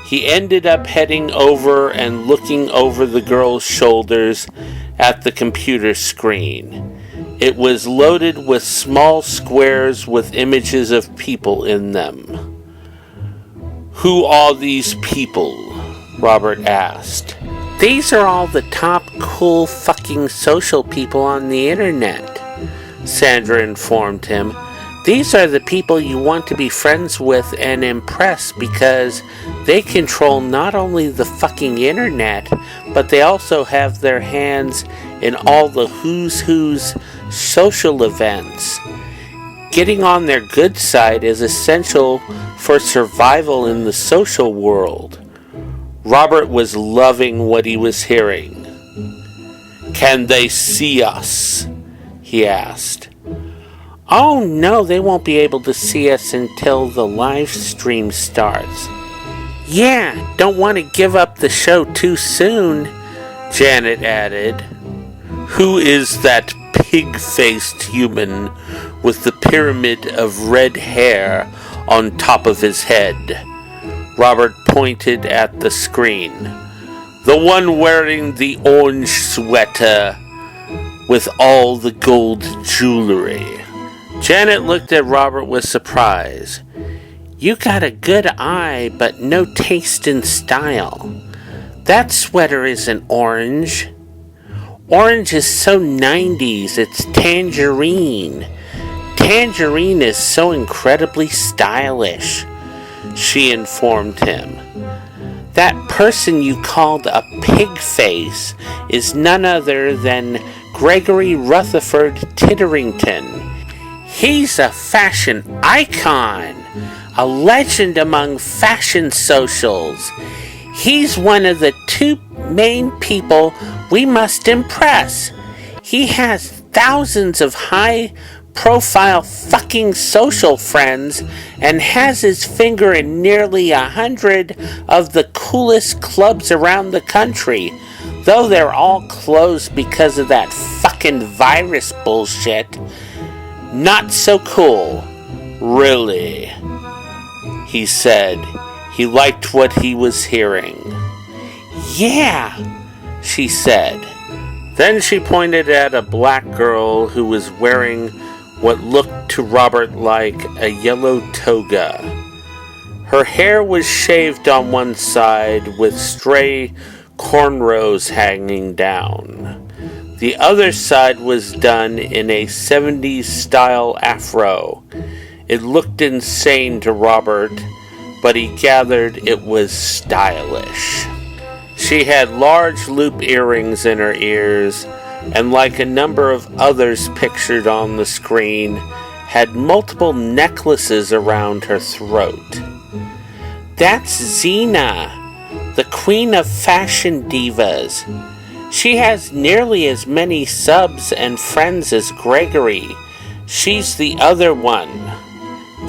He ended up heading over and looking over the girl's shoulders at the computer screen. It was loaded with small squares with images of people in them. "Who are these people?" Robert asked. "These are all the top cool fucking social people on the internet," Sandra informed him. "These are the people you want to be friends with and impress because they control not only the fucking internet, but they also have their hands in all the who's social events. Getting on their good side is essential for survival in the social world." Robert was loving what he was hearing. "Can they see us?" he asked. "Oh no, they won't be able to see us until the live stream starts." "Yeah, don't want to give up the show too soon," Janet added. "Who is that pig-faced human with the pyramid of red hair on top of his head?" Robert pointed at the screen. "The one wearing the orange sweater with all the gold jewelry." Janet looked at Robert with surprise. "You got a good eye, but no taste in style. That sweater isn't orange. Orange is so 90s, it's tangerine. Tangerine is so incredibly stylish," she informed him. "That person you called a pig face is none other than Gregory Rutherford Titterington. He's a fashion icon, a legend among fashion socials. He's one of the two main people we must impress. He has thousands of high-profile fucking social friends and has his finger in nearly 100 of the coolest clubs around the country, though they're all closed because of that fucking virus bullshit. Not so cool, really, he said. He liked what he was hearing. Yeah, she said. Then she pointed at a black girl who was wearing what looked to Robert like a yellow toga. Her hair was shaved on one side with stray cornrows hanging down. The other side was done in a 70s style afro. It looked insane to Robert, but he gathered it was stylish. She had large loop earrings in her ears, and like a number of others pictured on the screen, had multiple necklaces around her throat. That's Xena, the queen of fashion divas. She has nearly as many subs and friends as Gregory. She's the other one,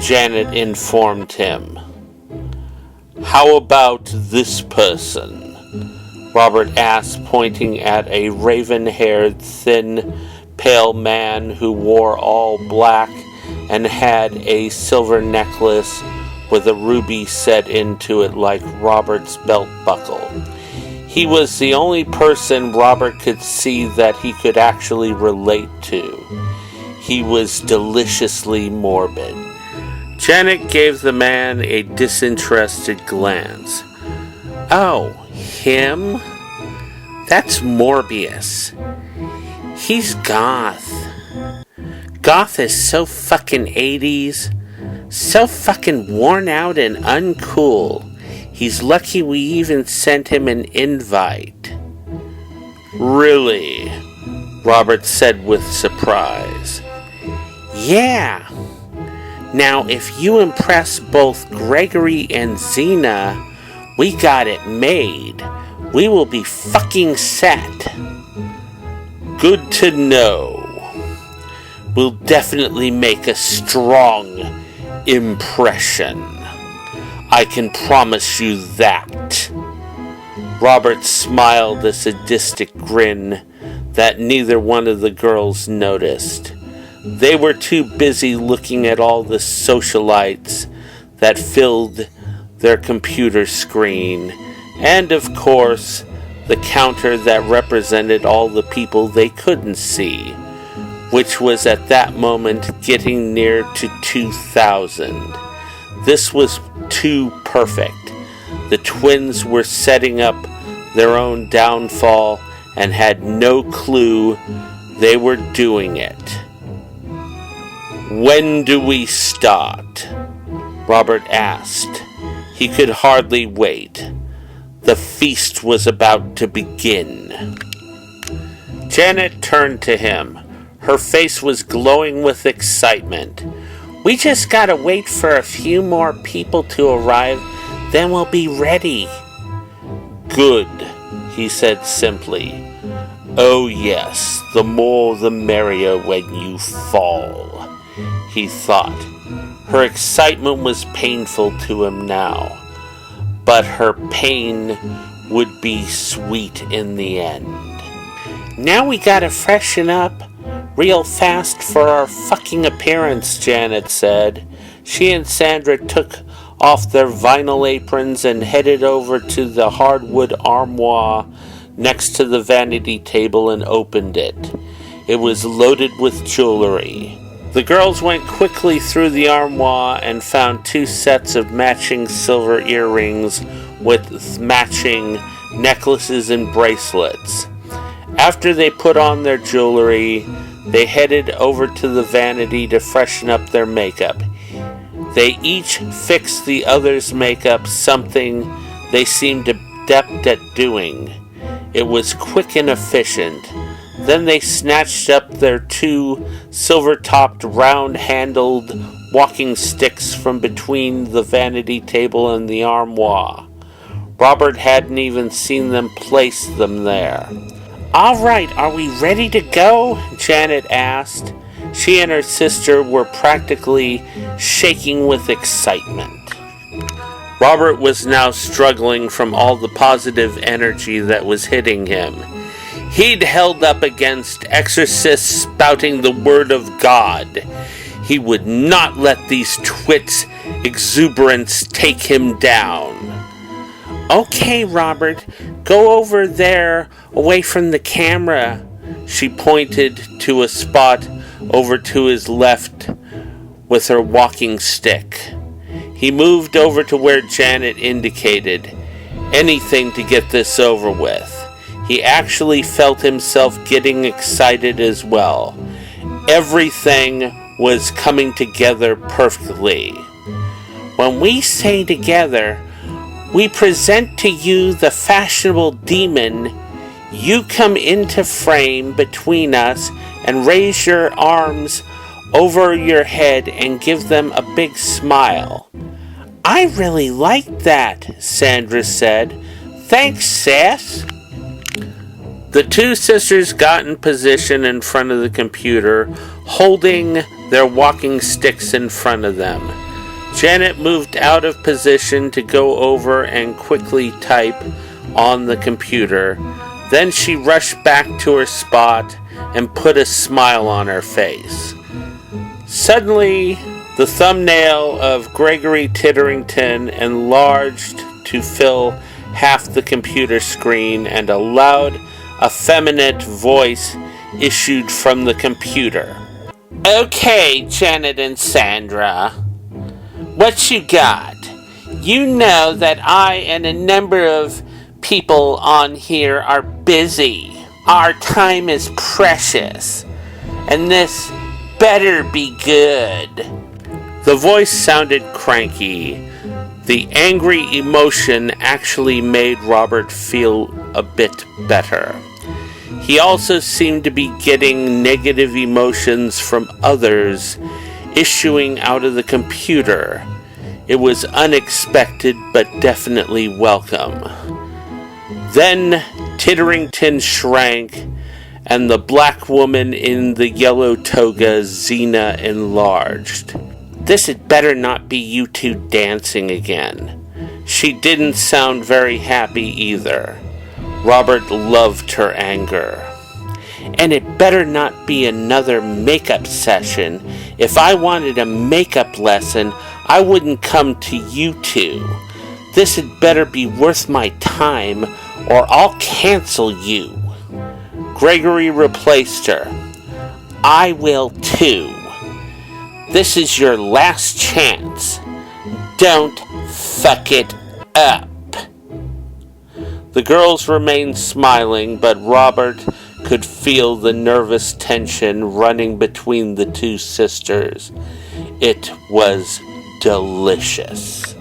Janet informed him. How about this person? Robert asked, pointing at a raven-haired, thin, pale man who wore all black and had a silver necklace with a ruby set into it like Robert's belt buckle. He was the only person Robert could see that he could actually relate to. He was deliciously morbid. Janet gave the man a disinterested glance. Oh, him? That's Morbius. He's goth. Goth is so fucking 80s. So fucking worn out and uncool. He's lucky we even sent him an invite. Really? Robert said with surprise. Yeah. Now, if you impress both Gregory and Xena, we got it made. We will be fucking set. Good to know. We'll definitely make a strong impression. I can promise you that. Robert smiled a sadistic grin that neither one of the girls noticed. They were too busy looking at all the socialites that filled their computer screen, and of course, the counter that represented all the people they couldn't see, which was at that moment getting near to 2,000. This was too perfect. The twins were setting up their own downfall and had no clue they were doing it. When do we start? Robert asked. He could hardly wait. The feast was about to begin. Janet turned to him. Her face was glowing with excitement. We just gotta wait for a few more people to arrive, then we'll be ready. Good, he said simply. Oh yes, the more the merrier when you fall, he thought. Her excitement was painful to him now, but her pain would be sweet in the end. Now we gotta freshen up real fast for our fucking appearance, Janet said. She and Sandra took off their vinyl aprons and headed over to the hardwood armoire next to the vanity table and opened it. It was loaded with jewelry. The girls went quickly through the armoire and found 2 sets of matching silver earrings with matching necklaces and bracelets. After they put on their jewelry, they headed over to the vanity to freshen up their makeup. They each fixed the other's makeup, something they seemed adept at doing. It was quick and efficient. Then they snatched up their 2 silver-topped, round-handled walking sticks from between the vanity table and the armoire. Robert hadn't even seen them place them there. "All right, are we ready to go?" Janet asked. She and her sister were practically shaking with excitement. Robert was now struggling from all the positive energy that was hitting him. He'd held up against exorcists spouting the word of God. He would not let these twits' exuberance take him down. "Okay, Robert, go over there, away from the camera." She pointed to a spot over to his left with her walking stick. He moved over to where Janet indicated. Anything to get this over with. He actually felt himself getting excited as well. Everything was coming together perfectly. "When we say together, we present to you the Fashionable Demon, you come into frame between us and raise your arms over your head and give them a big smile." "I really like that," Sandra said. "Thanks, Seth." The 2 sisters got in position in front of the computer, holding their walking sticks in front of them. Janet moved out of position to go over and quickly type on the computer. Then she rushed back to her spot and put a smile on her face. Suddenly, the thumbnail of Gregory Titterington enlarged to fill half the computer screen, and a loud, effeminate voice issued from the computer. "Okay, Janet and Sandra, what you got? You know that I and a number of people on here are busy. Our time is precious, and this better be good." The voice sounded cranky. The angry emotion actually made Robert feel a bit better. He also seemed to be getting negative emotions from others issuing out of the computer. It was unexpected but definitely welcome. Then Titterington shrank, and the black woman in the yellow toga, Xena, enlarged. "This had better not be you 2 dancing again." She didn't sound very happy either. Robert loved her anger. "And it better not be another makeup session. If I wanted a makeup lesson, I wouldn't come to you 2. This had better be worth my time, or I'll cancel you." Gregory replaced her. "I will too. This is your last chance. Don't fuck it up." The girls remained smiling, but Robert could feel the nervous tension running between the 2 sisters. It was delicious.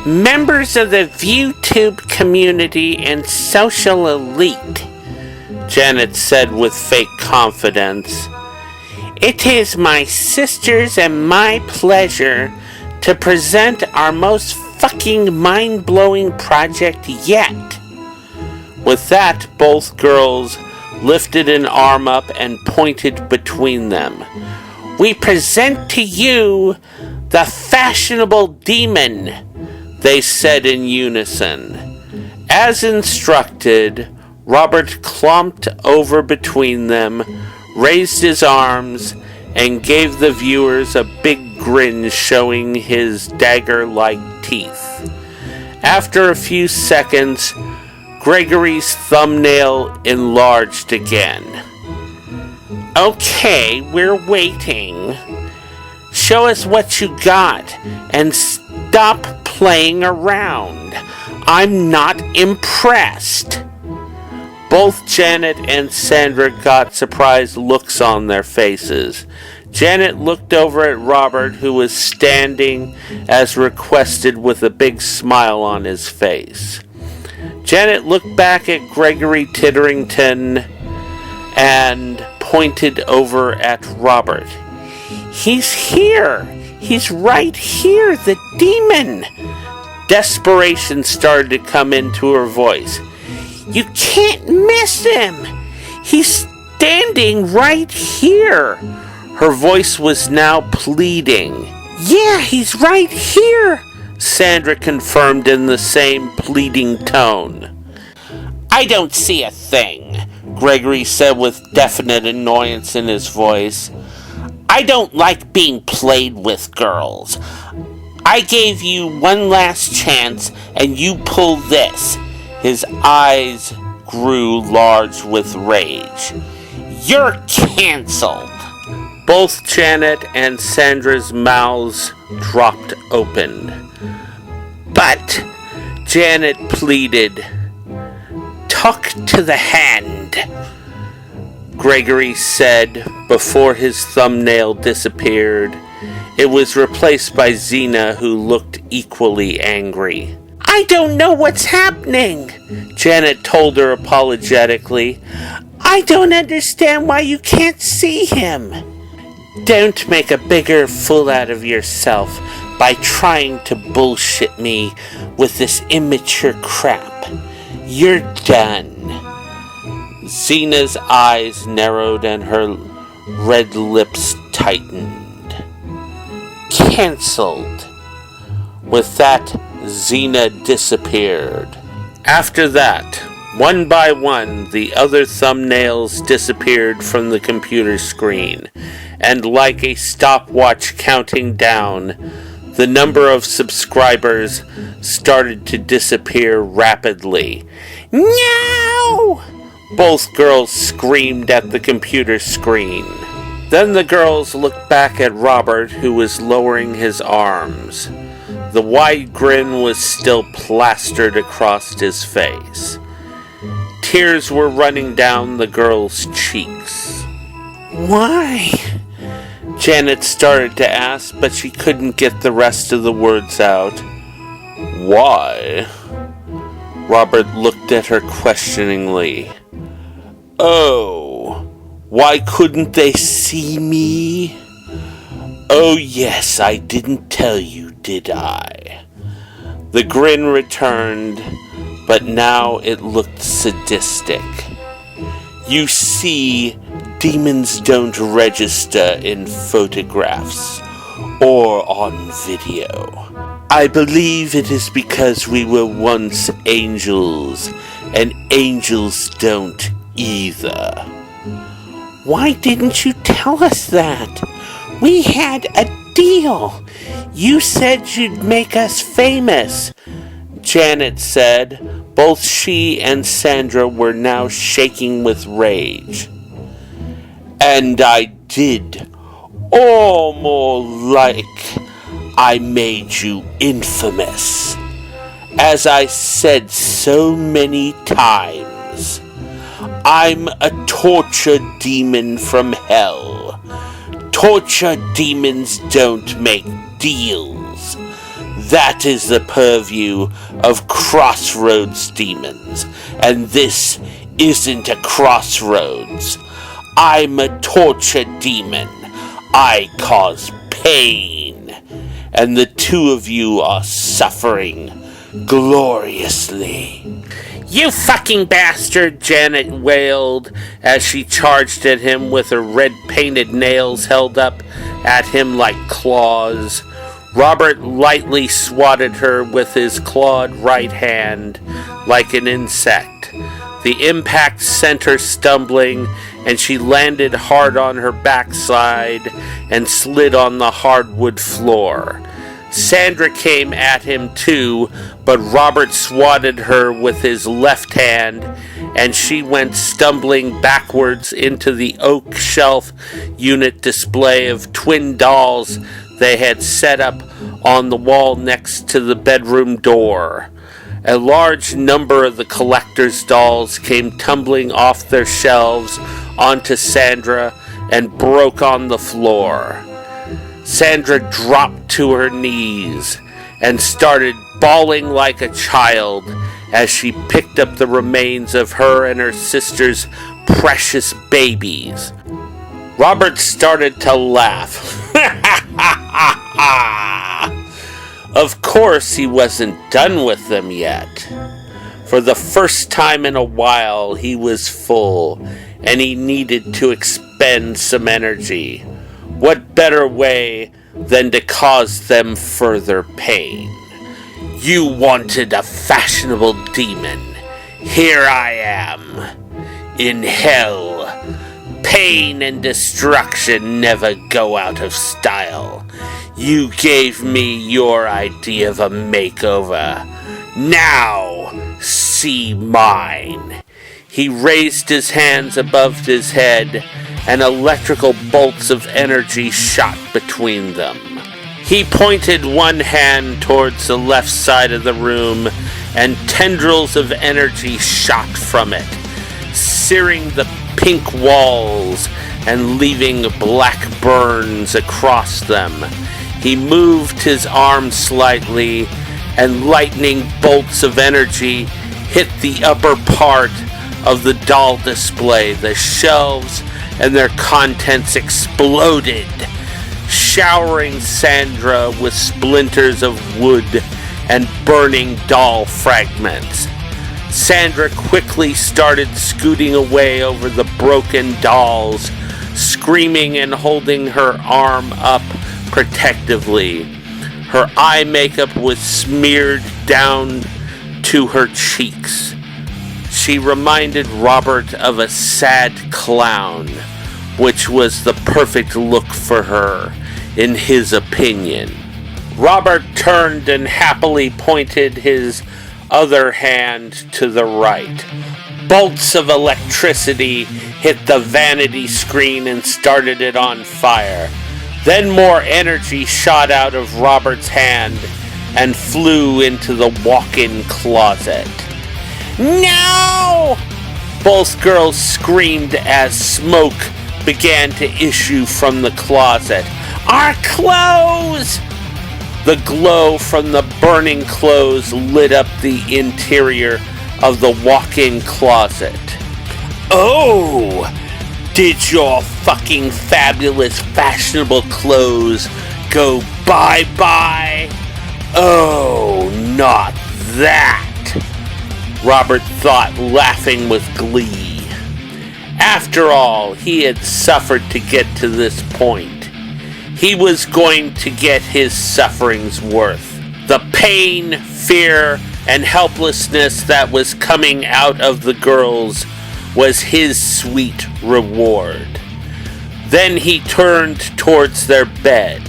"Members of the ViewTube community and social elite," Janet said with fake confidence, "it is my sisters and my pleasure to present our most fucking mind-blowing project yet." With that, both girls lifted an arm up and pointed between them. "We present to you the Fashionable Demon," they said in unison. As instructed, Robert clomped over between them, raised his arms, and gave the viewers a big grin showing his dagger-like teeth. After a few seconds, Gregory's thumbnail enlarged again. "Okay, we're waiting. Show us what you got, and stop playing around. I'm not impressed." Both Janet and Sandra got surprised looks on their faces. Janet looked over at Robert, who was standing as requested with a big smile on his face. Janet looked back at Gregory Titterington and pointed over at Robert. "He's here! He's right here, the demon!" Desperation started to come into her voice. "You can't miss him! He's standing right here!" Her voice was now pleading. "Yeah, he's right here!" Sandra confirmed in the same pleading tone. "I don't see a thing," Gregory said with definite annoyance in his voice. "I don't like being played with, girls. I gave you one last chance, and you pulled this." His eyes grew large with rage. "You're canceled." Both Janet and Sandra's mouths dropped open. "But," Janet pleaded, "talk to the hand," Gregory said before his thumbnail disappeared. It was replaced by Xena, who looked equally angry. "I don't know what's happening," Janet told her apologetically. "I don't understand why you can't see him." "Don't make a bigger fool out of yourself by trying to bullshit me with this immature crap. You're done." Xena's eyes narrowed and her red lips tightened. "Cancelled." With that, Xena disappeared. After that, one by one, the other thumbnails disappeared from the computer screen, and like a stopwatch counting down, the number of subscribers started to disappear rapidly. "No!" Both girls screamed at the computer screen. Then the girls looked back at Robert, who was lowering his arms. The wide grin was still plastered across his face. Tears were running down the girls' cheeks. "Why?" Janet started to ask, but she couldn't get the rest of the words out. "Why?" Robert looked at her questioningly. "Oh, why couldn't they see me? Oh yes, I didn't tell you, did I?" The grin returned, but now it looked sadistic. "You see, demons don't register in photographs or on video. I believe it is because we were once angels, and angels don't either." "Why didn't you tell us that? We had a deal. You said you'd make us famous," Janet said. Both she and Sandra were now shaking with rage. "And I did. Or more like, I made you infamous. As I said so many times, I'm a torture demon from hell. Torture demons don't make deals. That is the purview of crossroads demons, and this isn't a crossroads. I'm a torture demon. I cause pain, and the two of you are suffering gloriously." "You fucking bastard," Janet wailed as she charged at him with her red-painted nails held up at him like claws. Robert lightly swatted her with his clawed right hand like an insect. The impact sent her stumbling, and she landed hard on her backside and slid on the hardwood floor. Sandra came at him too, but Robert swatted her with his left hand, and she went stumbling backwards into the oak shelf unit display of twin dolls they had set up on the wall next to the bedroom door. A large number of the collector's dolls came tumbling off their shelves onto Sandra and broke on the floor. Sandra dropped to her knees and started bawling like a child as she picked up the remains of her and her sister's precious babies. Robert started to laugh. Of course he wasn't done with them yet. For the first time in a while he was full, and he needed to expend some energy. What better way than to cause them further pain? You wanted a fashionable demon. Here I am. In hell, pain and destruction never go out of style. You gave me your idea of a makeover. Now, see mine. He raised his hands above his head, and electrical bolts of energy shot between them. He pointed one hand towards the left side of the room, and tendrils of energy shot from it, searing the pink walls and leaving black burns across them. He moved his arm slightly, and lightning bolts of energy hit the upper part of the doll display. The shelves and their contents exploded, showering Sandra with splinters of wood and burning doll fragments. Sandra quickly started scooting away over the broken dolls, screaming and holding her arm up protectively. Her eye makeup was smeared down to her cheeks. She reminded Robert of a sad clown, which was the perfect look for her, in his opinion. Robert turned and happily pointed his other hand to the right. Bolts of electricity hit the vanity screen and started it on fire. Then more energy shot out of Robert's hand and flew into the walk-in closet. No! Both girls screamed as smoke began to issue from the closet. Our clothes! The glow from the burning clothes lit up the interior of the walk-in closet. Oh! Did your fucking fabulous fashionable clothes go bye-bye? Oh, not that! Robert thought, laughing with glee. After all, he had suffered to get to this point. He was going to get his suffering's worth. The pain, fear, and helplessness that was coming out of the girls was his sweet reward. Then he turned towards their bed.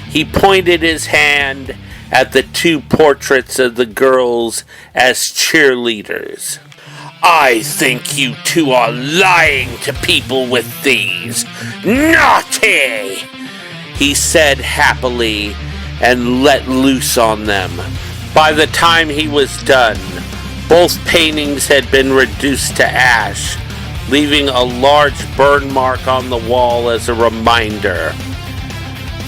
He pointed his hand at the two portraits of the girls as cheerleaders. I think you two are lying to people with these. Naughty! He said happily and let loose on them. By the time he was done, both paintings had been reduced to ash, leaving a large burn mark on the wall as a reminder.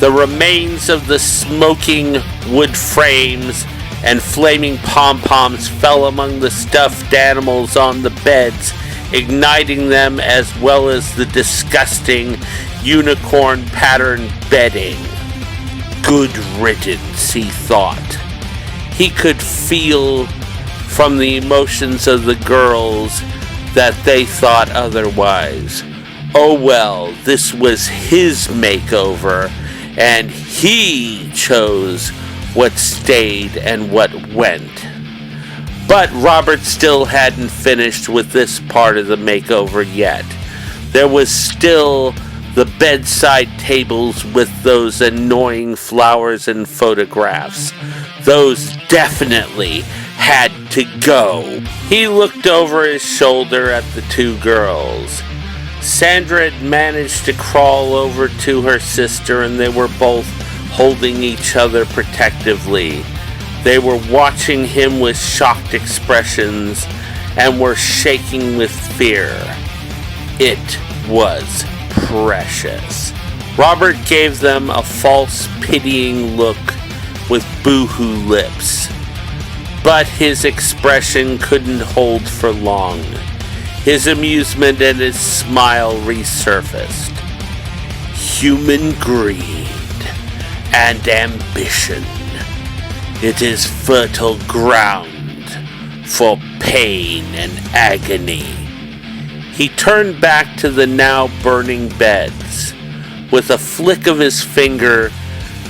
The remains of the smoking wood frames and flaming pom-poms fell among the stuffed animals on the beds, igniting them as well as the disgusting unicorn-patterned bedding. Good riddance, he thought. He could feel from the emotions of the girls that they thought otherwise. Oh well, this was his makeover, and he chose what stayed and what went. But Robert still hadn't finished with this part of the makeover yet. There was still the bedside tables with those annoying flowers and photographs. Those definitely had to go. He looked over his shoulder at the two girls. Sandra had managed to crawl over to her sister, and they were both holding each other protectively. They were watching him with shocked expressions and were shaking with fear. It was precious. Robert gave them a false, pitying look with boo-hoo lips. But his expression couldn't hold for long. His amusement and his smile resurfaced. Human greed and ambition. It is fertile ground for pain and agony. He turned back to the now burning beds. With a flick of his finger,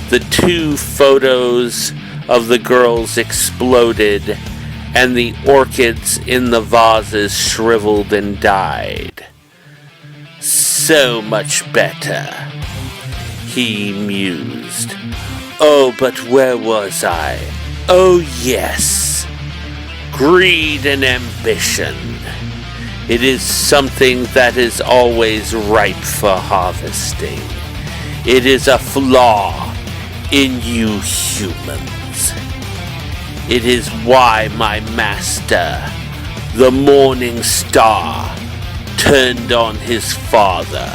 the 2 photos of the girls exploded, and the orchids in the vases shriveled and died. So much better, he mused. Oh, but where was I? Oh, yes. Greed and ambition. It is something that is always ripe for harvesting. It is a flaw in you humans. It is why my master, the Morning Star, turned on his father.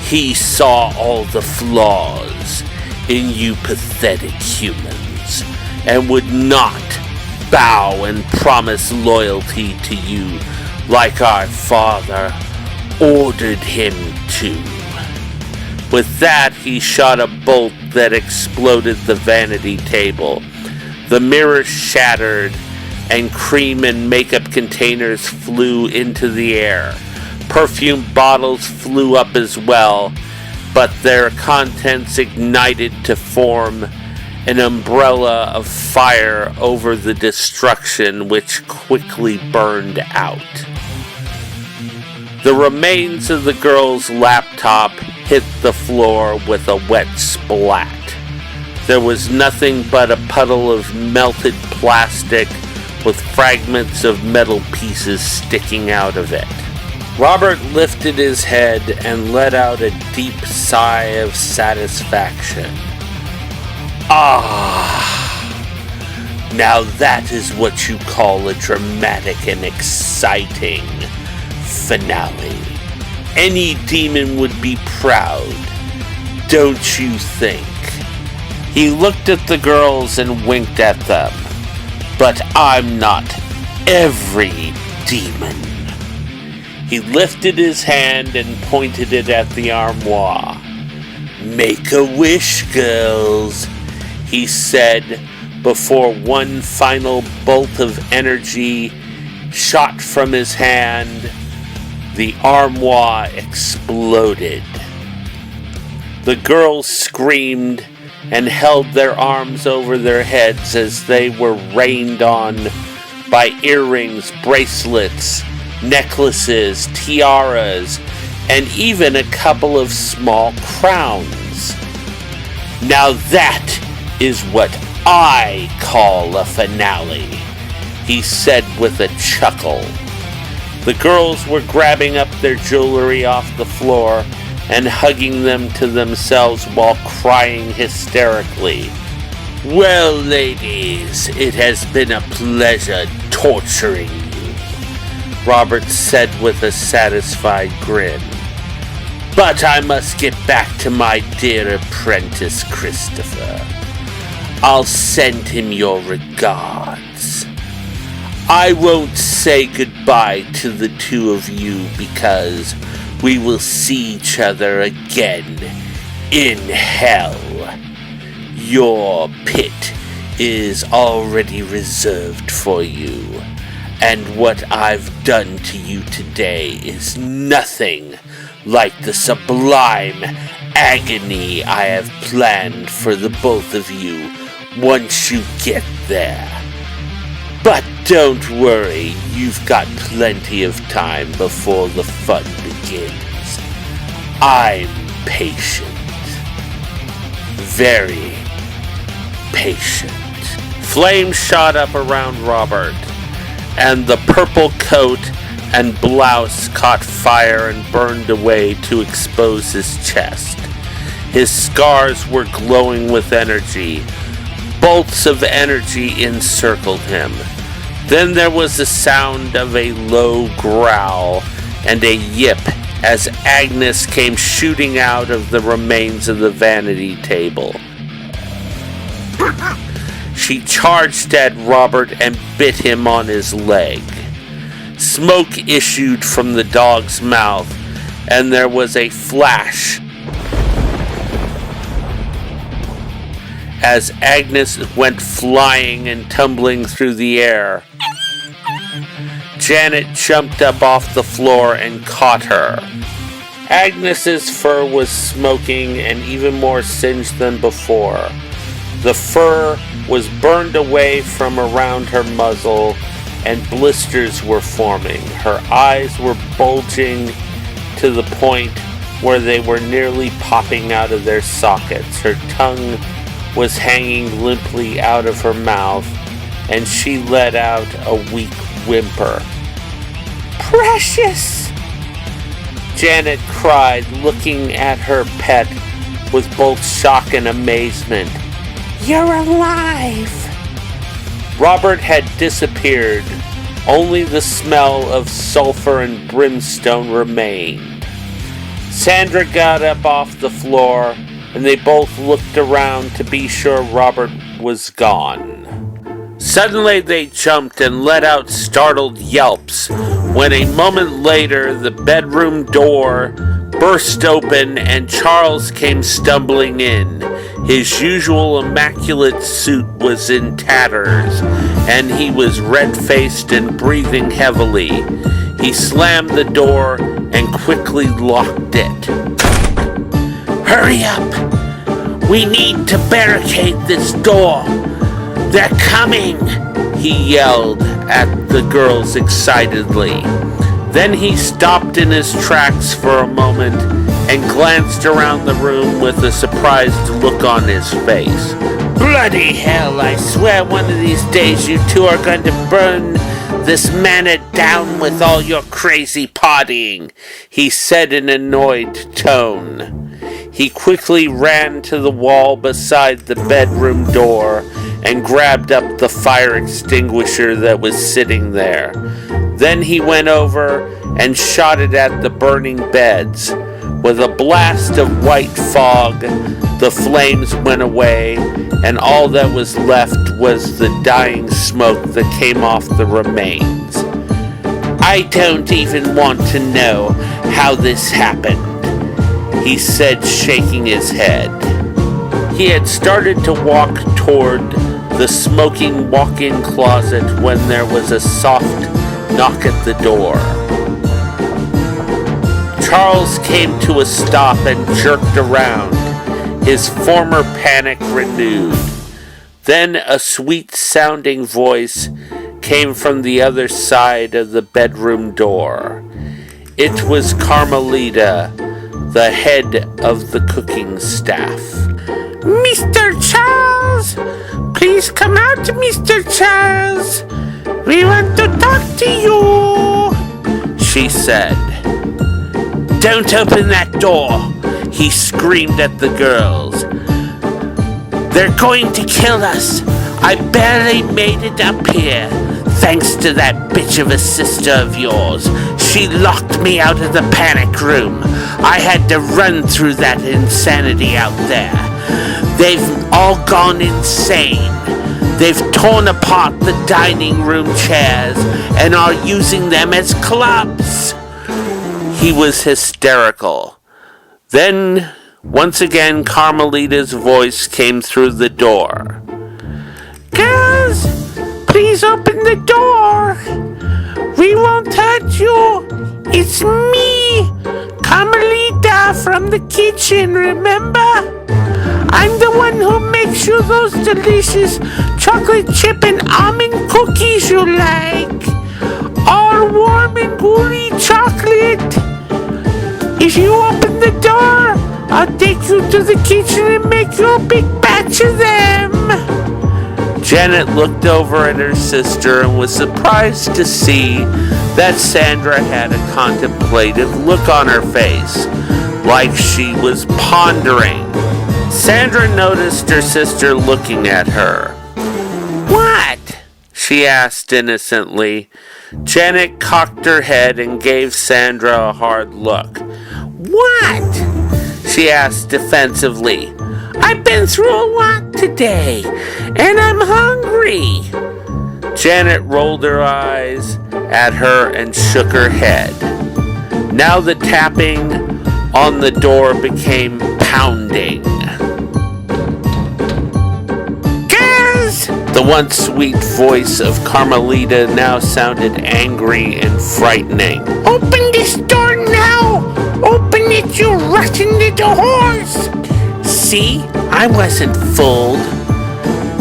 He saw all the flaws in you pathetic humans and would not bow and promise loyalty to you like our father ordered him to. With that, he shot a bolt that exploded the vanity table. The mirror shattered, and cream and makeup containers flew into the air. Perfume bottles flew up as well, but their contents ignited to form an umbrella of fire over the destruction, which quickly burned out. The remains of the girl's laptop hit the floor with a wet splat. There was nothing but a puddle of melted plastic with fragments of metal pieces sticking out of it. Robert lifted his head and let out a deep sigh of satisfaction. Ah, now that is what you call a dramatic and exciting finale. Any demon would be proud, don't you think? He looked at the girls and winked at them. But I'm not every demon. He lifted his hand and pointed it at the armoire. Make a wish, girls, he said before one final bolt of energy shot from his hand. The armoire exploded. The girls screamed and held their arms over their heads as they were rained on by earrings, bracelets, necklaces, tiaras, and even a couple of small crowns. Now that is what I call a finale, he said with a chuckle. The girls were grabbing up their jewelry off the floor and hugging them to themselves while crying hysterically. Well, ladies, it has been a pleasure torturing you, Robert said with a satisfied grin. But I must get back to my dear apprentice, Christopher. I'll send him your regards. I won't say goodbye to the two of you because we will see each other again in hell. Your pit is already reserved for you, and what I've done to you today is nothing like the sublime agony I have planned for the both of you once you get there. But don't worry, you've got plenty of time before the fun begins. I'm patient. Very patient. Flames shot up around Robert, and the purple coat and blouse caught fire and burned away to expose his chest. His scars were glowing with energy. Bolts of energy encircled him. Then there was the sound of a low growl and a yip as Agnes came shooting out of the remains of the vanity table. She charged at Robert and bit him on his leg. Smoke issued from the dog's mouth, and there was a flash as Agnes went flying and tumbling through the air. Janet jumped up off the floor and caught her. Agnes's fur was smoking and even more singed than before. The fur was burned away from around her muzzle, and blisters were forming. Her eyes were bulging to the point where they were nearly popping out of their sockets. Her tongue was hanging limply out of her mouth, and she let out a weak whimper. "Precious!" Janet cried, looking at her pet with both shock and amazement. "You're alive!" Robert had disappeared. Only the smell of sulfur and brimstone remained. Sandra got up off the floor, and they both looked around to be sure Robert was gone. Suddenly they jumped and let out startled yelps when a moment later the bedroom door burst open and Charles came stumbling in. His usual immaculate suit was in tatters, and he was red-faced and breathing heavily. He slammed the door and quickly locked it. "Hurry up! We need to barricade this door! They're coming!" he yelled at the girls excitedly. Then he stopped in his tracks for a moment and glanced around the room with a surprised look on his face. "Bloody hell, I swear one of these days you two are going to burn this manor down with all your crazy partying," he said in an annoyed tone. He quickly ran to the wall beside the bedroom door and grabbed up the fire extinguisher that was sitting there. Then he went over and shot it at the burning beds. With a blast of white fog, the flames went away, and all that was left was the dying smoke that came off the remains. "I don't even want to know how this happened," he said, shaking his head. He had started to walk toward the smoking walk-in closet when there was a soft knock at the door. Charles came to a stop and jerked around, his former panic renewed. Then a sweet-sounding voice came from the other side of the bedroom door. It was Carmelita, the head of the cooking staff. "Mr. Charles! Please come out, Mr. Charles! We want to talk to you!" she said. "Don't open that door!" he screamed at the girls. "They're going to kill us! I barely made it up here, thanks to that bitch of a sister of yours. She locked me out of the panic room. I had to run through that insanity out there. They've all gone insane. They've torn apart the dining room chairs and are using them as clubs." He was hysterical. Then, once again, Carmelita's voice came through the door. "Girls, please open the door. We won't hurt you. It's me, Carmelita from the kitchen, remember? I'm the one who makes you those delicious chocolate chip and almond cookies you like. All warm and gooey chocolate. If you open the door, I'll take you to the kitchen and make you a big batch of them." Janet looked over at her sister and was surprised to see that Sandra had a contemplative look on her face, like she was pondering. Sandra noticed her sister looking at her. "What?" she asked innocently. Janet cocked her head and gave Sandra a hard look. "What?" she asked defensively. "I've been through a lot today, and I'm hungry." Janet rolled her eyes at her and shook her head. Now the tapping on the door became pounding. Girls! The once sweet voice of Carmelita now sounded angry and frightening. Open this door now! Open it, you rotten little horse! See, I wasn't fooled,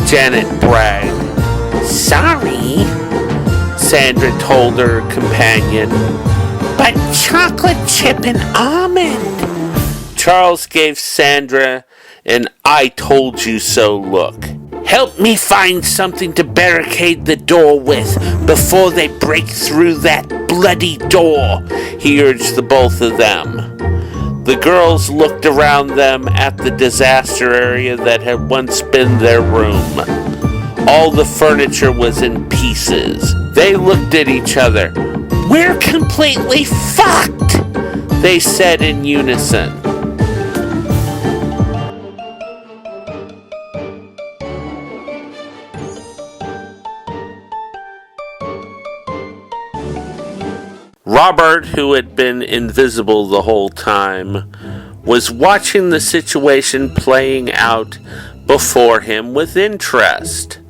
Janet bragged. Sorry, Sandra told her companion. But chocolate chip and almond. Charles gave Sandra an I told you so look. Help me find something to barricade the door with before they break through that bloody door, he urged the both of them. The girls looked around them at the disaster area that had once been their room. All the furniture was in pieces. They looked at each other. We're completely fucked, they said in unison. Robert, who had been invisible the whole time, was watching the situation playing out before him with interest.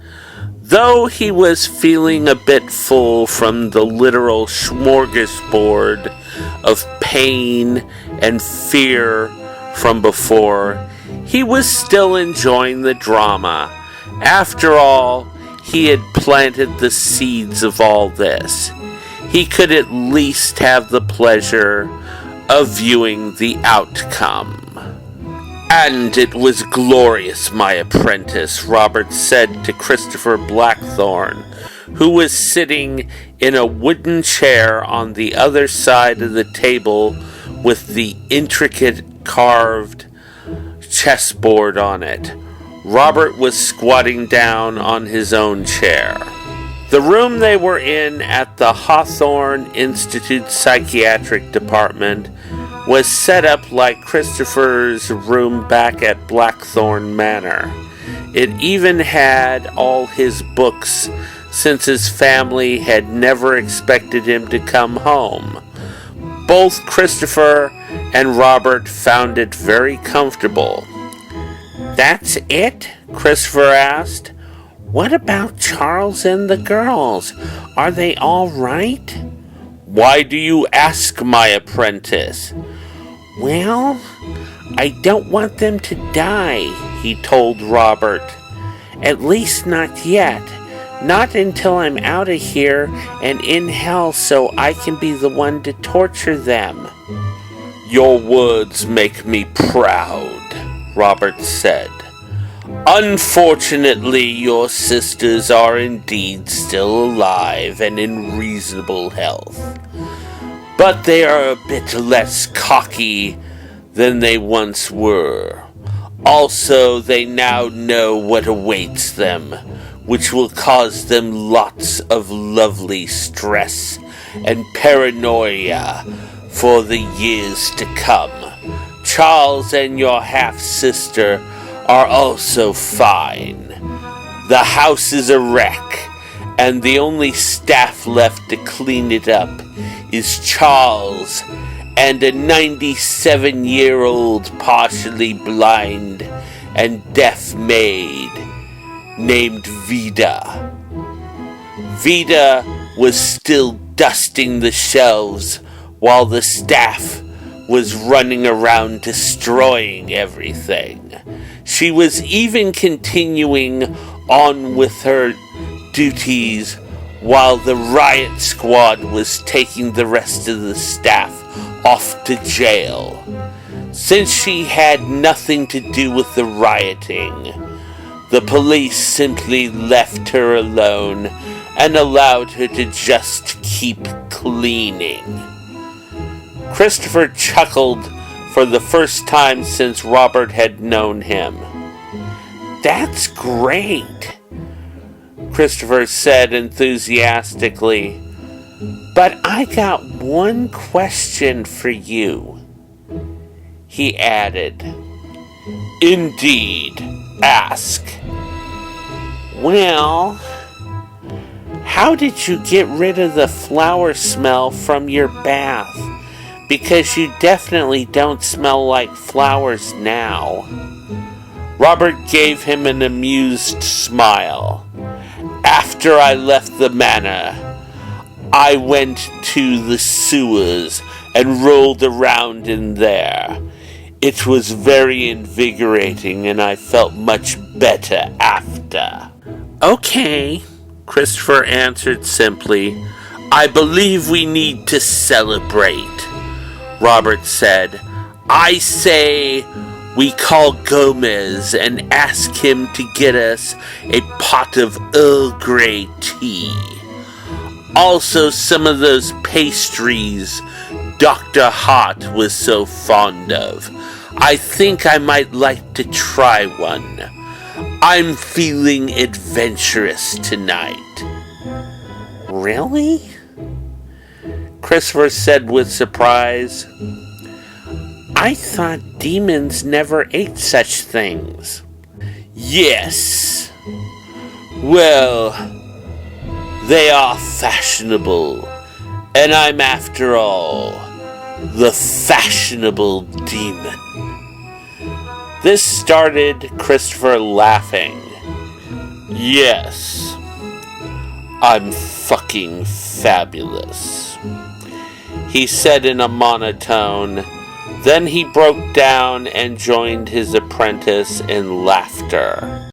Though he was feeling a bit full from the literal smorgasbord of pain and fear from before, he was still enjoying the drama. After all, he had planted the seeds of all this. He could at least have the pleasure of viewing the outcome. And it was glorious, my apprentice, Robert said to Christopher Blackthorne, who was sitting in a wooden chair on the other side of the table with the intricate carved chessboard on it. Robert was squatting down on his own chair. The room they were in at the Hawthorne Institute Psychiatric Department was set up like Christopher's room back at Blackthorne Manor. It even had all his books, since his family had never expected him to come home. Both Christopher and Robert found it very comfortable. That's it? Christopher asked. What about Charles and the girls? Are they all right? Why do you ask, my apprentice? Well, I don't want them to die, he told Robert. At least not yet. Not until I'm out of here and in hell so I can be the one to torture them. Your words make me proud, Robert said. Unfortunately, your sisters are indeed still alive and in reasonable health. But they are a bit less cocky than they once were. Also, they now know what awaits them, which will cause them lots of lovely stress and paranoia for the years to come. Charles and your half-sister are also fine. The house is a wreck, and the only staff left to clean it up is Charles and a 97-year-old partially blind and deaf maid named Vida. Vida was still dusting the shelves while the staff was running around destroying everything. She was even continuing on with her duties while the riot squad was taking the rest of the staff off to jail. Since she had nothing to do with the rioting, the police simply left her alone and allowed her to just keep cleaning. Christopher chuckled for the first time since Robert had known him. That's great, Christopher said enthusiastically. But I got one question for you, he added. Indeed, ask. Well, how did you get rid of the flower smell from your bath? Because you definitely don't smell like flowers now. Robert gave him an amused smile. After I left the manor, I went to the sewers and rolled around in there. It was very invigorating and I felt much better after. Okay, Christopher answered simply. I believe we need to celebrate, Robert said. I say we call Gomez and ask him to get us a pot of Earl Grey tea. Also some of those pastries Dr. Hart was so fond of. I think I might like to try one. I'm feeling adventurous tonight. Really? Christopher said with surprise. I thought demons never ate such things. Yes. Well, they are fashionable, and I'm, after all, the Fashionable Demon. This started Christopher laughing. Yes, I'm fucking fabulous, he said in a monotone. Then he broke down and joined his apprentice in laughter.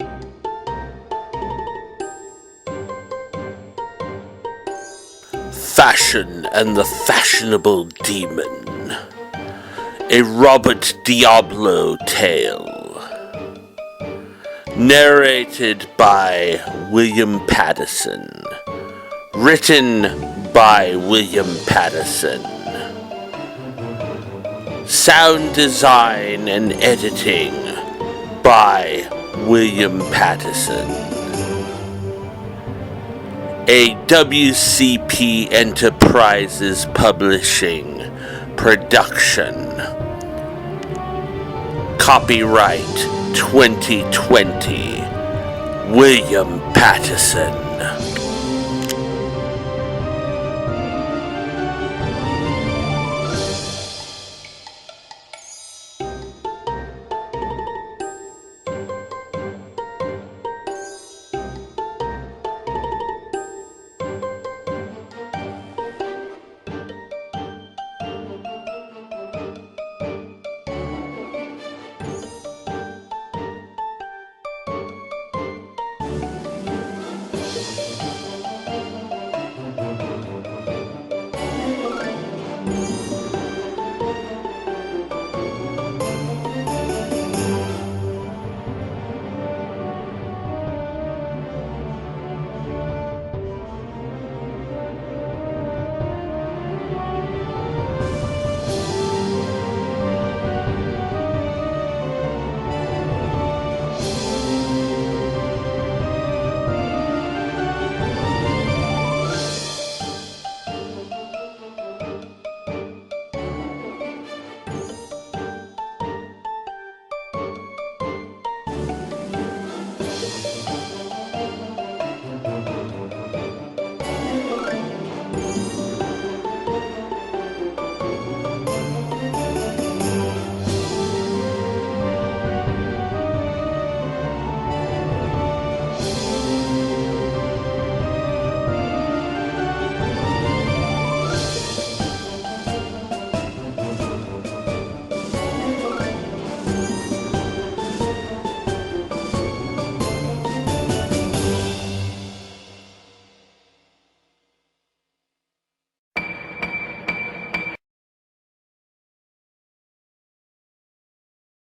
Fashion and the Fashionable Demon, a Robert Diablo tale, narrated by William Pattison, written by William Pattison, sound design and editing by William Pattison. A WCP Enterprises Publishing production. Copyright 2020. William Pattison.